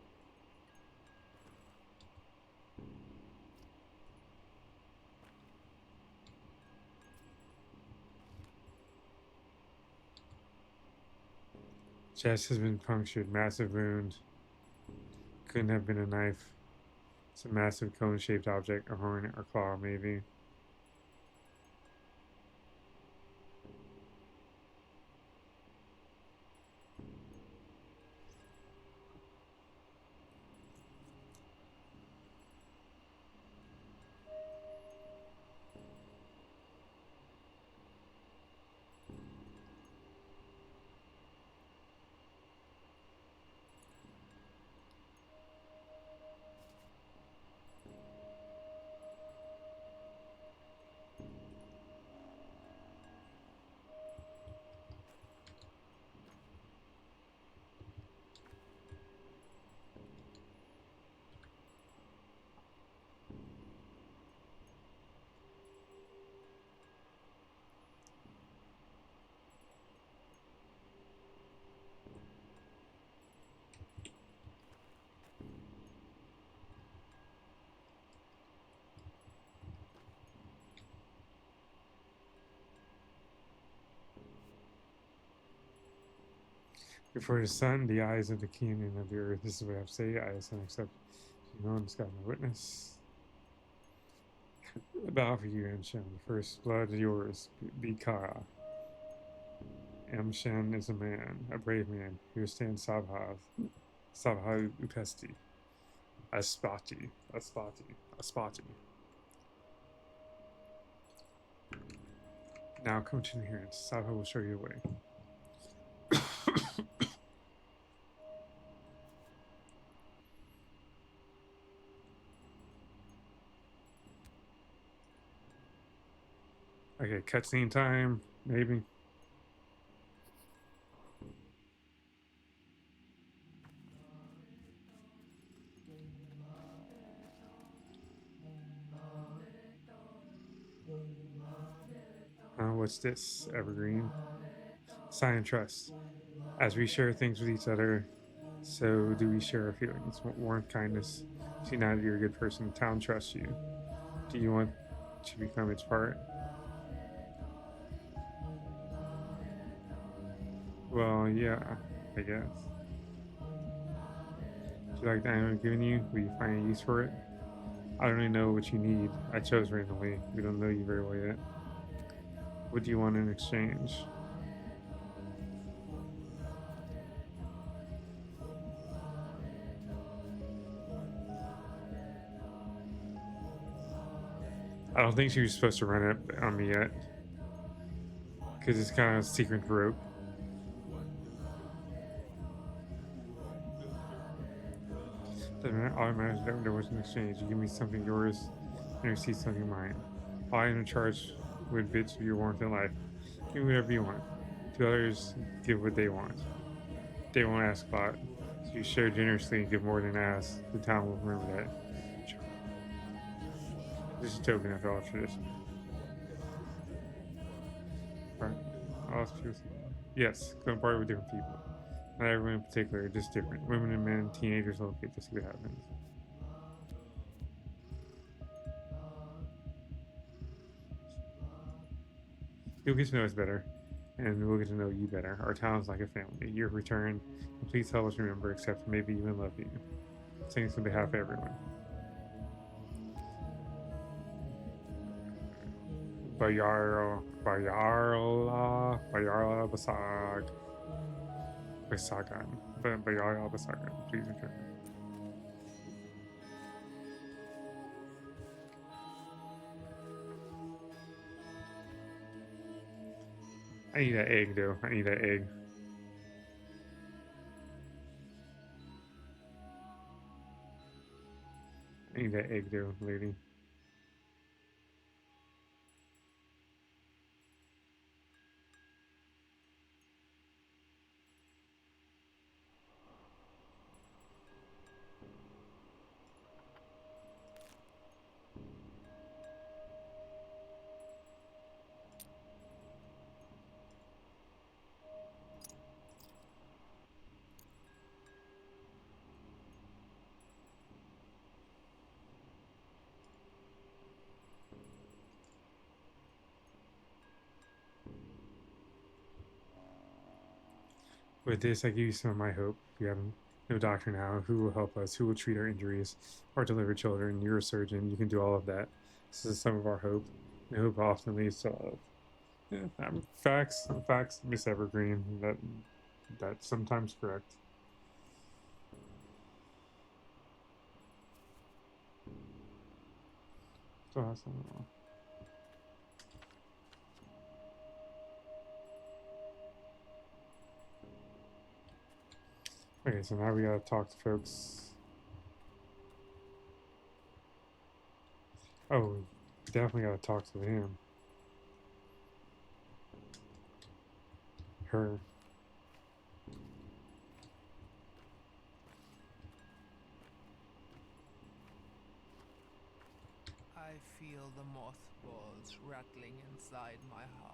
Chest has been punctured. Massive wound. Couldn't have been a knife. It's a massive cone-shaped object, a horn or claw, maybe. Before the sun, the eyes of the king and of the earth. This is what I have to say. I, the son, accept you know, and God, my witness. Bow for you, Amshan. The first blood is yours. Be Kara. Amshan is a man, a brave man. Here stands Sabhav. Sabha Upesti. Aspati. Aspati. Aspati. Now come to me here. Sabha will show you the way. Okay, cutscene time, maybe. What's this? Evergreen. Sign and trust. As we share things with each other, so do we share our feelings. Warmth, kindness. See now that you're a good person. The town trusts you. Do you want to become its part? Well, yeah, I guess. Do you like the item I've given you? Will you find a use for it? I don't really know what you need. I chose randomly. We don't know you very well yet. What do you want in exchange? I don't think she was supposed to run it on me yet. Because it's kind of secret rope. Doesn't matter. All that matters is that there was an exchange. You give me something yours, and I receive something mine. I am in charge with bits of your warmth and life. Give me whatever you want. To others, give what they want. They won't ask a lot. So you share generously and give more than ask. The town will remember that. Sure. This is a token after all tradition. Right. All truth. Yes, go and party with different people. Not everyone in particular, just different. Women and men, teenagers, okay, just see what happens. You'll get to know us better, and we'll get to know you better. Our town's like a family. Your return, and please help us remember, accept, maybe even love you. Thanks on behalf of everyone. Bayarla Basag. Basagan. Bayarla Basagan. Please return. I need that egg, though. I need that egg. I need that egg, though, lady. With this, I give you some of my hope. We have no doctor now. Who will help us? Who will treat our injuries or deliver children? You're a surgeon. You can do all of that. This is some of our hope. And hope often leads to love. Yeah, facts, Miss Evergreen. That's sometimes correct. So awesome. Okay, so now we gotta talk to folks. Oh, we definitely gotta talk to him. Her. I feel the mothballs rattling inside my heart.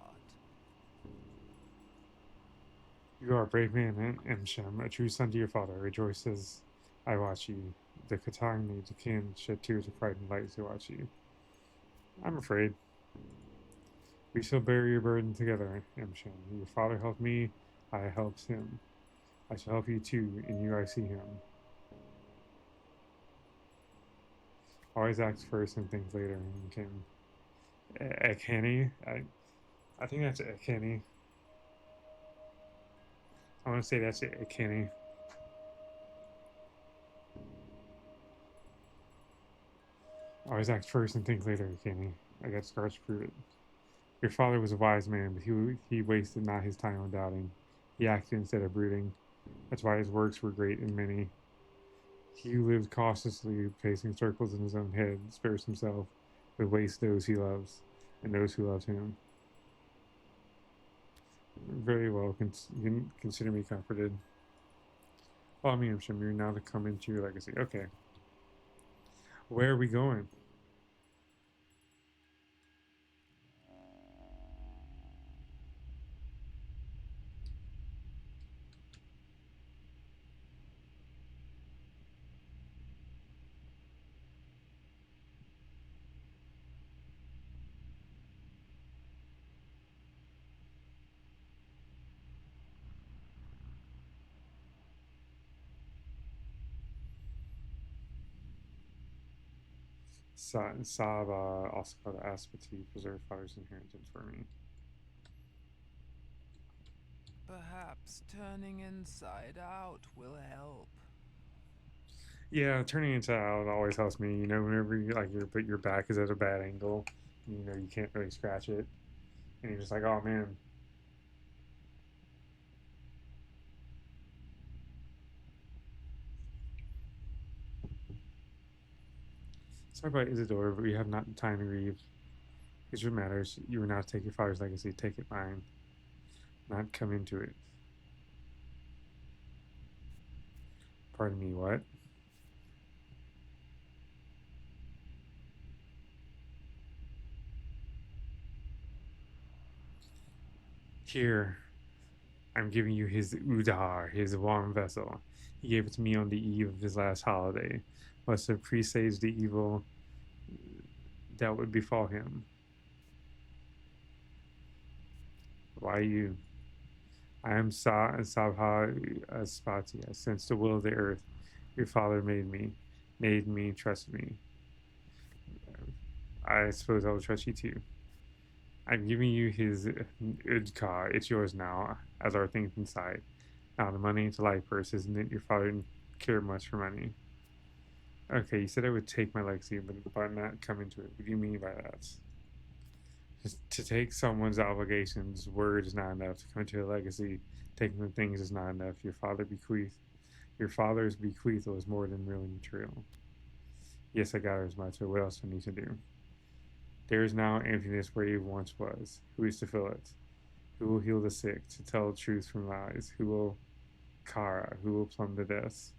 You are a brave man, Emshem, a true son to your father. Rejoices, I watch you. The Katagni, the kin, shed tears of pride and light to watch you. I'm afraid. We shall bear your burden together, Emshem. Your father helped me, I helped him. I shall help you too, in you I see him. Always act first and think later, and can. Ekhenny? I think that's Ekhenny. I want to say that's Ekhenny. Always act first and think later, Kenny. I got scars to prove it. Your father was a wise man, but he wasted not his time on doubting. He acted instead of brooding. That's why his works were great and many. He who lives cautiously, pacing circles in his own head, spares himself, but wastes those he loves, and those who love him. Very well, you can consider me comforted. Follow me, Shamir, now to come into your legacy. Okay. Where are we going? Saba also called Aspati, preserve father's inheritance for me. Perhaps turning inside out will help. Yeah, turning inside out always helps me. You know, whenever you but your back is at a bad angle, you know you can't really scratch it, and you're just like, oh man. Sorry about Isidore, but we have not time to grieve. History matters. You will not take your father's legacy. Take it mine. Not come into it. Pardon me, what? Here, I'm giving you his Udar, his warm vessel. He gave it to me on the eve of his last holiday. Must have presaged the evil that would befall him. Why you? I am Sabha Aspati. I sense the will of the earth. Your father made me, trust me. I suppose I will trust you too. I'm giving you his Udka. It's yours now, as are things inside. Now, the money into life purse, isn't it? Your father didn't care much for money. Okay, you said I would take my legacy, but not come into it. What do you mean by that? Just to take someone's obligations, word is not enough. To come into a legacy, taking the things is not enough. Your father's bequeath was more than merely material. Yes, I got as much, but what else do I need to do? There is now emptiness where you once was. Who is to fill it? Who will heal the sick, to tell the truth from lies? Who will Kara? Who will plumb the depths?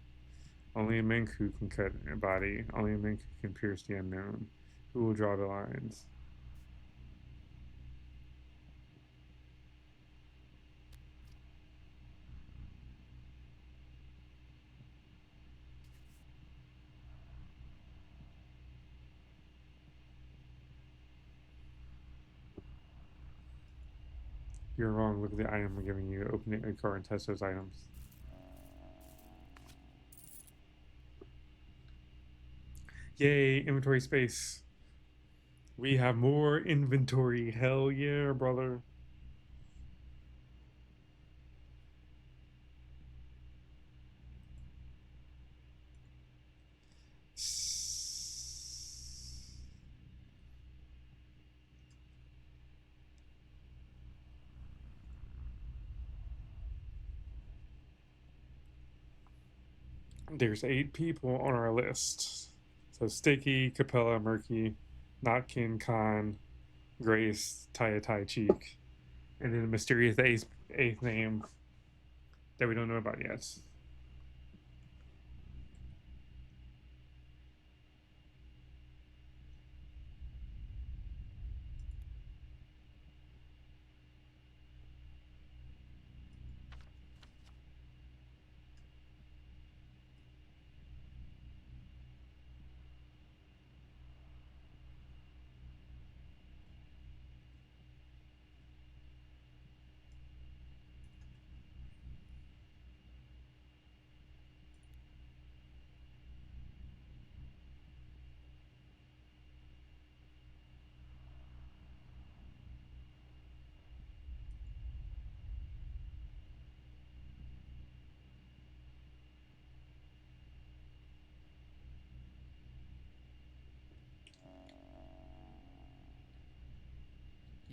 Only a Menku can cut a body. Only a Menku can pierce the unknown. Who will draw the lines? You're wrong. Look at the item I'm giving you. Open the card and test those items. Yay, inventory space. We have more inventory. Hell yeah, brother. There's 8 people on our list. So Sticky, Capella, Murky, Notkin, Khan, Grace, Tai Cheek, and then a mysterious eighth name that we don't know about yet.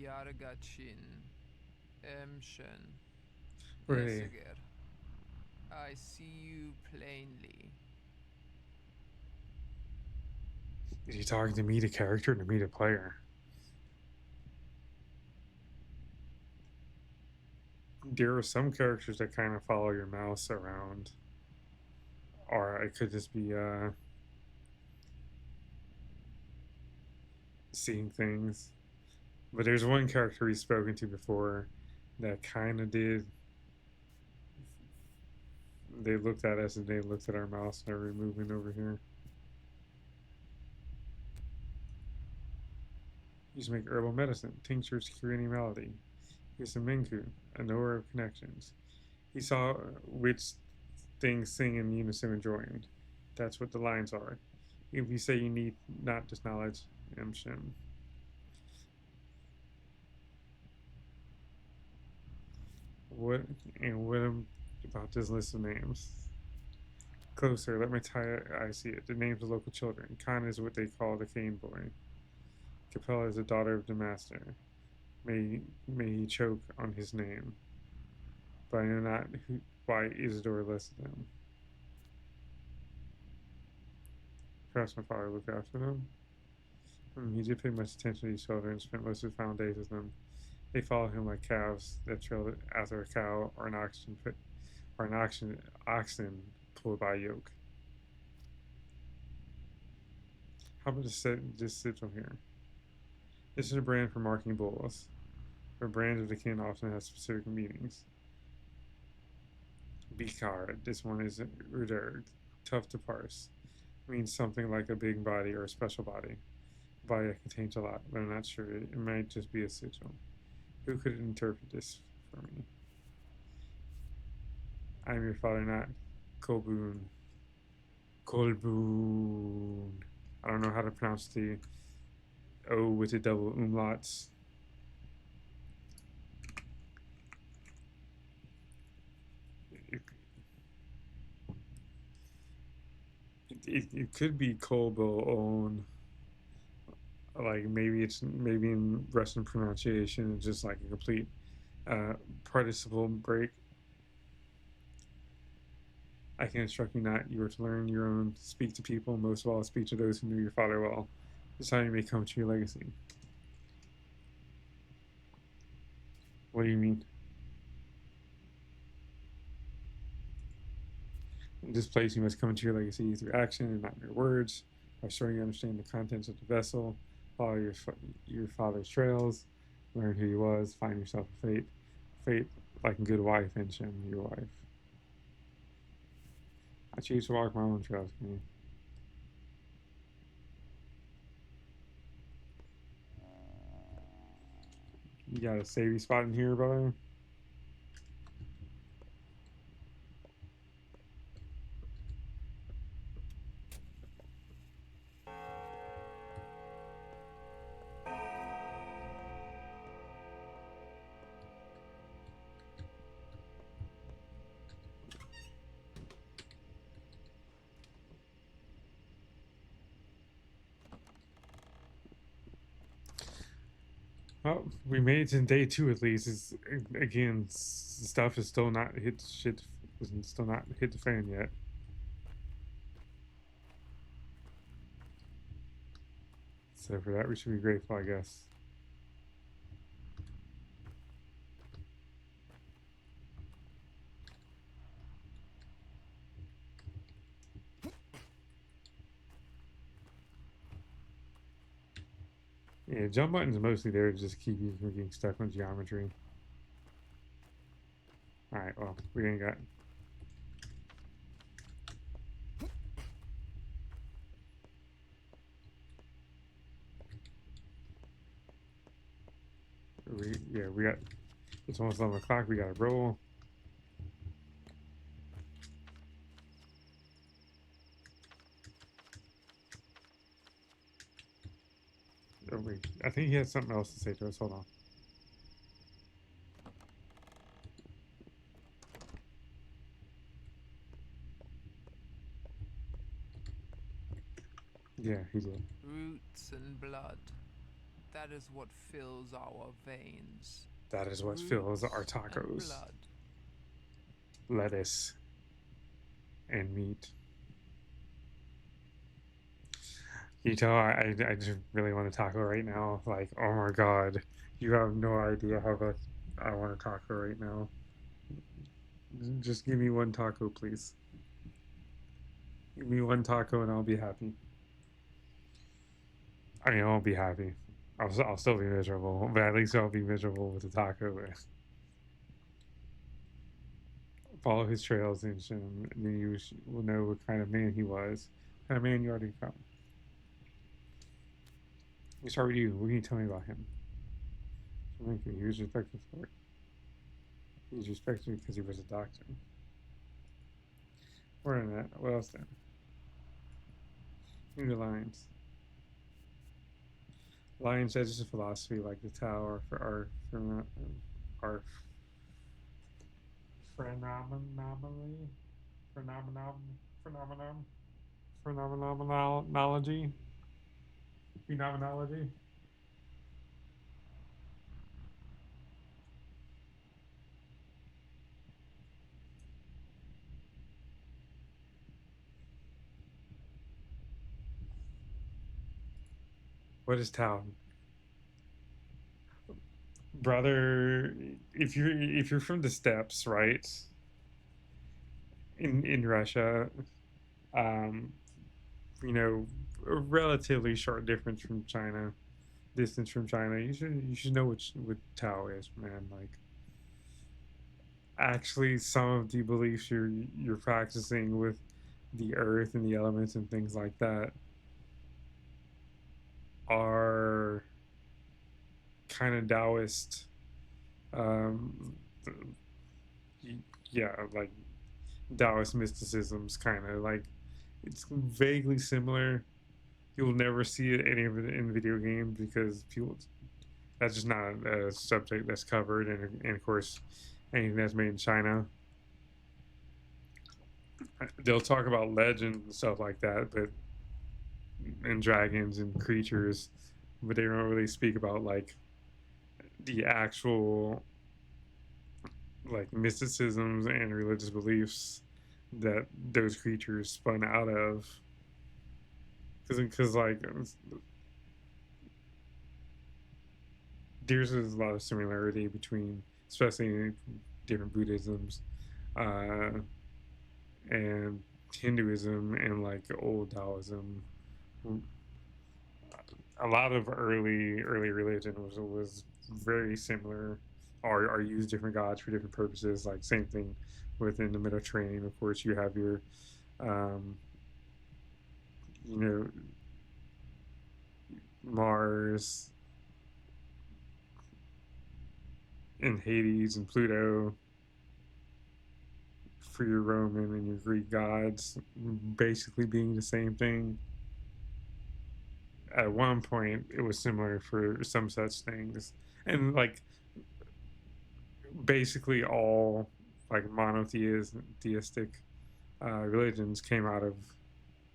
Yargachin. Emshen. Right. Yeseger. I see you plainly. Is he talking to me, the character, or to me, the player? There are some characters that kind of follow your mouse around. Or it could just be seeing things. But there's one character we've spoken to before that kind of did. They looked at us and they looked at our mouse and every movement over here. Used to make herbal medicine, tinctures to cure any malady. Here's a Minku, a knower of connections. He saw which things sing in unison and joined. That's what the lines are. If you say you need not this knowledge, Mshim. What about this list of names? Closer, let me tie it. I see it. The names of local children. Khan is what they call the cane boy. Capella is the daughter of the master. May he choke on his name. But I know not why Isidore listed them. Perhaps my father looked after them. He did pay much attention to these children and spent most of his final days with them. They follow him like calves that trail after a cow or an oxen pulled by a yoke. How about this sigil here? This is a brand for marking bulls. A brand of the kin often has specific meanings. Bikar, this one is Ruderg, tough to parse. Means something like a big body or a special body. Body that contains a lot, but I'm not sure. It might just be a sigil. Who could interpret this for me? I am your father, not Kolboon. Kolboon. I don't know how to pronounce the O with the double umlauts. It could be Kolbo own. Like maybe in Russian pronunciation it's just like a complete participle break. I can instruct you not. You are to learn your own, speak to people, most of all speak to those who knew your father well. This is how you may come to your legacy. What do you mean? In this place you must come to your legacy through action and not mere words, by showing you understand the contents of the vessel, follow your father's trails, learn who he was, find yourself a fate like a good wife and Shem, your wife. I choose to walk my own trails, me. You got a savey spot in here, brother? Well, we made it to day 2 at least. It's, again, stuff is still not hit shit. Still not hit the fan yet. So for that, we should be grateful, I guess. Yeah, jump buttons are mostly there to just keep you from getting stuck on geometry. Alright, well, we ain't got... we got... It's almost 11 o'clock, we gotta roll. Oh, wait, I think he has something else to say to us, hold on. Yeah, he did. Roots and blood. That is what fills our veins. That is what fills our Roots and tacos. blood. Lettuce and meat. You tell I just really want a taco right now. Like, oh my god, you have no idea how much I want a taco right now. Just give me one taco, please. Give me one taco and I'll be happy. I mean, I won't be happy. I'll still be miserable, but at least I'll be miserable with a taco. Follow his trails and then you will know what kind of man he was. What kind of man you already become. We start with you. What can you tell me about him? Thank you. He was respected for it. He was respected because he was a doctor. More than that, what else then? In the lines. Lions edges of philosophy like the Tao are our phenomenology, phenomenology. What is Tao? Brother, if you're from the steppes, right? In Russia, um, you know, a relatively short distance from China. You should know what Tao is, man. Like, actually, some of the beliefs you're practicing with the earth and the elements and things like that are kind of Taoist. Um, yeah, like Taoist mysticism's kind of like it's vaguely similar. You'll never see any of it in video games because people that's just not a subject that's covered, and of course, anything that's made in China, they'll talk about legends and stuff like that, but and dragons and creatures, but they don't really speak about like the actual like mysticisms and religious beliefs that those creatures spun out of. Because like there's a lot of similarity between, especially in different Buddhisms, uh, and Hinduism and like old Taoism. A lot of early religion was very similar, or used different gods for different purposes. Like same thing within the Mediterranean. Of course, you have your, um, you know, Mars, and Hades and Pluto for your Roman and your Greek gods basically being the same thing. At one point, it was similar for some such things, and like basically all like monotheistic religions came out of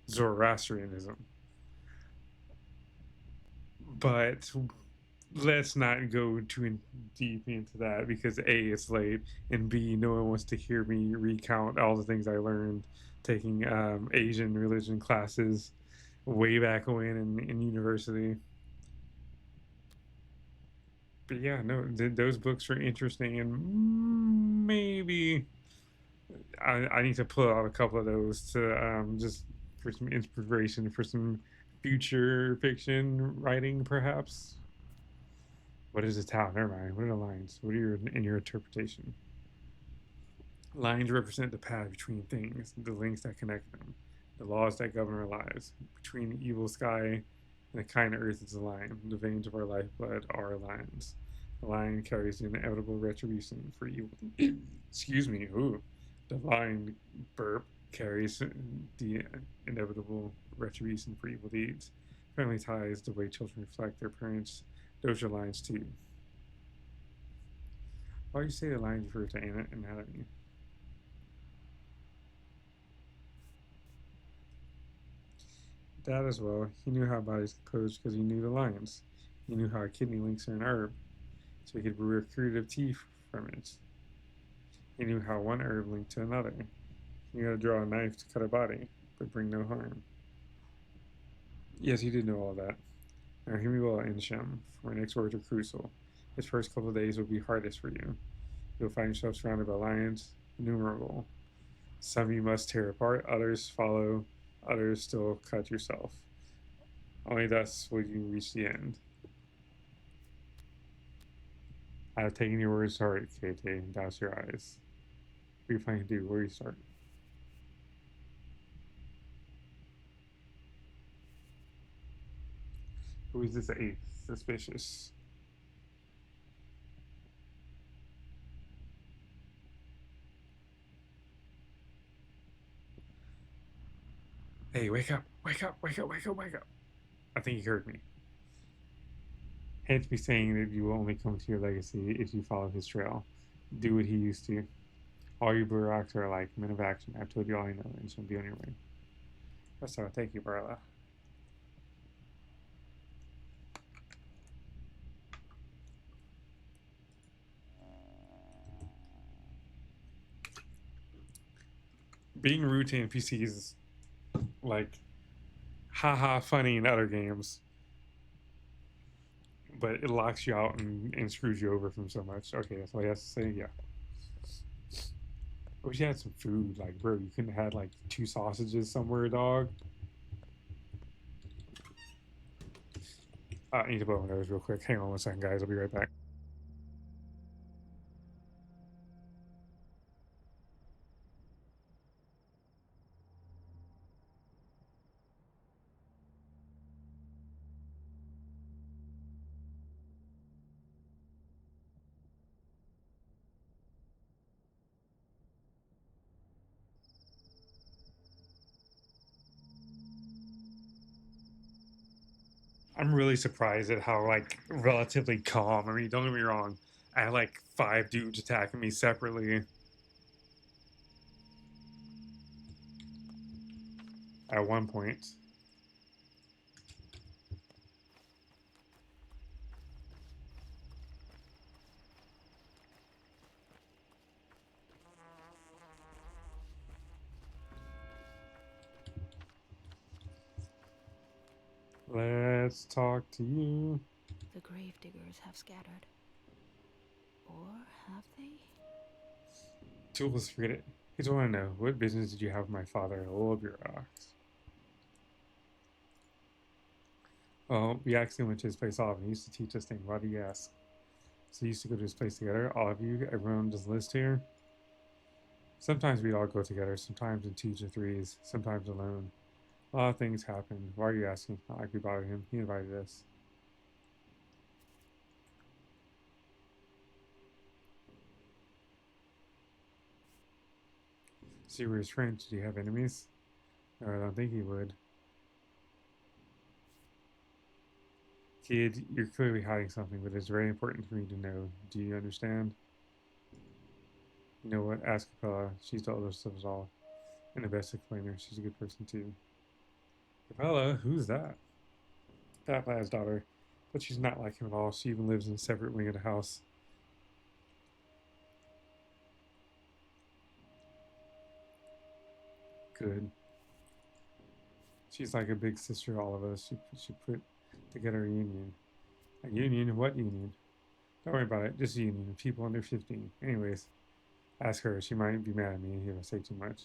Zoroastrianism. But let's not go too deep into that because A, it's late, and B, no one wants to hear me recount all the things I learned taking Asian religion classes way back when in university. But yeah, no, those books are interesting, and maybe I need to pull out a couple of those to just for some inspiration for some future fiction writing, perhaps. What is a town? Never mind. What are the lines? What are your in your interpretation? Lines represent the path between things, the links that connect them, the laws that govern our lives. Between the evil sky and the kind earth is a line. The veins of our lifeblood are lines. The line carries the inevitable retribution for evil. Excuse me. Ooh. The line burp carries the inevitable retribution for evil deeds. Family ties, the way children reflect their parents. Those are lines too. Why do you say the lines refer to anatomy? That as well. He knew how bodies composed because he knew the lines. He knew how a kidney links to an herb, so he could brew a curative tea from it. He knew how one herb linked to another. He knew how to draw a knife to cut a body, but bring no harm. Yes, he did know all that. Now hear me well, Insham, for my next words are crucial. His first couple of days will be hardest for you. You'll find yourself surrounded by lions, innumerable. Some you must tear apart, others follow, others still cut yourself. Only thus will you reach the end. I have taken your words to heart, Kate, and douse your eyes. What are you planning to do? Where do you start? Who is this eighth? Suspicious. Hey, wake up, wake up, wake up, wake up, wake up. I think he heard me. Hence me saying that you will only come to your legacy if you follow his trail. Do what he used to. All you Buraks are like men of action. I've told you all I know, and so be on your way. That's all. Thank you, Barla. Being rude to NPCs is like haha funny in other games, but it locks you out and screws you over from so much. Okay, that's all he has to say. Yeah. I wish you had some food. Like, bro, you couldn't have had like 2 sausages somewhere, dog. I need to blow my nose real quick. Hang on 1 second, guys. I'll be right back. I'm really surprised at how like relatively calm. I mean, don't get me wrong. I had like 5 dudes attacking me separately at one point. Let's talk to you. The gravediggers have scattered. Or have they? Jules, forget it. Here's what I want to know. What business did you have with my father? All of your ox. Well, we actually went to his place often. He used to teach us things. Why do you ask? So we used to go to his place together. All of you, everyone just lives here. Sometimes we all go together. Sometimes in 2s or 3s. Sometimes alone. A lot of things happen. Why are you asking? Not like we bothered him. He invited us. See where he's French. Do you have enemies? No, I don't think he would. Kid, you're clearly hiding something, but it's very important for me to know. Do you understand? You know what? Ask Capella. She's told us all. And the best explainer. She's a good person too. Capella? Who's that? That lad's daughter. But she's not like him at all. She even lives in a separate wing of the house. Good. She's like a big sister to all of us. She put together a union. A union? What union? Don't worry about it. Just a union of people under 15. Anyways, ask her. She might be mad at me if I say too much.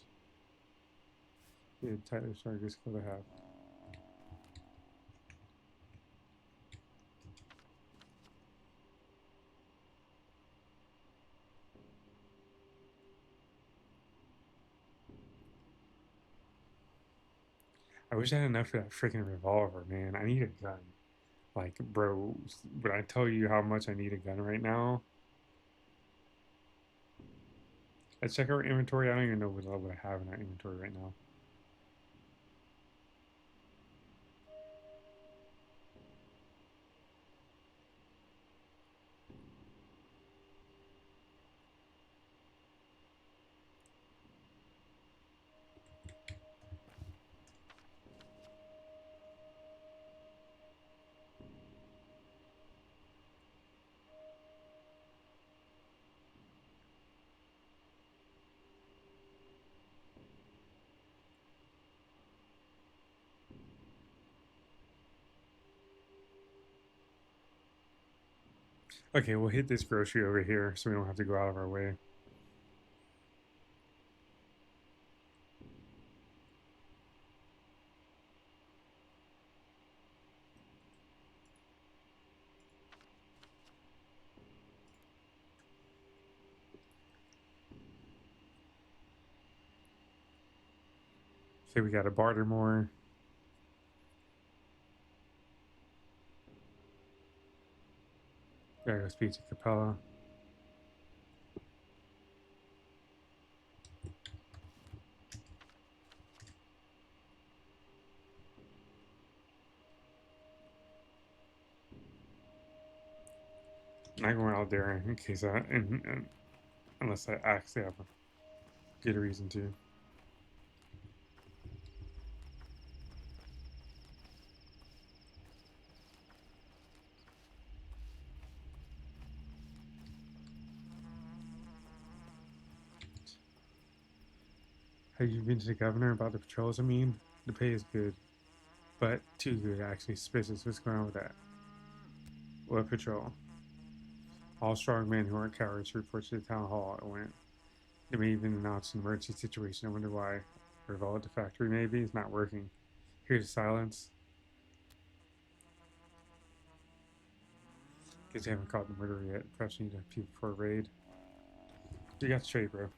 Good. Tyler Stargers kill to have. I wish I had enough for that freaking revolver, man. I need a gun. Like, bro, would I tell you how much I need a gun right now? Let's check our inventory. I don't even know what I have in our inventory right now. Okay, we'll hit this grocery over here so we don't have to go out of our way. Okay, we got to barter more. Gotta go speak to Capella. I'm not going out there in case unless I actually have a good reason to. Have you been to the governor about the patrols? I mean, the pay is good, but too good actually. Suspicious. What's going on with that? What patrol? All strong men who aren't cowards report to the town hall. It went. They may even announce an emergency situation. I wonder why. Revolt at the factory maybe? It's not working. Hear the silence. Guess they haven't caught the murderer yet. Perhaps you need a people for a raid. You got straight, bro.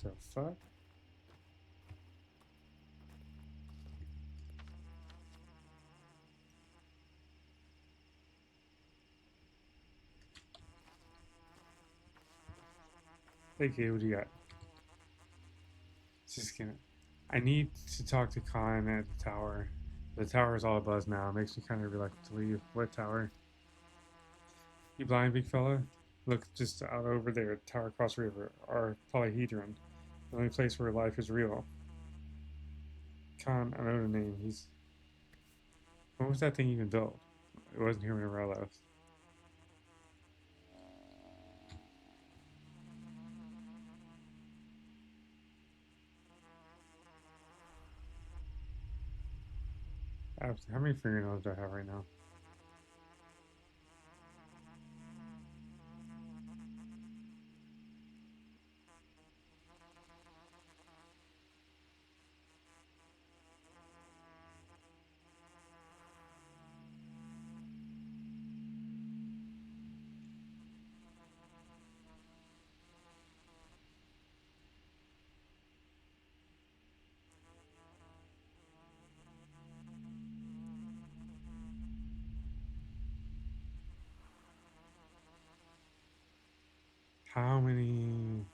The fuck? Hey, Kay, what do you got? Just gonna. I need to talk to Khan at the tower. The tower is all abuzz now. It makes me kind of reluctant to leave. What tower? You blind, big fella? Look just out over there, tower across the river. Our polyhedron. The only place where life is real. Khan, I know the name. He's. When was that thing even built? It wasn't here whenever I left. How many fingernails do I have right now? How many?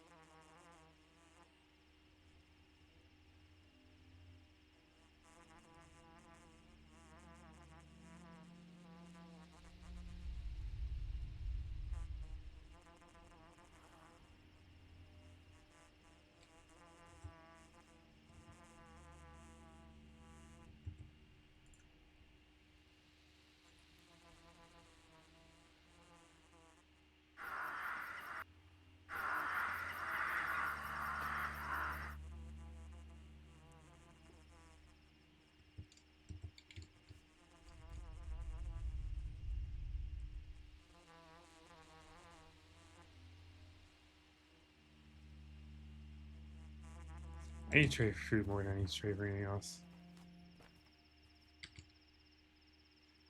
I need to trade for food more than I need to trade for anything else.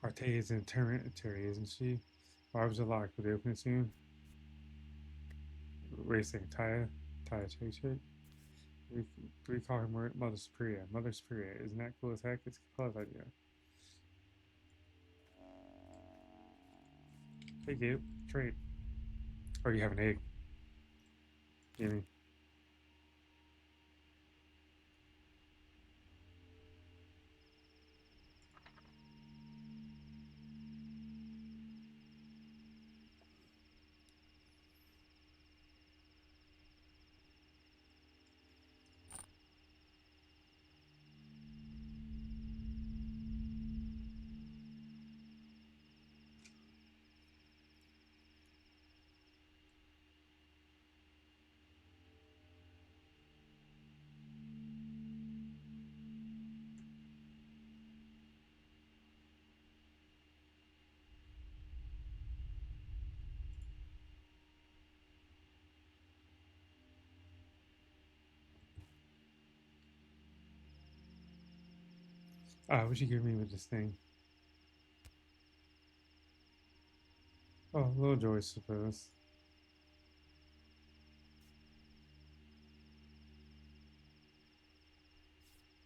Arte is in Terry, isn't she? Why was it locked? Will they open it soon? Wait a second, Taya, check. We call her Mother Superior. Mother Superior. Isn't that cool as heck? It's a cool idea. Hey, Gabe, trade. Oh, you have an egg. Gimme. What you give me with this thing? Oh, little joy, suppose.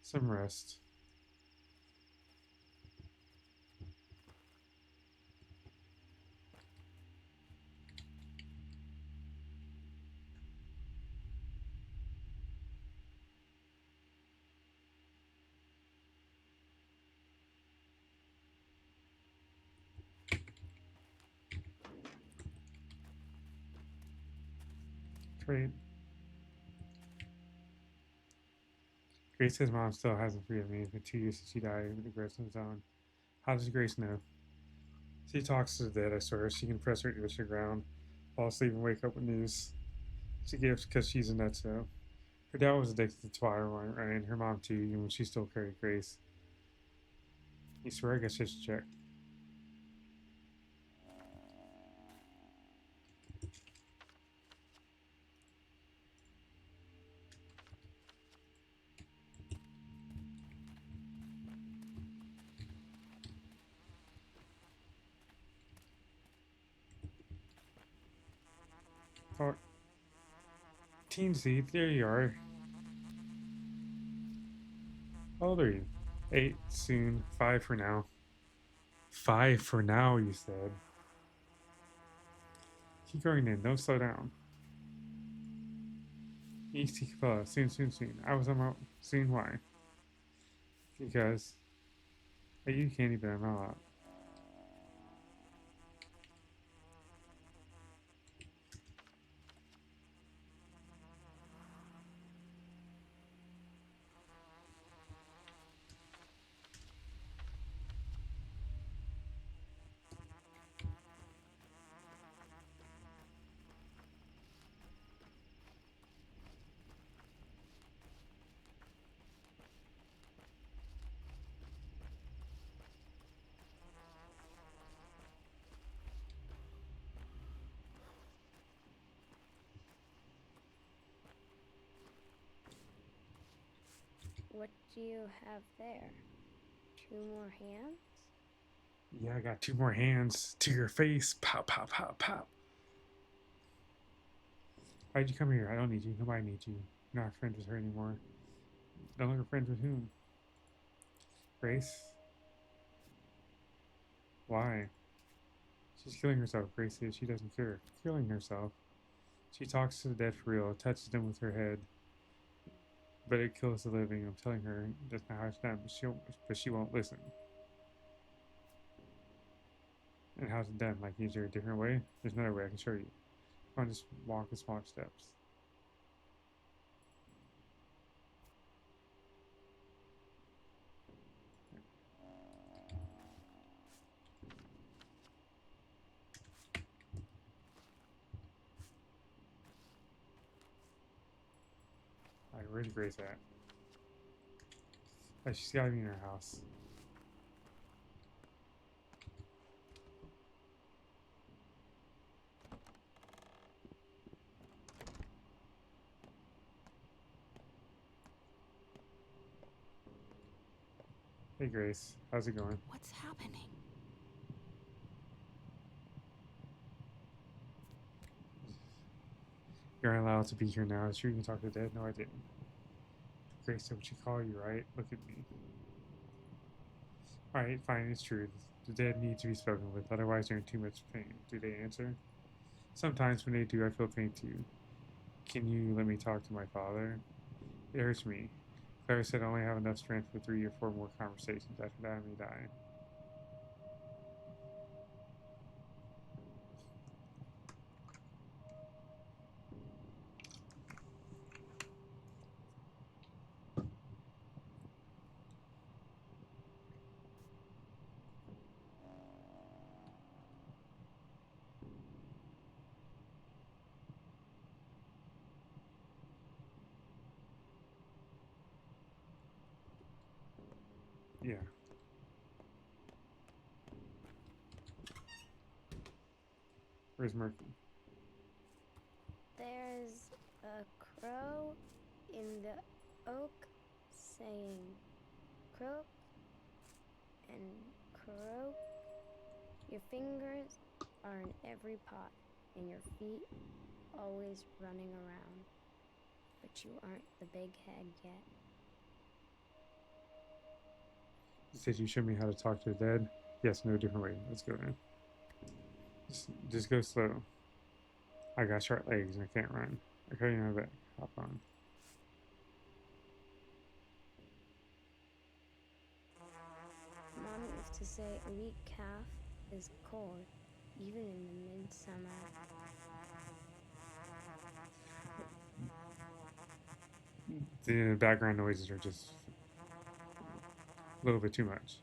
Some rest. Trade. Grace says mom still hasn't forgiven me. It's been 2 years since she died with the Grace on his own. How does Grace know? She talks to the dead, I swear. She can press her ears to the ground, fall asleep and wake up with news. She gives because she's a nutso. Her dad was addicted to Twilight, right? And her mom too, even when she still carried Grace. You swear I guess I should check. Oh, Teensy, there you are. How old are you? 8 soon. 5 for now. 5 for now, you said. Keep going in. Don't slow down. Easy Capella. Soon. I was on my soon. Why? Because you can't even. I'm not. What do you have there? 2 more hands? Yeah, I got 2 more hands to your face. Pop, pop, pop, pop. Why'd you come here? I don't need you. Nobody needs you. You're not friends with her anymore. No longer friends with whom? Grace? Why? She's killing herself, Grace is. She doesn't care. Killing herself. She talks to the dead for real, touches them with her head, but it kills the living. I'm telling her that's not how it's done, but she won't listen. And how's it done? Like, is there a different way? There's another way I can show you. Come on, just walk in small steps. Alright, where's Grace at? Oh, she's gotta be in her house. Hey Grace, how's it going? What's happening? You're not allowed to be here now. Sure you can talk to the dead? No, I didn't. Grace said what she call you, right? Look at me. Alright, fine, it's true. The dead need to be spoken with, otherwise they're in too much pain. Do they answer? Sometimes when they do, I feel pain too. Can you let me talk to my father? It hurts me. Clara said I only have enough strength for 3 or 4 more conversations. After that, I may die. Yeah. Where's Murphy? There's a crow in the oak saying croak and croak. Your fingers are in every pot and your feet always running around. But you aren't the big head yet. You said you showed me how to talk to the dead? Yes, no different way. Let's go then. Just go slow. I got short legs and I can't run. I carry my back. Hop on. Mom used to say a weak calf is cold, even in the midsummer. The background noises are just a little bit too much.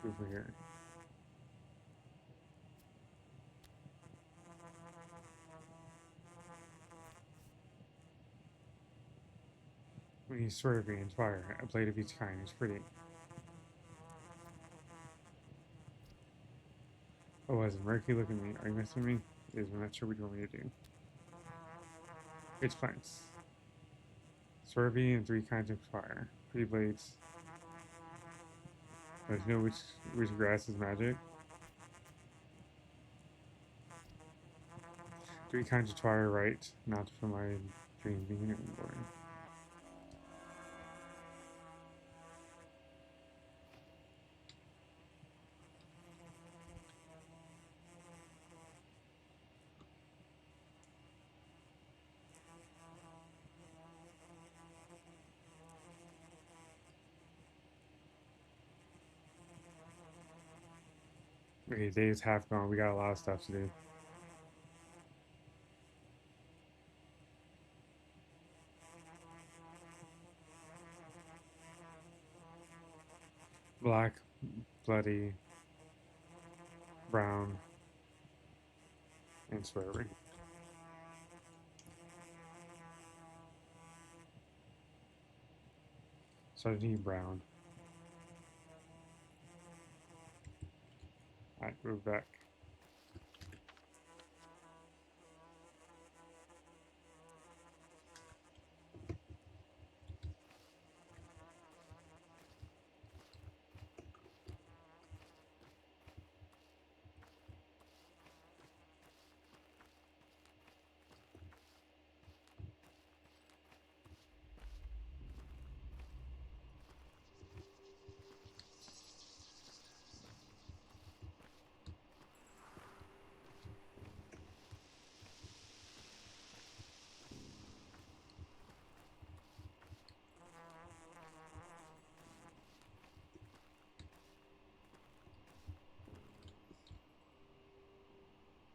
Over here. When you swerving and fire, a blade of each kind is pretty. Oh, as a Murky, look at me. Are you messing with me? Is I'm not sure what you want me to do. It's plants. Swervy and 3 kinds of fire. Pretty blades. Does you know which grass is magic? 3 kinds of fire, right? Not for my dream being an boy. Okay, day's half gone. We got a lot of stuff to do. Black, bloody, brown, and swearing. So I need brown. Alright, move back.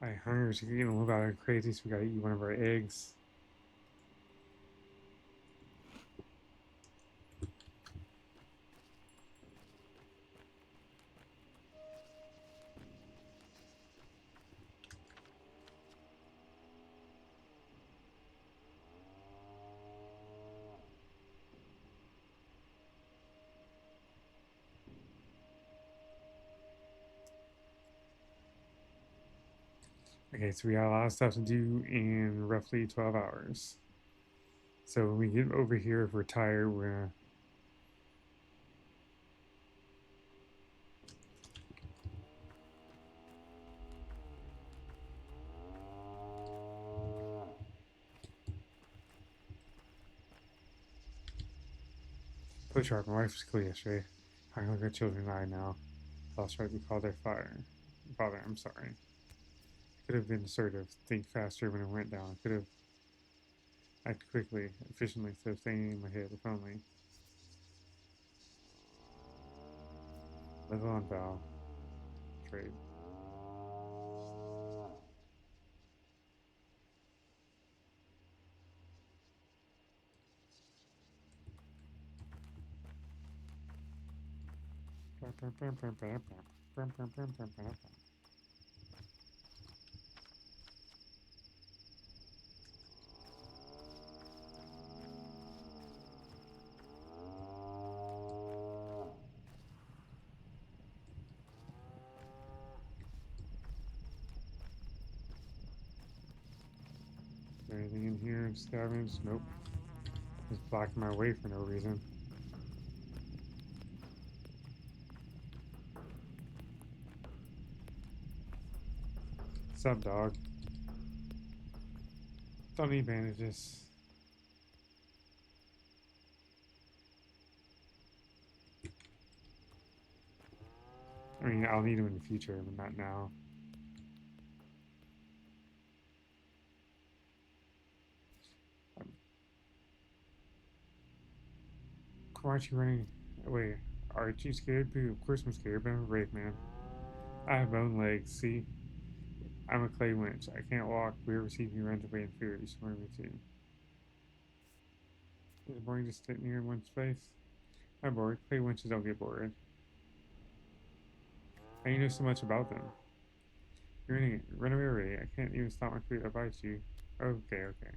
My hunger's getting a little bit out of crazy, so we gotta eat one of our eggs. Okay, so we got a lot of stuff to do in roughly 12 hours. So when we get over here, if we're tired, we're gonna push hard. My wife was cool yesterday. How can our children lie now? Lost right to call their father, I'm sorry. I could have been assertive, think faster when it went down. I could have acted quickly, efficiently, instead of staying in my head, if only. Live on, Val. Trade. Anything in here? Scavenge? Nope. Just blocking my way for no reason. What's up, dog? Don't need bandages. I mean, I'll need them in the future, but not now. Why aren't you running away? Aren't you scared? Boo, of course I'm scared, but I'm a brave man. I have bone legs, see? I'm a clay winch. I can't walk. Whoever sees me runs away in fear. You should learn me too. Is it boring to sit near in one space? I'm bored. Clay winches don't get bored. How do you know so much about them? You're running. Run away already. I can't even stop my feet. I'll bite you. Okay, okay.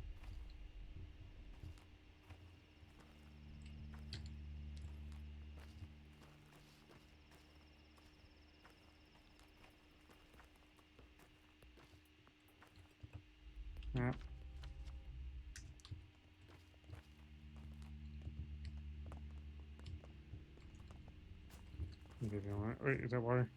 Yeah. Wait, is that water?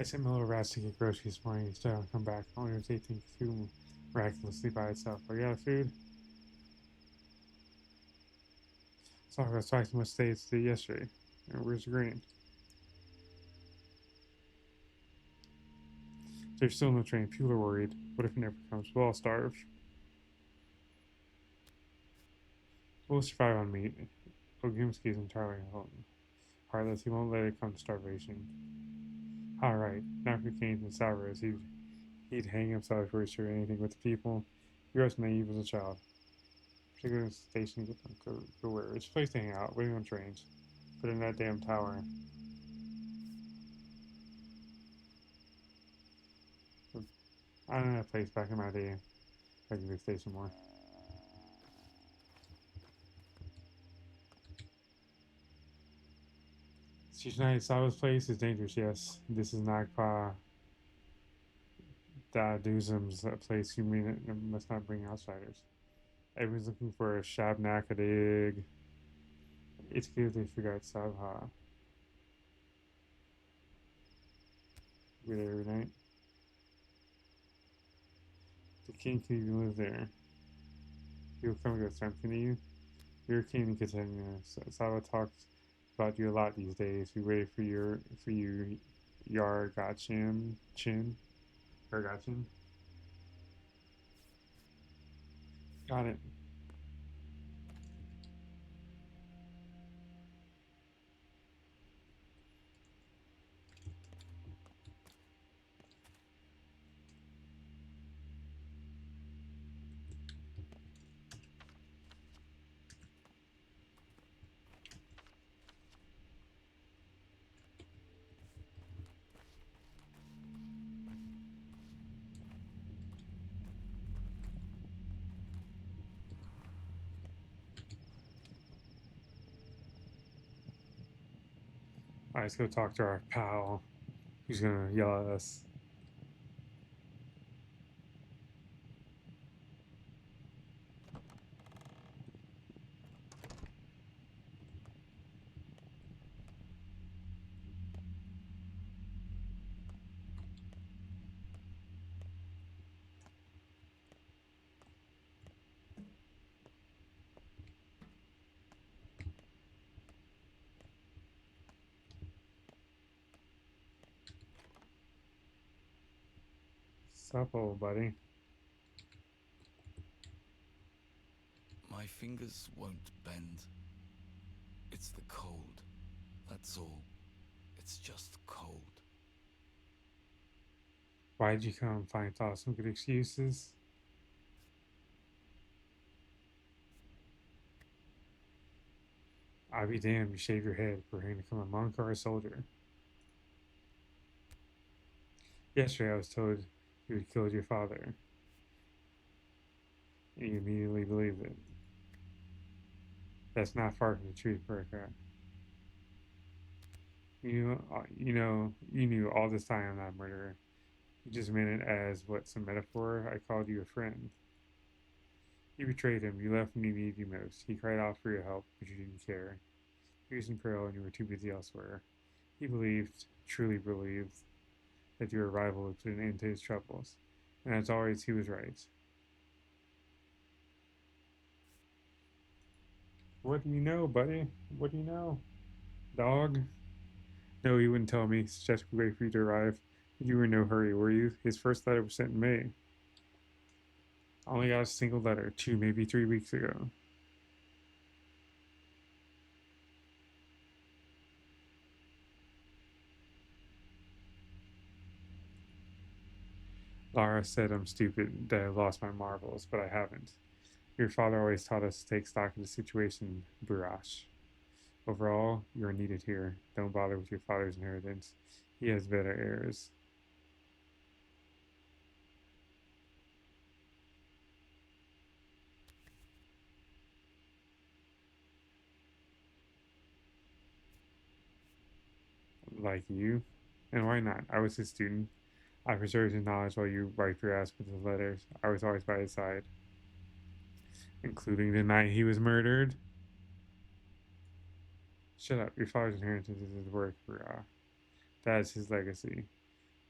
I sent my little rats to get groceries this morning. Instead, I'll come back. Only if they think food miraculously by itself. Are you out of food? Sorry, I was twice as much today as I did yesterday. And where's the grain? There's still no train. People are worried. What if it never comes? We'll all starve. We'll survive on meat. Ogimski is entirely heartless. He won't let it come to starvation. Alright, now if he came to Salvador, he'd hang himself before he shared anything with the people. He was naive as a child. Particularly in the station, go where? It's a place to hang out, waiting on trains. But in that damn tower. I don't know that place back in my day. I can station more. United Salvador's place is dangerous, yes. This is not Daduzum's place. You mean it must not bring outsiders. Everyone's looking for a Shabnakadig. It's good they forgot Sabha. We're there every night. king could even live there. He will come and go something to you. You're king and continue. Saba talks about you a lot these days. We waited for you, Yargachin, Yargachin. Got it. Alright, let's go talk to our pal who's gonna yell at us. Sup, old buddy? My fingers won't bend. It's the cold. That's all. It's just cold. Why'd you come? Find thought some good excuses? I'll be damned, you shave your head. We're going to become a monk or a soldier. Yesterday I was told you had killed your father. And you immediately believed it. That's not far from the truth, Burka. You knew all this time I'm not a murderer. You just meant it as what, some metaphor? I called you a friend. You betrayed him. You left when he needed you most. He cried out for your help, but you didn't care. He was in peril and you were too busy elsewhere. He believed, truly believed, that your arrival would put an end to his troubles. And as always, he was right. What do you know, buddy? What do you know? Dog? No, he wouldn't tell me. Suggested we wait for you to arrive. You were in no hurry, were you? His first letter was sent in May. I only got a single letter, 2, maybe 3 weeks ago. Lara said I'm stupid, that I lost my marbles, but I haven't. Your father always taught us to take stock of the situation, Burash. Overall, you're needed here. Don't bother with your father's inheritance. He has better heirs. Like you? And why not? I was his student. I preserved his knowledge while you wiped your ass with his letters. I was always by his side. Including the night he was murdered. Shut up. Your father's inheritance is his work, Ra. That is his legacy.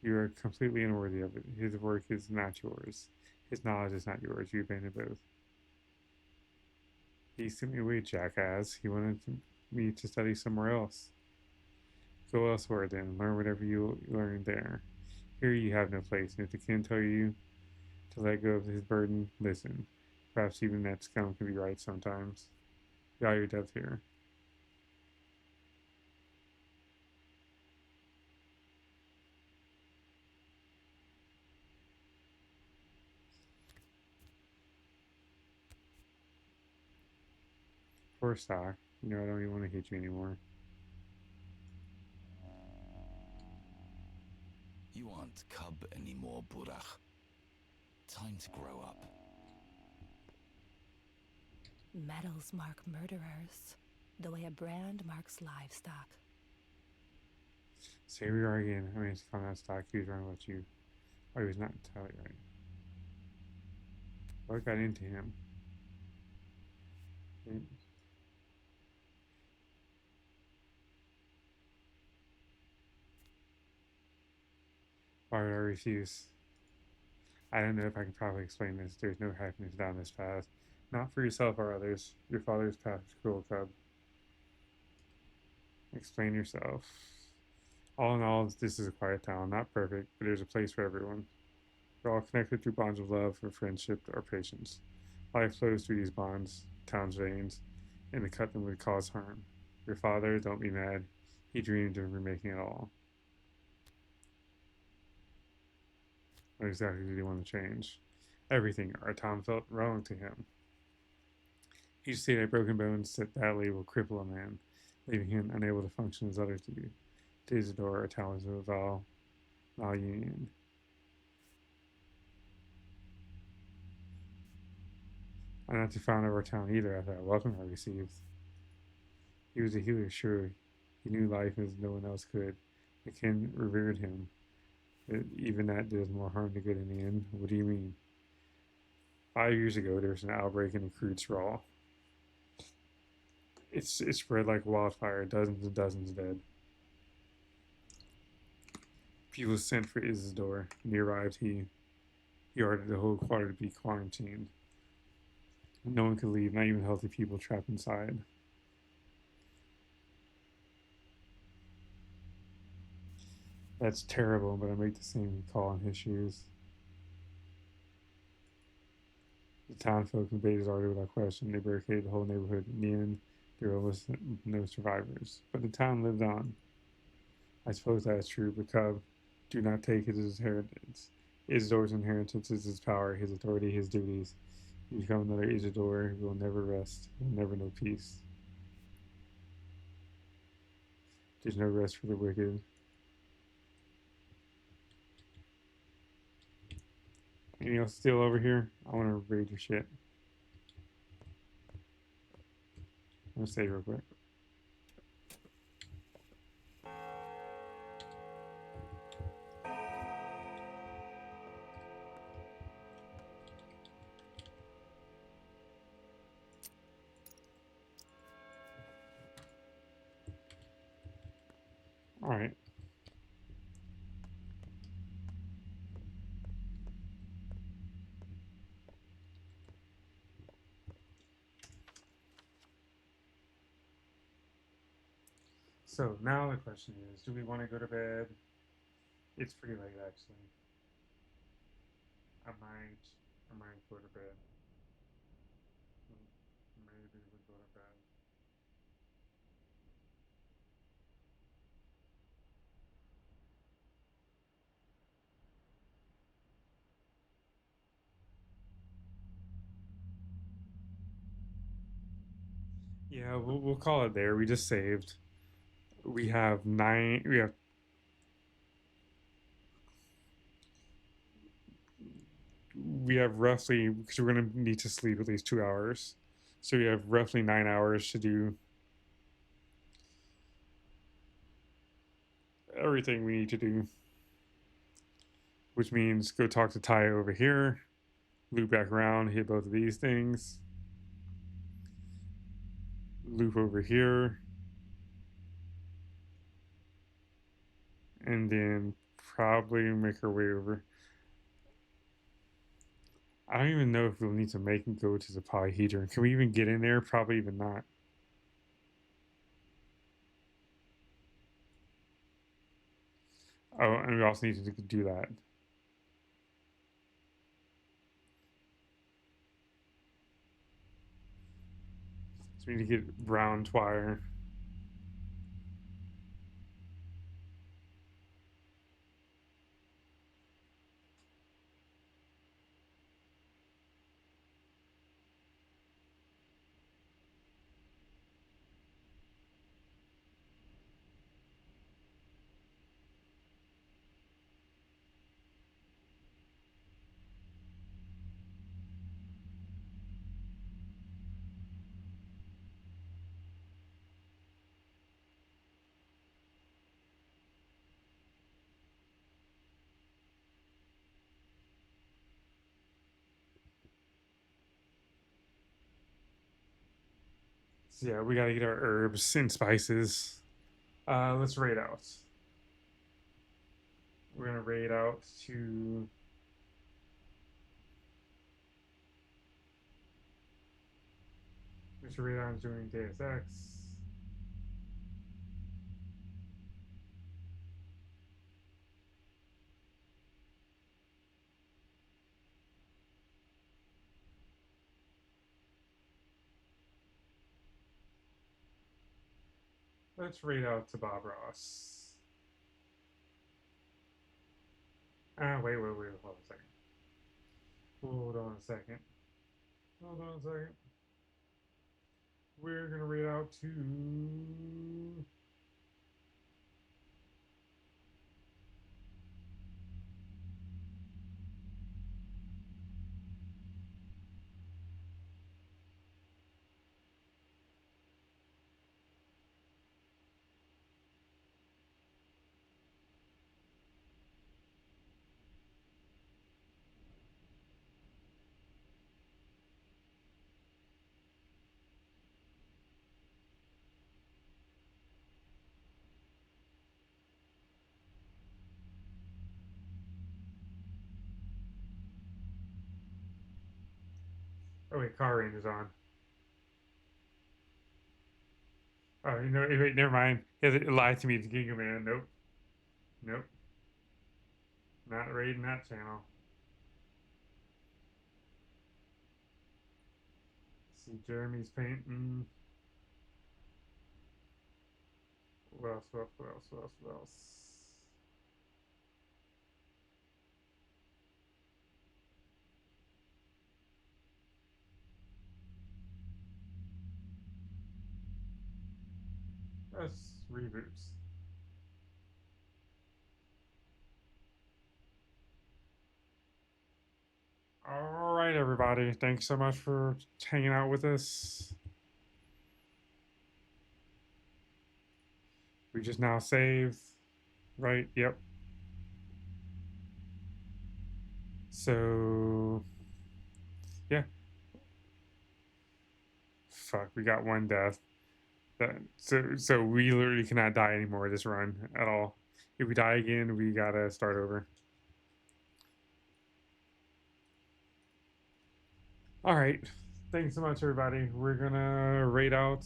You are completely unworthy of it. His work is not yours. His knowledge is not yours. You abandoned both. He sent me away, jackass. He wanted me to study somewhere else. Go elsewhere then. Learn whatever you learn there. Here you have no place, and if the king tell you to let go of his burden, listen. Perhaps even that scum can be right sometimes. Value your death here. Poor stock. I don't even want to hit you anymore. You aren't cub anymore, Burach. Time to grow up. Medals mark murderers, the way a brand marks livestock. So here we are again. I mean, it's found out stock. He was wrong about you. Oh, he was not entirely right. What got into him? Why would I refuse? I don't know if I can properly explain this. There's no happiness down this path. Not for yourself or others. Your father's path is cruel, cub. Explain yourself. All in all, this is a quiet town. Not perfect, but there's a place for everyone. We're all connected through bonds of love or friendship or patience. Life flows through these bonds, town's veins, and to cut them would cause harm. Your father, don't be mad. He dreamed of remaking it all. What exactly did he want to change? Everything. Our town felt wrong to him. Each state at Broken Bones that badly will cripple a man, leaving him unable to function as others do. To Isidore, our town was a Union. I'm not too fond of our town either after that welcome I received. He was a healer, sure. He knew life as no one else could. The kin revered him. But even that does more harm than good in the end. What do you mean? 5 years ago, there was an outbreak in the crude sprawl. It spread like wildfire, dozens and dozens dead. People sent for Isidore. When he arrived, he ordered the whole quarter to be quarantined. No one could leave, not even healthy people trapped inside. That's terrible, but I make the same call in his shoes. The townfolk obeyed his order without question. They barricaded the whole neighborhood. In the end, there were almost no survivors. But the town lived on. I suppose that is true, but Cub, do not take his inheritance. Isidore's inheritance is his power, his authority, his duties. You become another Isidore, you will never rest. You will never know peace. There's no rest for the wicked. Anything else still over here? I want to raid your shit. I'm gonna save real quick. All right. So now the question is, do we want to go to bed? It's pretty late, actually. I might go to bed. Maybe we go to bed. Yeah, we'll call it there. We just saved. We have nine. We have roughly, because we're gonna need to sleep at least 2 hours, so we have roughly 9 hours to do everything we need to do. Which means go talk to Ty over here, loop back around, hit both of these things, loop over here, and then probably make our way over. I don't even know if we'll need to make him go to the polyhedron. Can we even get in there? Probably even not. Oh, and we also need to do that. So we need to get brown wire. So yeah, we gotta get our herbs and spices. Let's raid out. We're gonna raid out to Mr. Radon's doing Deus Ex. Let's read out to Bob Ross. Wait, hold on a second. Hold on a second. Hold on a second. We're gonna read out to oh wait, Car Ranger's on. Oh, you know, wait, never mind. It lied to me. It's Giga Man. Nope. Nope. Not raiding that channel. See, Jeremy's painting. What else? What else? What else? What else? What else? That's reboots. All right, everybody. Thanks so much for hanging out with us. We just now saved, right? Yep. So, yeah. Fuck, we got one death. So we literally cannot die anymore this run at all. If we die again, we gotta start over. All right. Thanks so much, everybody. We're gonna raid out.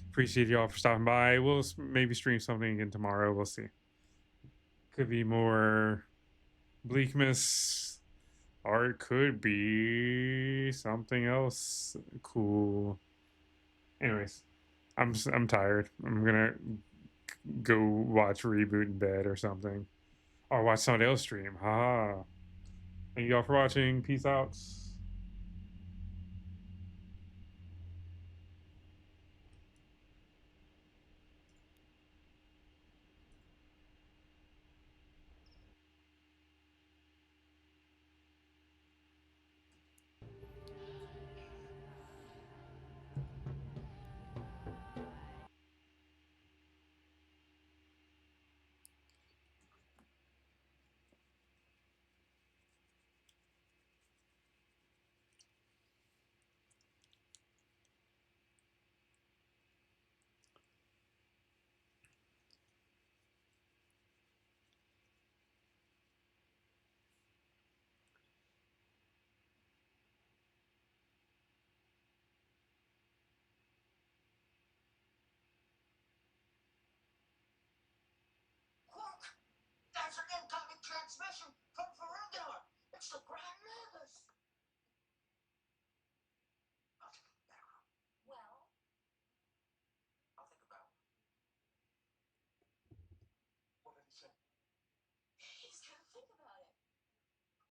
Appreciate y'all for stopping by. We'll maybe stream something again tomorrow. We'll see. Could be more Bleakmas, or it could be something else cool. Anyways, I'm tired. I'm gonna go watch Reboot in bed or something, or watch somebody else stream. Ha! Thank you all for watching. Peace out.